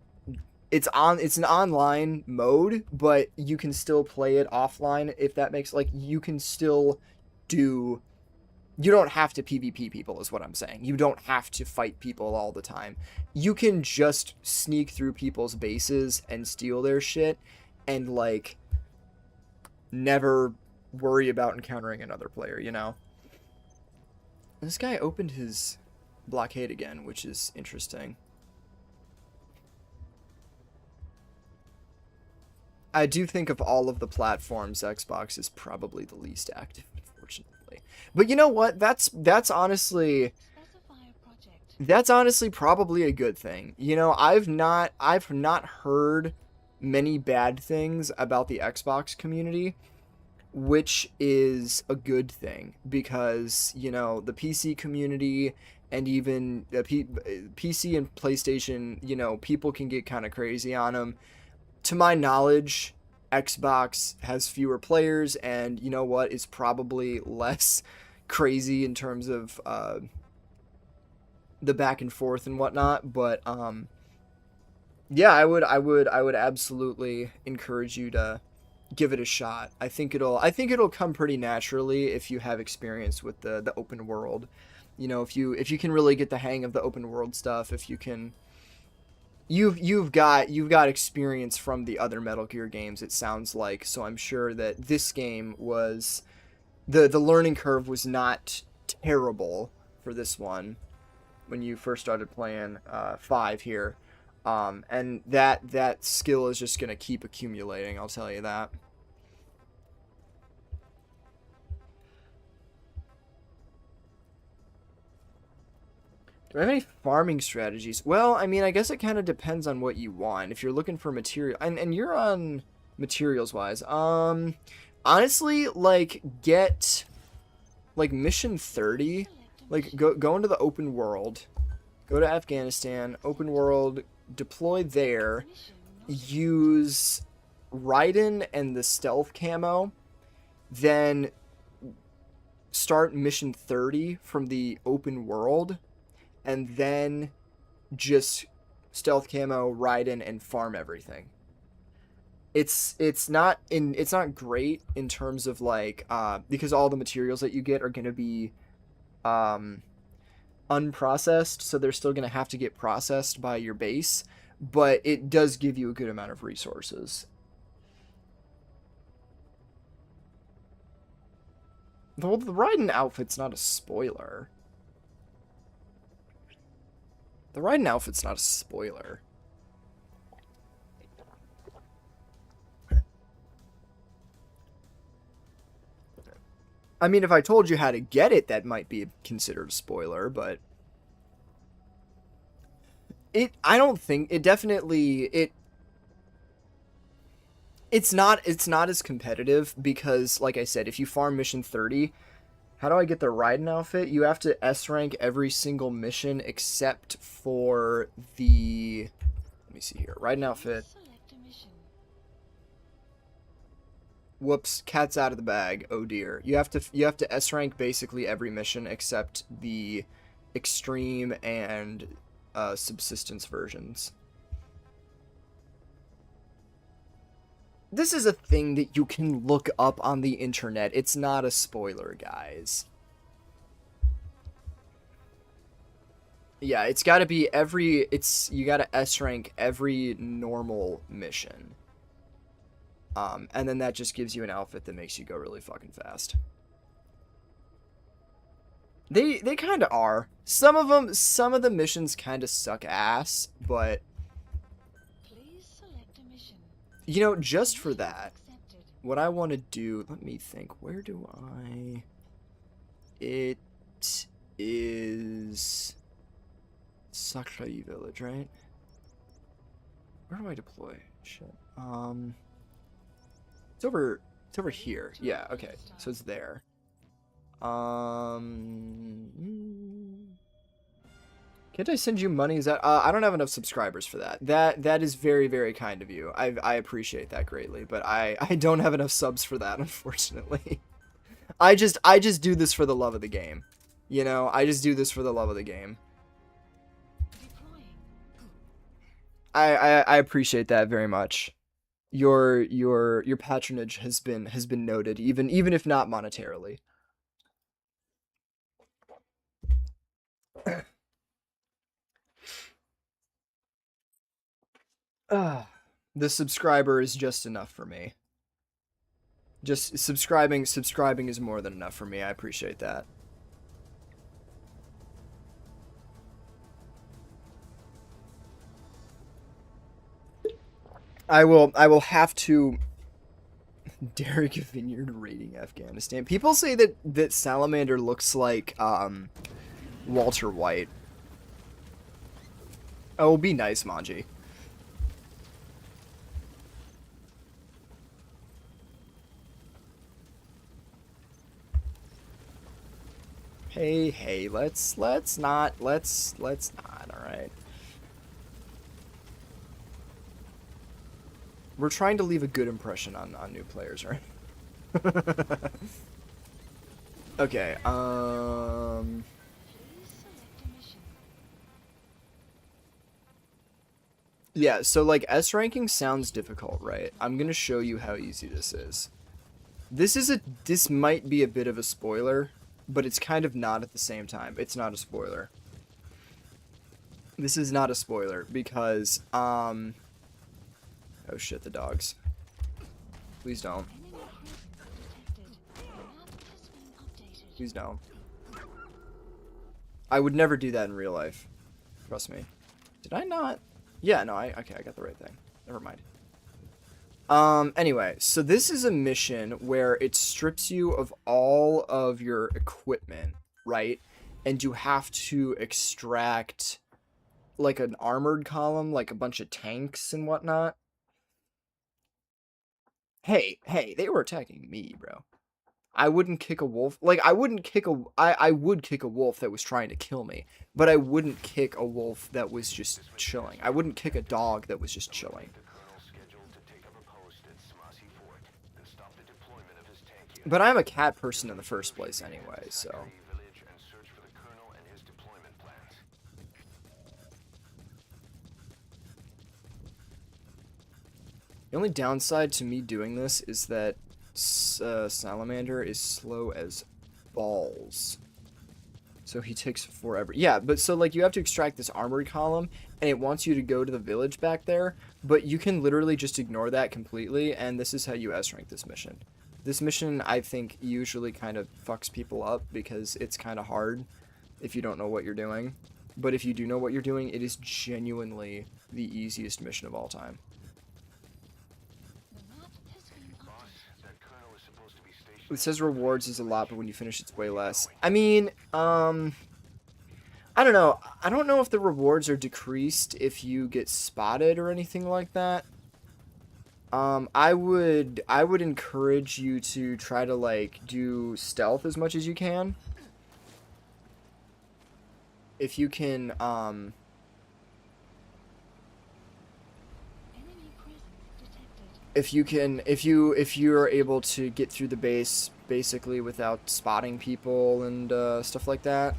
it's an online mode, but you can still play it offline, if that makes, like, you can still do, you don't have to PvP people, is what I'm saying. You don't have to fight people all the time. You can just sneak through people's bases and steal their shit and, like, never worry about encountering another player. This guy opened his blockade again, which is interesting. I do think of all of the platforms, Xbox is probably the least active, unfortunately. But you know what? That's honestly probably a good thing. I've not heard many bad things about the Xbox community, which is a good thing, because the PC community and even the PC and PlayStation, people can get kind of crazy on them. To my knowledge, Xbox has fewer players, and you know what, is probably less crazy in terms of the back and forth and whatnot. But yeah, I would absolutely encourage you to give it a shot. I think it'll come pretty naturally if you have experience with the open world. If you can really get the hang of the open world stuff, if you can, you've got experience from the other Metal Gear games, it sounds like. So I'm sure that this game was, the learning curve was not terrible for this one when you first started playing 5 here. And that skill is just gonna keep accumulating, I'll tell you that. Do I have any farming strategies? Well, I mean, I guess it kind of depends on what you want. If you're looking for material, and you're on materials wise, honestly, like, get like mission 30, like, go into the open world, go to Afghanistan, open world, deploy there, use Raiden and the stealth camo, then start mission 30 from the open world, and then just stealth camo, Raiden, and farm everything. it's not great in terms of like because all the materials that you get are going to be unprocessed, so they're still going to have to get processed by your base, but it does give you a good amount of resources. Well, the Raiden outfit's not a spoiler. The Raiden outfit's not a spoiler. I mean, if I told you how to get it, that might be considered a spoiler, but I don't think it definitely it's not as competitive because, like I said, if you farm mission 30, how do I get the Raiden outfit? You have to S rank every single mission except for the, let me see here, Raiden outfit. Select a mission. Whoops, cat's out of the bag. Oh dear. You have to S rank basically every mission except the extreme and subsistence versions. This is a thing that you can look up on the internet. It's not a spoiler, guys. Yeah, it's got to be you got to S rank every normal mission. And then that just gives you an outfit that makes you go really fucking fast. They kind of are. Some of the missions kind of suck ass, but Please select a mission. you know, just for Mission that, accepted. what I want to do, let me think, where do I... It is Sakurai Village, right? Where do I deploy? Shit. It's over here. Yeah, okay. So it's there. Can't I send you money? Is that I don't have enough subscribers for that. That is very, very kind of you. I appreciate that greatly, but I don't have enough subs for that, unfortunately. I just do this for the love of the game. You know, I just do this for the love of the game. Deploying. I appreciate that very much. Your patronage has been noted, even if not monetarily. The subscriber is just enough for me. Just subscribing is more than enough for me. I appreciate that. I will have to Derek Vineyard raiding Afghanistan. People say that Salamander looks like Walter White. Oh, be nice, Manji. Hey, let's not, all right? We're trying to leave a good impression on new players, right? Okay, Please select a mission. yeah, so like S ranking sounds difficult, right? I'm gonna show you how easy this is. This might be a bit of a spoiler, but it's kind of not at the same time. It's not a spoiler. This is not a spoiler because oh shit, the dogs. Please don't. Enemy group detected. The map has been updated. Please don't. I would never do that in real life. Trust me. Did I not? Yeah, no, okay, I got the right thing. Never mind. Anyway, so this is a mission where it strips you of all of your equipment, right? And you have to extract like an armored column, like a bunch of tanks and whatnot. Hey, they were attacking me, bro. I wouldn't kick a wolf. Like, I would kick a wolf that was trying to kill me, but I wouldn't kick a wolf that was just chilling. I wouldn't kick a dog that was just chilling. But I'm a cat person in the first place anyway, so. The only downside to me doing this is that Salamander is slow as balls. So he takes forever. Yeah, but so like you have to extract this armory column and it wants you to go to the village back there, but you can literally just ignore that completely, and this is how you S-rank this mission. This mission, I think, usually kind of fucks people up because it's kind of hard if you don't know what you're doing. But if you do know what you're doing, it is genuinely the easiest mission of all time. The map has been updated. That colonel is supposed to be stationed. It says rewards is a lot, but when you finish, it's way less. I mean, I don't know. I don't know if the rewards are decreased if you get spotted or anything like that. I would encourage you to try to like do stealth as much as you can. If you can, Enemy presence detected. if you're able to get through the base basically without spotting people and stuff like that.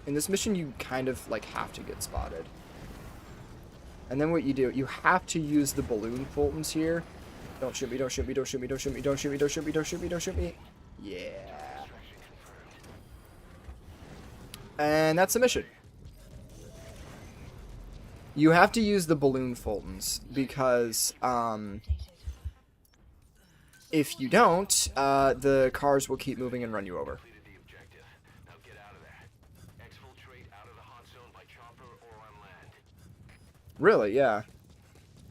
In this mission, you kind of like have to get spotted. And then what you do, you have to use the balloon Fultons here. Don't shoot me, don't shoot me, don't shoot me, don't shoot me, don't shoot me, don't shoot me, don't shoot me, don't shoot me. Yeah. And that's the mission. You have to use the balloon Fultons because if you don't, the cars will keep moving and run you over. Completed the objective. Now get out of there. Exfiltrate out of the hot zone by chopper or on land. Really, yeah.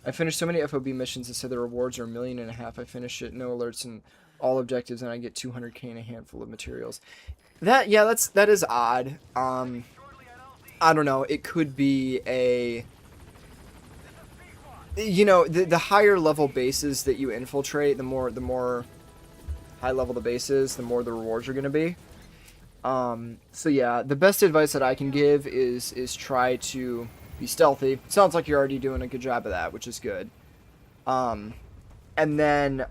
I finished so many FOB missions that said the rewards are $1.5 million. I finished it, no alerts and all objectives, and I get 200k and a handful of materials. That is odd. I don't know. It could be a, you know, the higher level bases that you infiltrate, the more high level the base is, the more the rewards are going to be. So yeah, the best advice that I can give is try to be stealthy. Sounds like you're already doing a good job of that, which is good. And then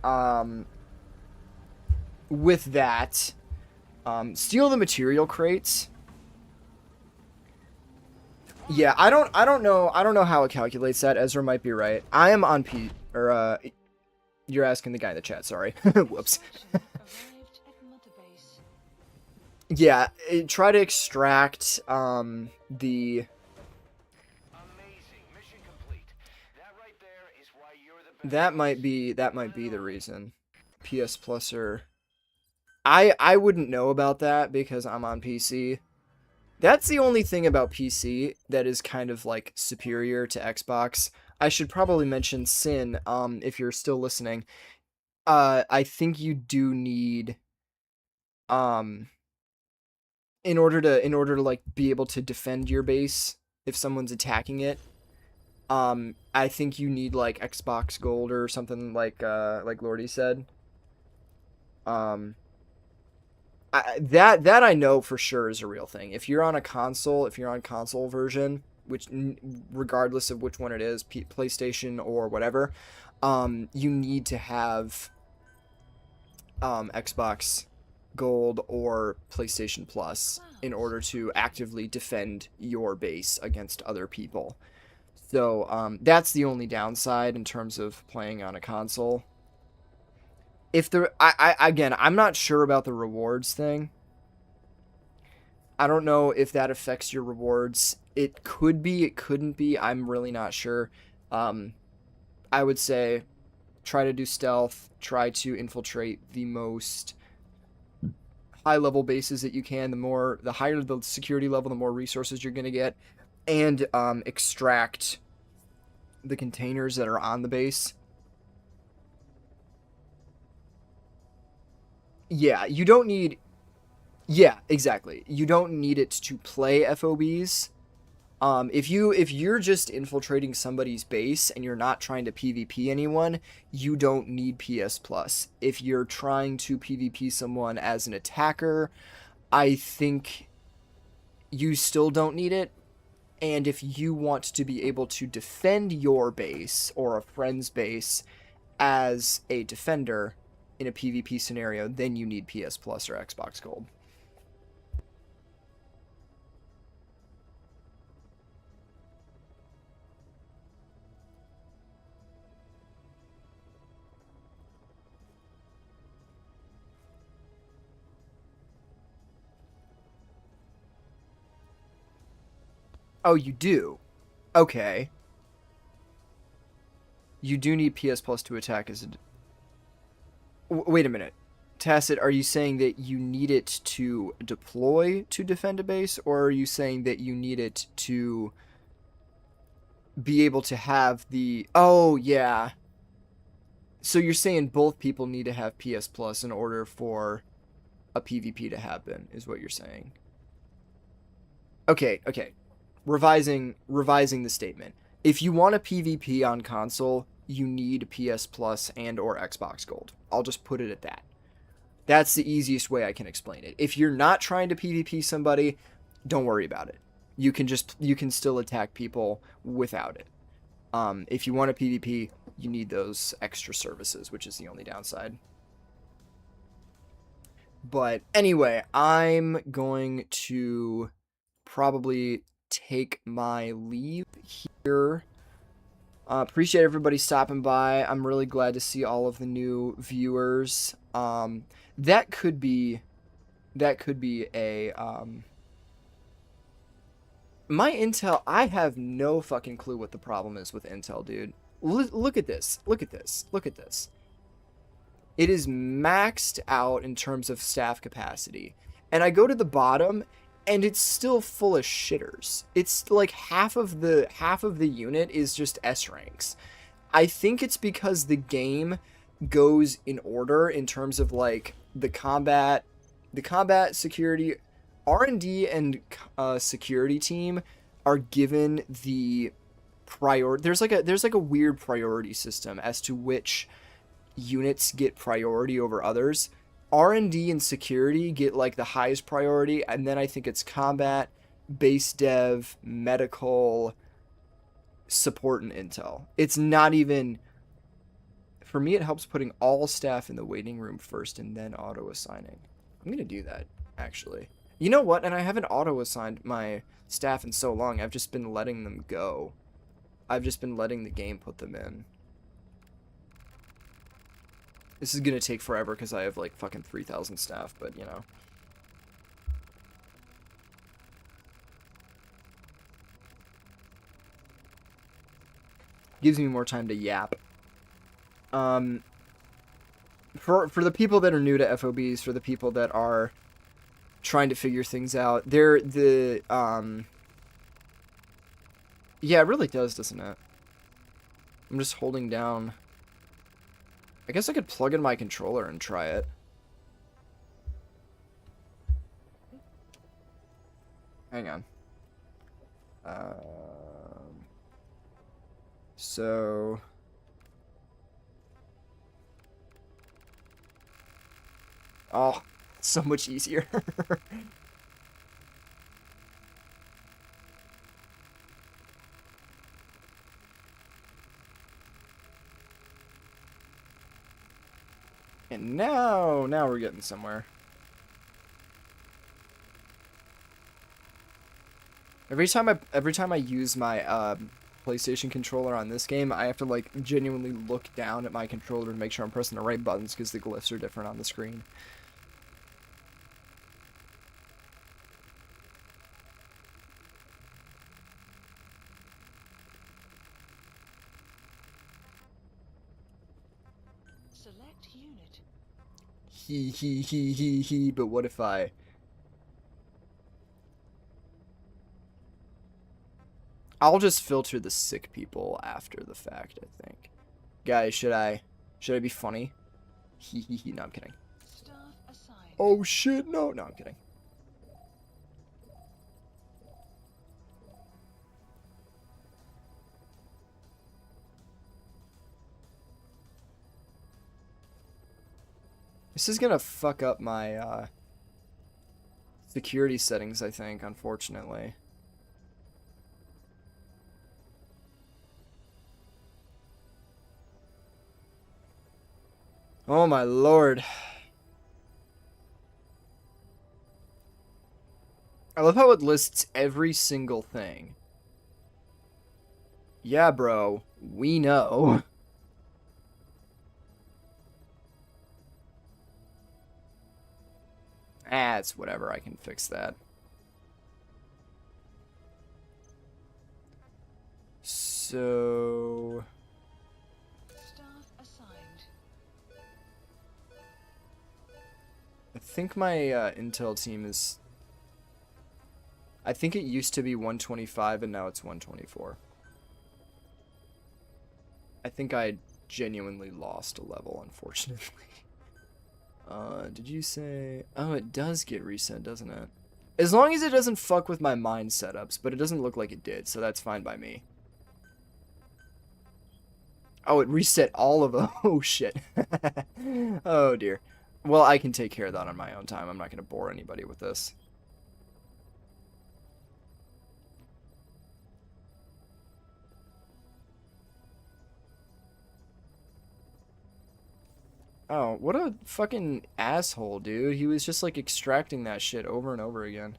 with that, steal the material crates. Yeah, I don't know how it calculates that. Ezra might be right. I am on you're asking the guy in the chat, sorry. Whoops. Arrived at Mother Base. Yeah, try to extract the Amazing. Mission complete. That right there is why you're the best. that might be the reason. PS Plus or I wouldn't know about that because I'm on PC. That's the only thing about PC that is kind of like superior to Xbox. I should probably mention Sin, if you're still listening. I think you do need, in order to like be able to defend your base if someone's attacking it. I think you need like Xbox Gold or something like Lordy said. That I know for sure is a real thing. If you're on console version, which regardless of which one it is, PlayStation or whatever, you need to have Xbox Gold or PlayStation Plus in order to actively defend your base against other people. So that's the only downside in terms of playing on a console. If again, I'm not sure about the rewards thing. I don't know if that affects your rewards. It could be, it couldn't be. I'm really not sure. I would say try to do stealth, try to infiltrate the most high level bases that you can. The higher the security level, the more resources you're going to get, and extract the containers that are on the base. Yeah, you don't need... Yeah, exactly. You don't need it to play FOBs. If you're just infiltrating somebody's base and you're not trying to PvP anyone, you don't need PS Plus. If you're trying to PvP someone as an attacker, I think you still don't need it. And if you want to be able to defend your base or a friend's base as a defender in a PvP scenario, then you need PS Plus or Xbox Gold. Oh, you do? Okay. You do need PS Plus to attack as a... Wait a minute. Tacit, are you saying that you need it to deploy to defend a base, or are you saying that you need it to be able to have the... Oh, yeah. So you're saying both people need to have PS Plus in order for a PvP to happen, is what you're saying. Okay, okay. Revising the statement. If you want a PvP on console, you need PS Plus and or Xbox Gold. I'll just put it at that. That's the easiest way I can explain it. If you're not trying to PvP somebody, don't worry about it. You can still attack people without it. If you want a PvP, you need those extra services, which is the only downside. But anyway, I'm going to probably take my leave here. Appreciate everybody stopping by. I'm really glad to see all of the new viewers. That could be a my Intel. I have no fucking clue what the problem is with Intel, dude. Look at this. Look at this. Look at this. It is maxed out in terms of staff capacity. And I go to the bottom and it's still full of shitters. It's like half of the unit is just S ranks. I think it's because the game goes in order in terms of like the combat security, R&D and security team are given the priority. There's like a weird priority system as to which units get priority over others. R&D and security get like the highest priority, and then I think it's combat, base dev, medical, support, and intel. It's not even... For me, it helps putting all staff in the waiting room first and then auto-assigning. I'm going to do that, actually. You know what? And I haven't auto-assigned my staff in so long. I've just been letting them go. I've just been letting the game put them in. This is going to take forever because I have like fucking 3,000 staff, but you know. Gives me more time to yap. For the people that are new to FOBs, for the people that are trying to figure things out, yeah, it really does, doesn't it? I'm just holding down. I guess I could plug in my controller and try it. Hang on. So... Oh, so much easier. And now we're getting somewhere. Every time I use my PlayStation controller on this game, I have to like genuinely look down at my controller to make sure I'm pressing the right buttons because the glyphs are different on the screen. Select unit. He, but what if I'll just filter the sick people after the fact, I think. Guys, should I be funny? No, I'm kidding. Staff assigned. Oh shit, no, I'm kidding. This is gonna fuck up my security settings, I think, unfortunately. Oh my lord. I love how it lists every single thing. Yeah, bro, we know. It's whatever, I can fix that. So Staff assigned. I think my intel team is. I think it used to be 125 and now it's 124. I think I genuinely lost a level, unfortunately. Did you say... Oh, it does get reset, doesn't it? As long as it doesn't fuck with my mine setups, but it doesn't look like it did, so that's fine by me. Oh, it reset all of them. Oh, shit. Oh, dear. Well, I can take care of that on my own time. I'm not going to bore anybody with this. Oh, what a fucking asshole, dude. He was just like extracting that shit over and over again.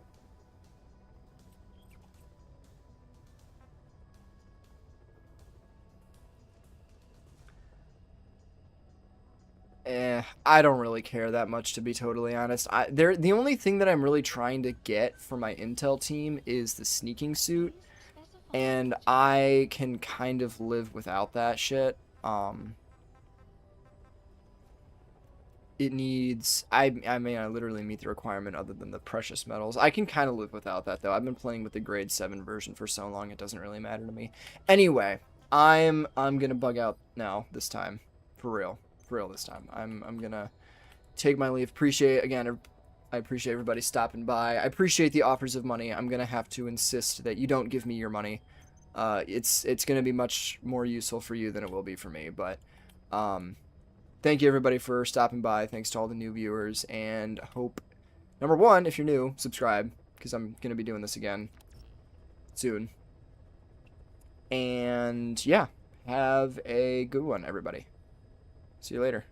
I don't really care that much, to be totally honest. The only thing that I'm really trying to get for my intel team is the sneaking suit, and I can kind of live without that shit. It needs... I mean, I literally meet the requirement other than the precious metals. I can kind of live without that, though. I've been playing with the grade 7 version for so long, it doesn't really matter to me. Anyway, I'm gonna bug out now, this time. For real. For real this time. I'm gonna take my leave. I appreciate everybody stopping by. I appreciate the offers of money. I'm gonna have to insist that you don't give me your money. It's gonna be much more useful for you than it will be for me, but... Thank you, everybody, for stopping by. Thanks to all the new viewers, and hope, number one, if you're new, subscribe, because I'm going to be doing this again soon. And, yeah, have a good one, everybody. See you later.